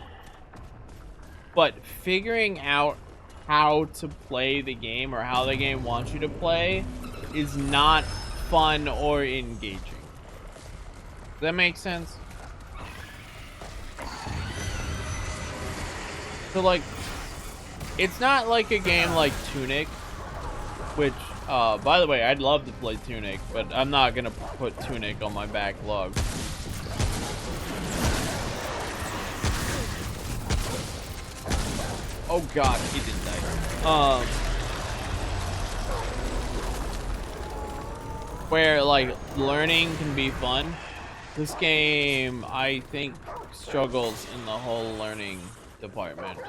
But figuring out how to play the game or how the game wants you to play is not fun or engaging. Does that make sense? So, like, it's not like a game like Tunic, which, by the way, I'd love to play Tunic, but I'm not gonna put Tunic on my backlog. Oh god, he didn't die. Where, like, learning can be fun. This game, I think, struggles in the whole learning department.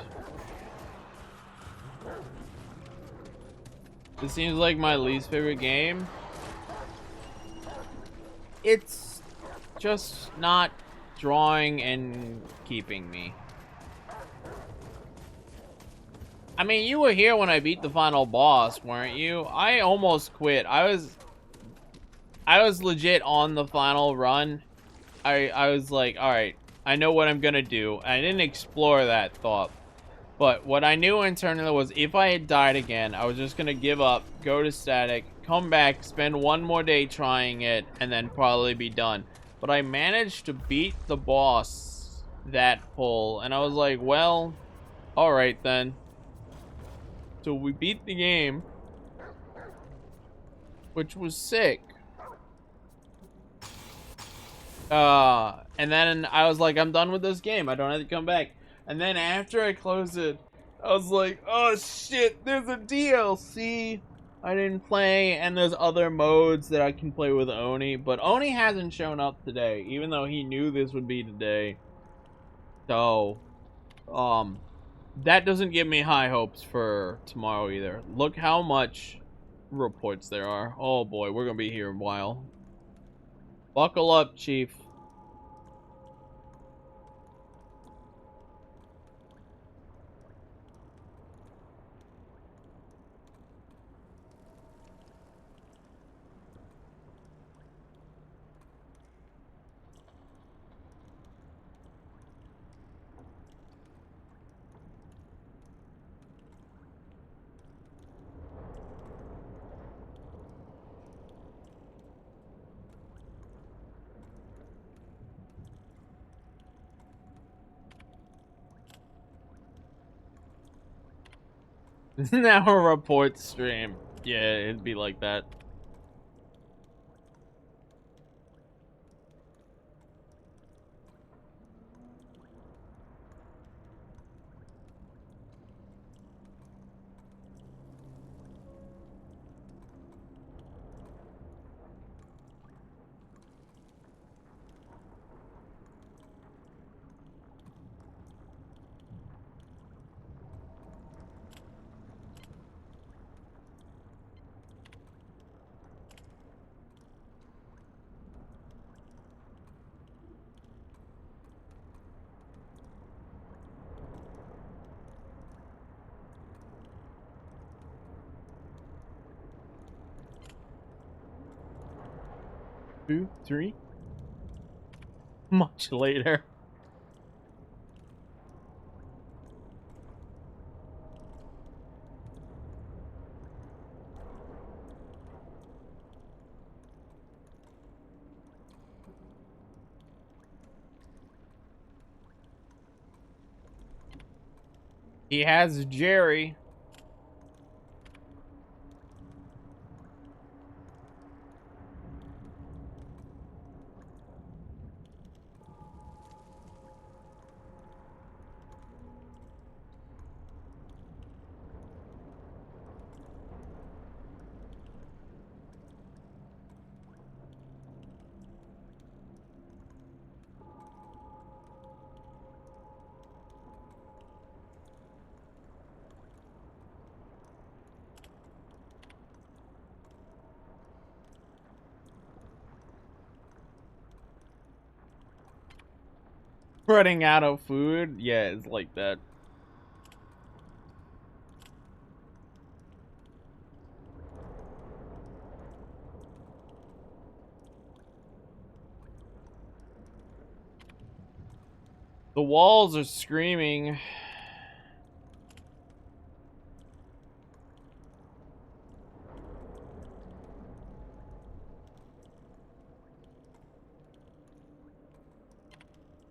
This seems like my least favorite game. It's just not drawing and keeping me. I mean, you were here when I beat the final boss, weren't you? I almost quit. I was legit on the final run. I was like, all right, I know what I'm gonna do. I didn't explore that thought. But what I knew internally was if I had died again, I was just gonna give up, go to static, come back, spend one more day trying it, and then probably be done. But I managed to beat the boss that pull, and I was like, well, alright then. So we beat the game, which was sick. And then I was like, I'm done with this game. I don't have to come back. And then after I closed it, I was like, oh shit, there's a DLC I didn't play, and there's other modes that I can play with Oni, but Oni hasn't shown up today, even though he knew this would be today. So, that doesn't give me high hopes for tomorrow either. Look how much reports there are. Oh boy, we're gonna be here a while. Buckle up, Chief. Now a report stream. Yeah, it'd be like that. Two, three. Much later. He has Jerry. running out of food. Yeah, it's like that. The walls are screaming.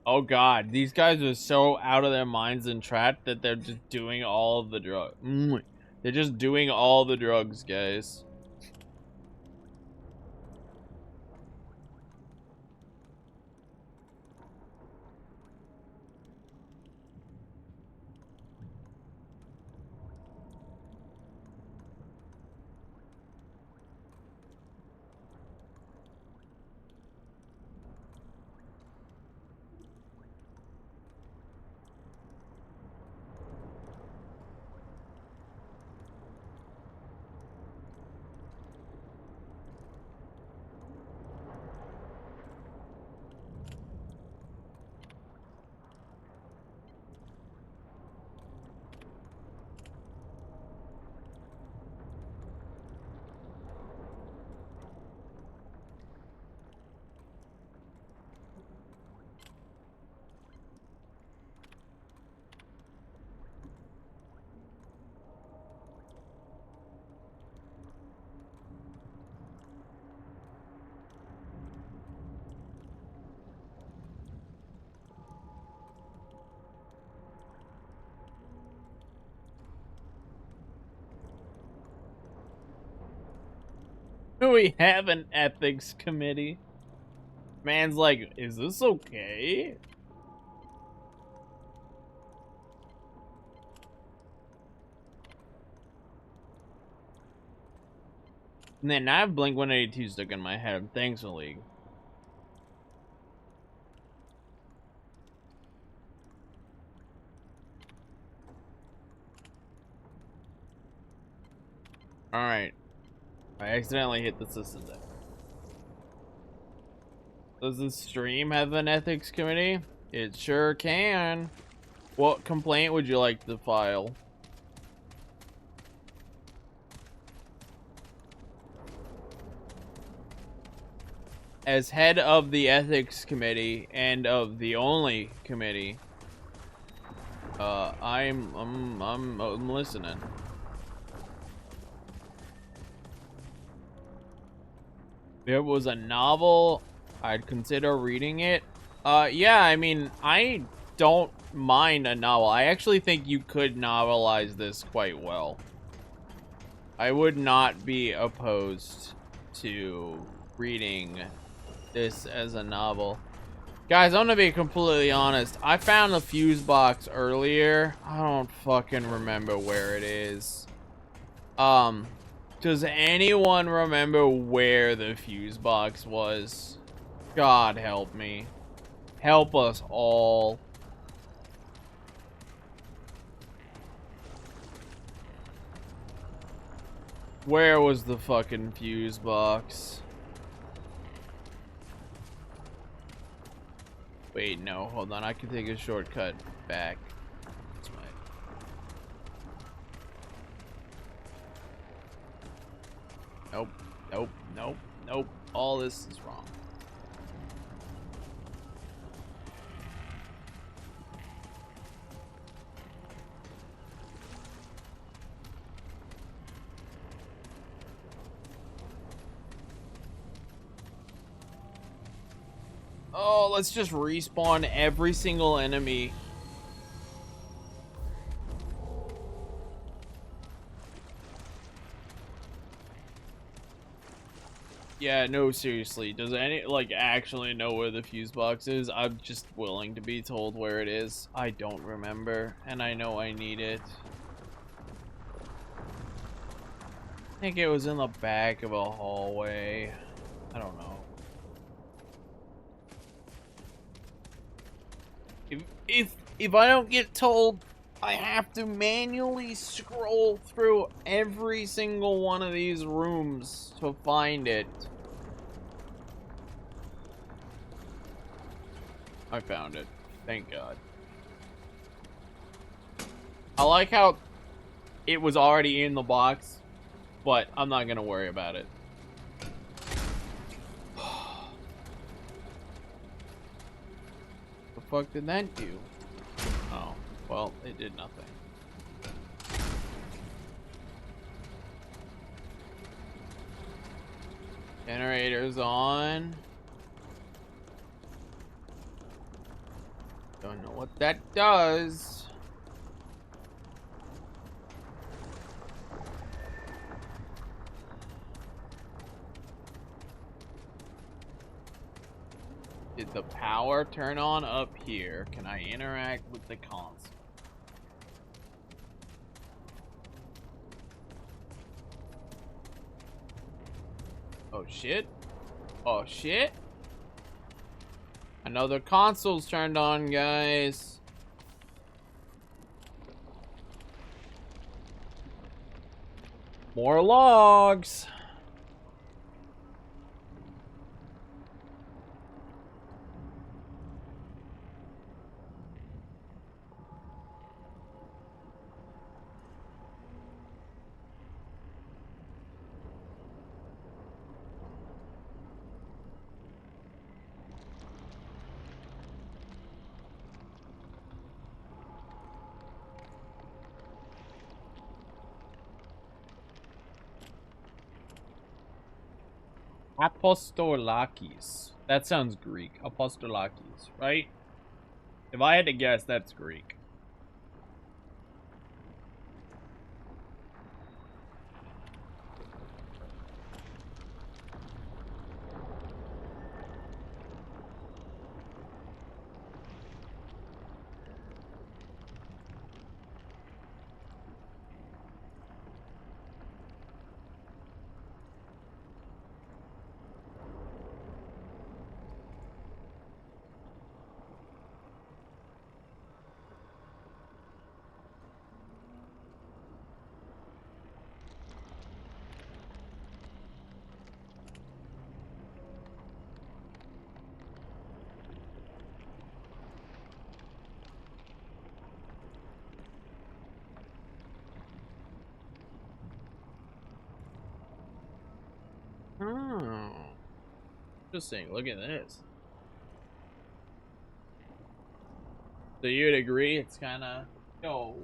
Oh god, these guys are so out of their minds and trapped that they're just doing all of the drugs. They're just doing all the drugs, guys. We have an ethics committee. Man's like, is this okay? And then I have Blink 182 stuck in my head. Thanks, League. Alright. I accidentally hit the system deck. Does this stream have an ethics committee? It sure can. What complaint would you like to file? As head of the ethics committee and of the only committee, I'm listening. If it was a novel, I'd consider reading it. Yeah, I mean, I don't mind a novel. I actually think you could novelize this quite well. I would not be opposed to reading this as a novel. Guys, I'm gonna be completely honest. I found the fuse box earlier. I don't fucking remember where it is. Does anyone remember where the fuse box was? God help me. Help us all. Where was the fucking fuse box? Wait, no, hold on. I can take a shortcut back. That's right. Nope, nope, nope, nope. All this is wrong. Oh, let's just respawn every single enemy. Yeah, no, seriously. Does any, like, actually know where the fuse box is? I'm just willing to be told where it is. I don't remember, and I know I need it. I think it was in the back of a hallway. I don't know. If I don't get told, I have to manually scroll through every single one of these rooms to find it. I found it. Thank God. I like how it was already in the box, but I'm not gonna worry about it. The fuck did that do? Oh, well, it did nothing. Generator's on. Don't know what that does. Did the power turn on up here? Can I interact with the console? Oh shit. Oh shit. Another console's turned on, guys. More logs. Apostolakis. That sounds Greek. Apostolakis, right? If I had to guess, that's Greek. Oh. Interesting. Look at this. So you'd agree it's kind of... Yo.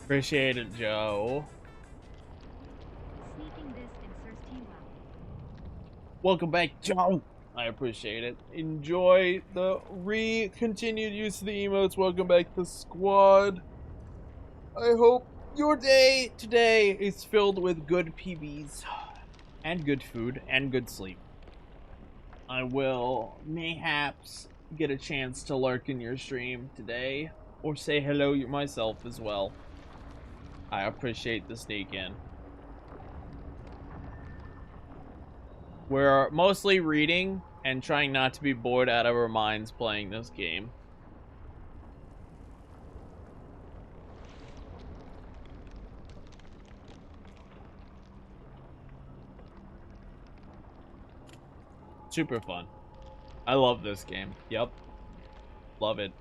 Appreciate it, Joe. Welcome back, Joe. I appreciate it. Enjoy the continued use of the emotes. Welcome back to squad. I hope your day today is filled with good PBs and good food and good sleep. I will mayhaps get a chance to lurk in your stream today or say hello myself as well. I appreciate the sneak in. We're mostly reading and trying not to be bored out of our minds playing this game. Super fun. I love this game. Yep. Love it.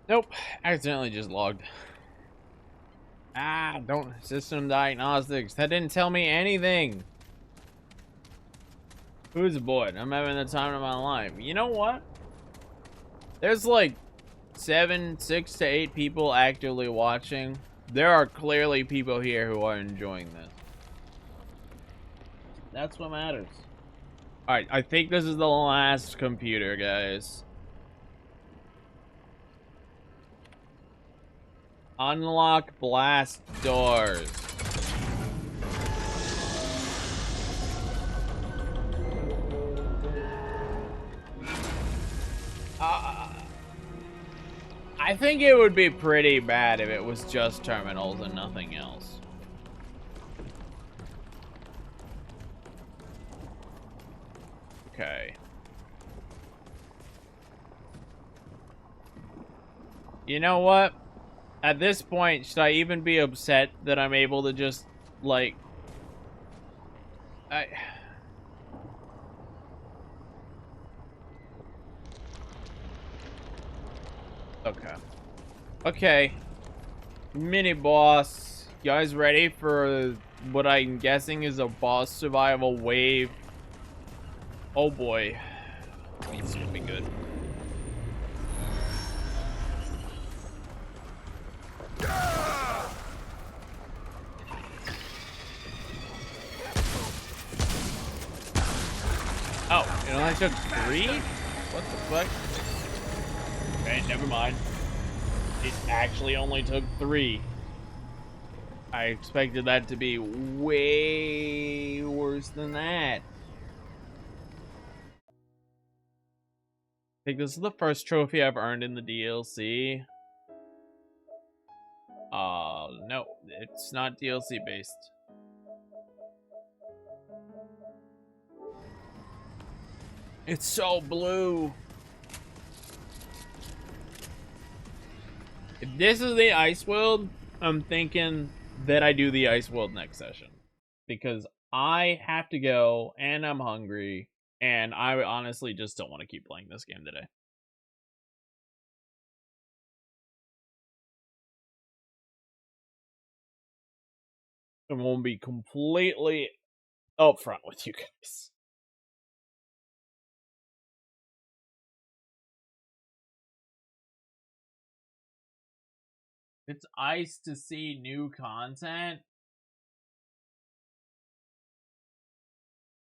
Nope. Accidentally just logged. Don't. System diagnostics. That didn't tell me anything. Who's bored? I'm having the time of my life. You know what? There's like 6 to 8 people actively watching. There are clearly people here who are enjoying this. That's what matters. Alright, I think this is the last computer, guys. Unlock blast doors. I think it would be pretty bad if it was just terminals and nothing else. Okay. You know what? At this point, should I even be upset that I'm able to just, like... I... Okay. Okay. Mini boss. You guys ready for what I'm guessing is a boss survival wave? Oh boy. This will be good. Oh, it only took 3? What the fuck? Okay, never mind. It actually only took 3. I expected that to be way worse than that. I think this is the first trophy I've earned in the DLC. No, it's not DLC based. It's so blue. If this is the ice world, I'm thinking that I do the ice world next session. Because I have to go, and I'm hungry, and I honestly just don't want to keep playing this game today. I'm going to be completely upfront with you guys. It's ice to see new content.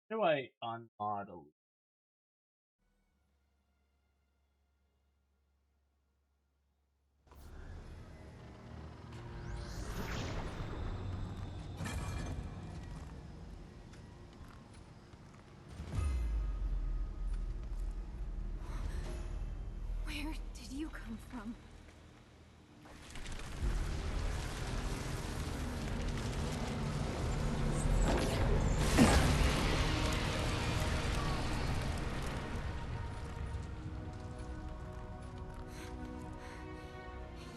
How do I unmodel? Where did you come from?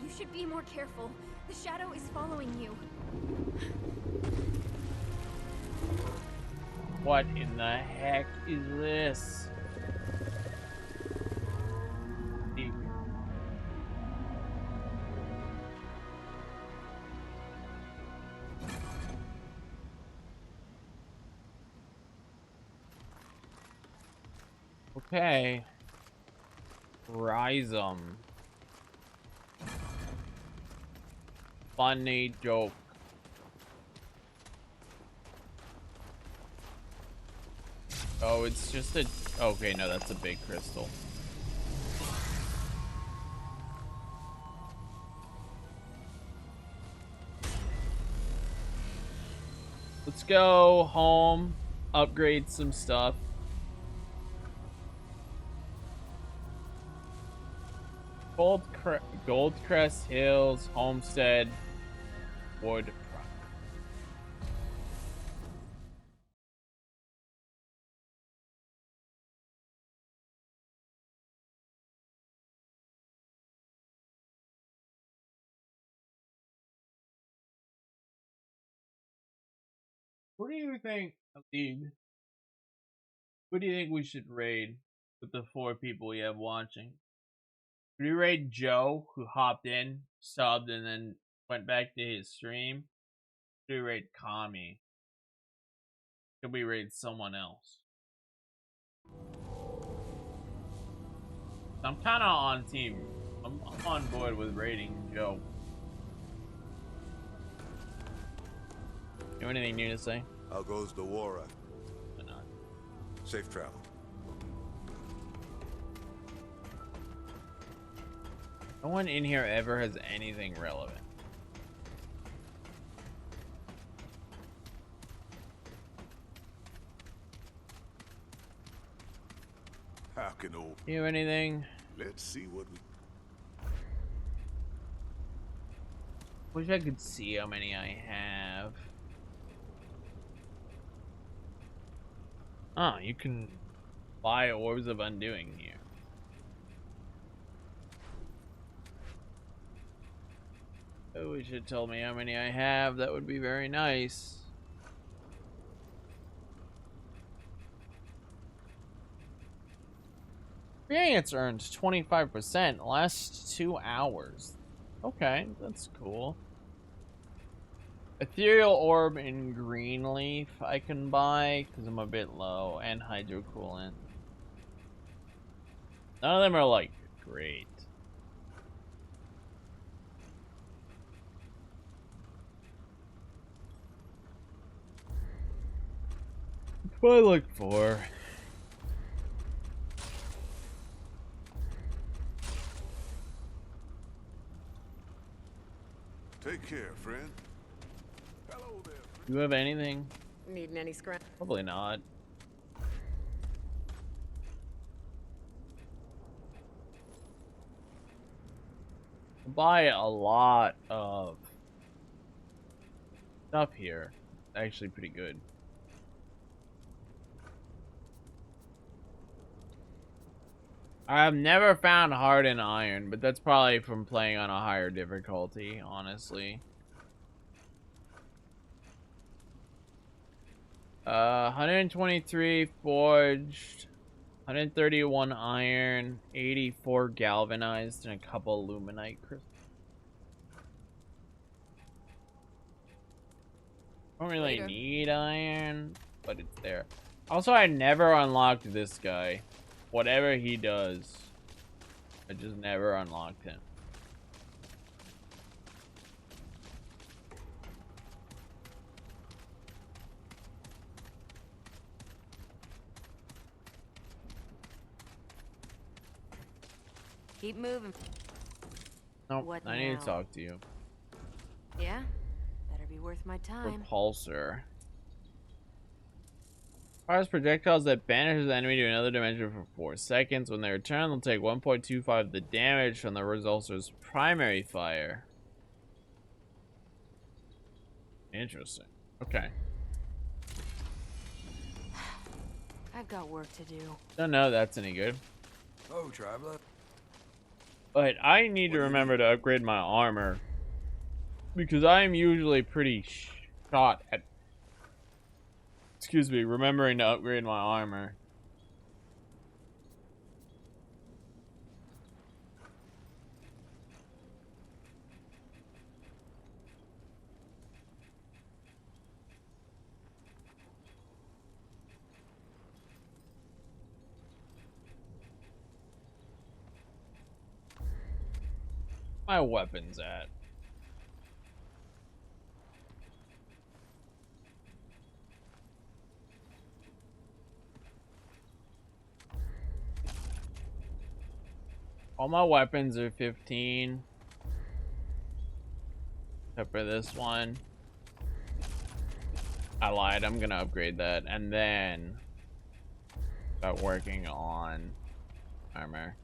You should be more careful. The shadow is following you. What in the heck is this? Okay. Rhizome. Funny joke. Oh, it's just a... Okay, no, that's a big crystal. Let's go home, upgrade some stuff. Goldcrest Hills, Homestead, Wood. What do you think, Aline? Who do you think we should raid with the 4 people we have watching? Should we raid Joe, who hopped in, subbed, and then went back to his stream? Should we raid Kami? Should we raid someone else? I'm kind of on team. I'm on board with raiding Joe. You have anything new to say? How goes the war? Why not? Safe travel. No one in here ever has anything relevant. How can old... You have anything? Let's see what we... Wish I could see how many I have. Oh, you can buy Orbs of Undoing here. Oh, you should tell me how many I have. That would be very nice. Experience earned 25% last 2 hours. Okay, that's cool. Ethereal orb in green leaf I can buy because I'm a bit low, and hydro coolant. None of them are like great. That's what I look for. Take care, friend. Hello there, friend. Do you have anything? Needing any scrap? Probably not. Buy a lot of stuff here. Actually pretty good. I've never found hardened iron, but that's probably from playing on a higher difficulty, honestly. 123 forged, 131 iron, 84 galvanized, and a couple luminite crystals. Don't really Later. need iron, but it's there. Also, I never unlocked this guy. Whatever he does, I just never unlocked him. Keep moving. Nope, What I need now? to talk to you. Yeah? Better be worth my time. Repulsor. Fires projectiles that banishes the enemy to another dimension for 4 seconds. When they return, they'll take 1.25 the damage from the repulsor's primary fire. Interesting. Okay. I've got work to do. Don't know if that's any good. Oh, traveler. But I need to remember to upgrade my armor. Because I am usually pretty shot at... Excuse me, remembering to upgrade my armor. My weapons at? All my weapons are 15. Except for this one. I lied, I'm gonna upgrade that and then start working on armor.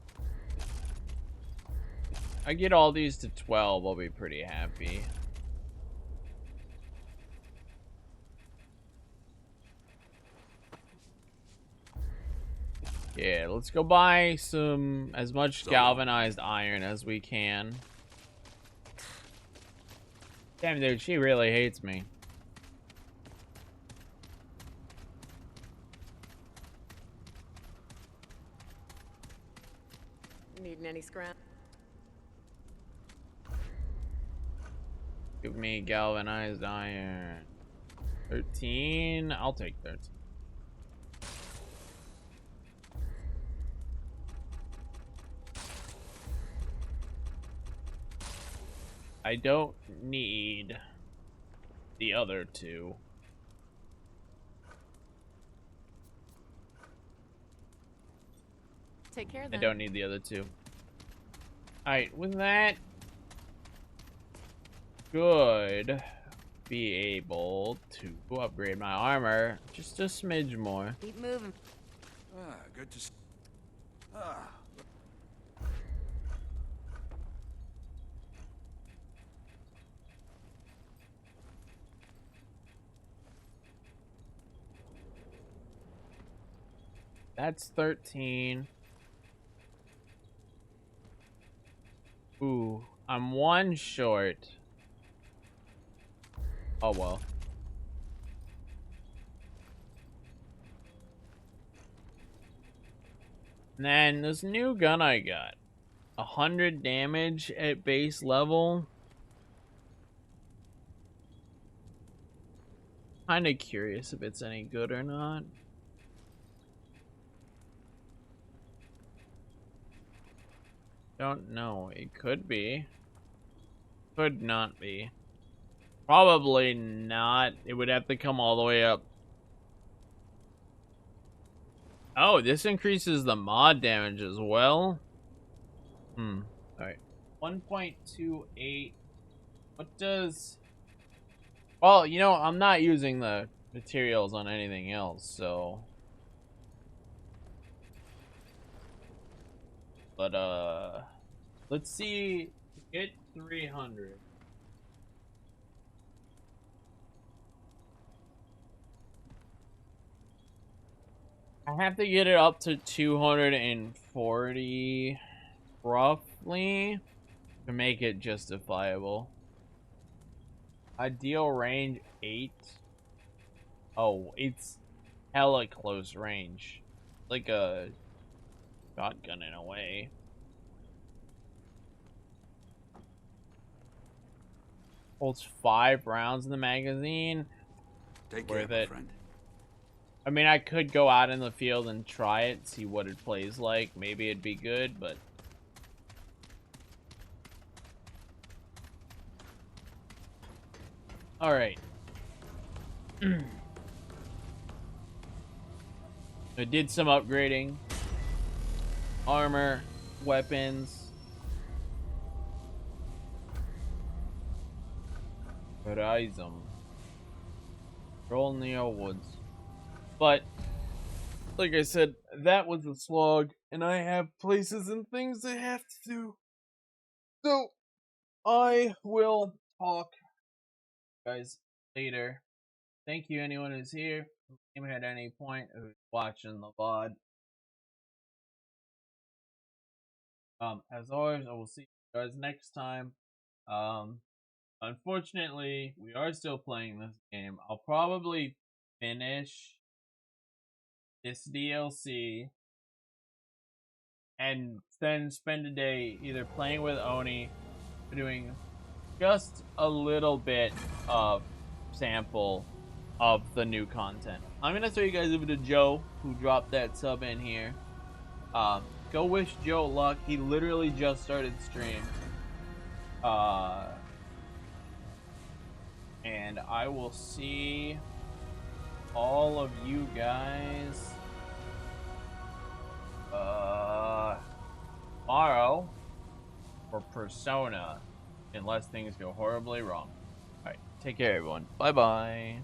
I get all these to 12, I'll be pretty happy. Yeah, let's go buy as much galvanized iron as we can. Damn, dude, she really hates me. Needing any scrap? Give me galvanized iron. 13, I'll take 13. I don't need the other two. Take care I then. don't need the other two. Alright, with that, should be able to upgrade my armor just a smidge more. Keep moving. Ah, good to see. Ah. That's 13. Ooh, I'm 1 short. Oh well. And then this new gun I got. 100 damage at base level. Kinda curious if it's any good or not. Don't know. It could be. Could not be. Probably not. It would have to come all the way up. Oh, this increases the mod damage as well. Alright. 1.28. What does... Well, you know, I'm not using the materials on anything else, so... But, let's see. Hit 300. I have to get it up to 240, roughly, to make it justifiable. Ideal range 8. Oh, it's hella close range. Like a shotgun in a way. Holds 5 rounds in the magazine. Take care, Worth my it. friend. I mean, I could go out in the field and try it, see what it plays like. Maybe it'd be good, but... Alright. I did some upgrading. Armor, weapons. Horizon. Roll Neo Woods. But, like I said, that was a slog, and I have places and things I have to do. So, I will talk, guys, later. Thank you, anyone who's here, who came here at any point, who's watching the VOD. As always, I will see you guys next time. Unfortunately, we are still playing this game. I'll probably finish this DLC and then spend a day either playing with Oni or doing just a little bit of sample of the new content. I'm gonna throw you guys over to Joe, who dropped that sub in here. Go wish Joe luck. He literally just started stream. And I will see all of you guys tomorrow for Persona, unless things go horribly wrong. Alright, take care everyone. Bye bye.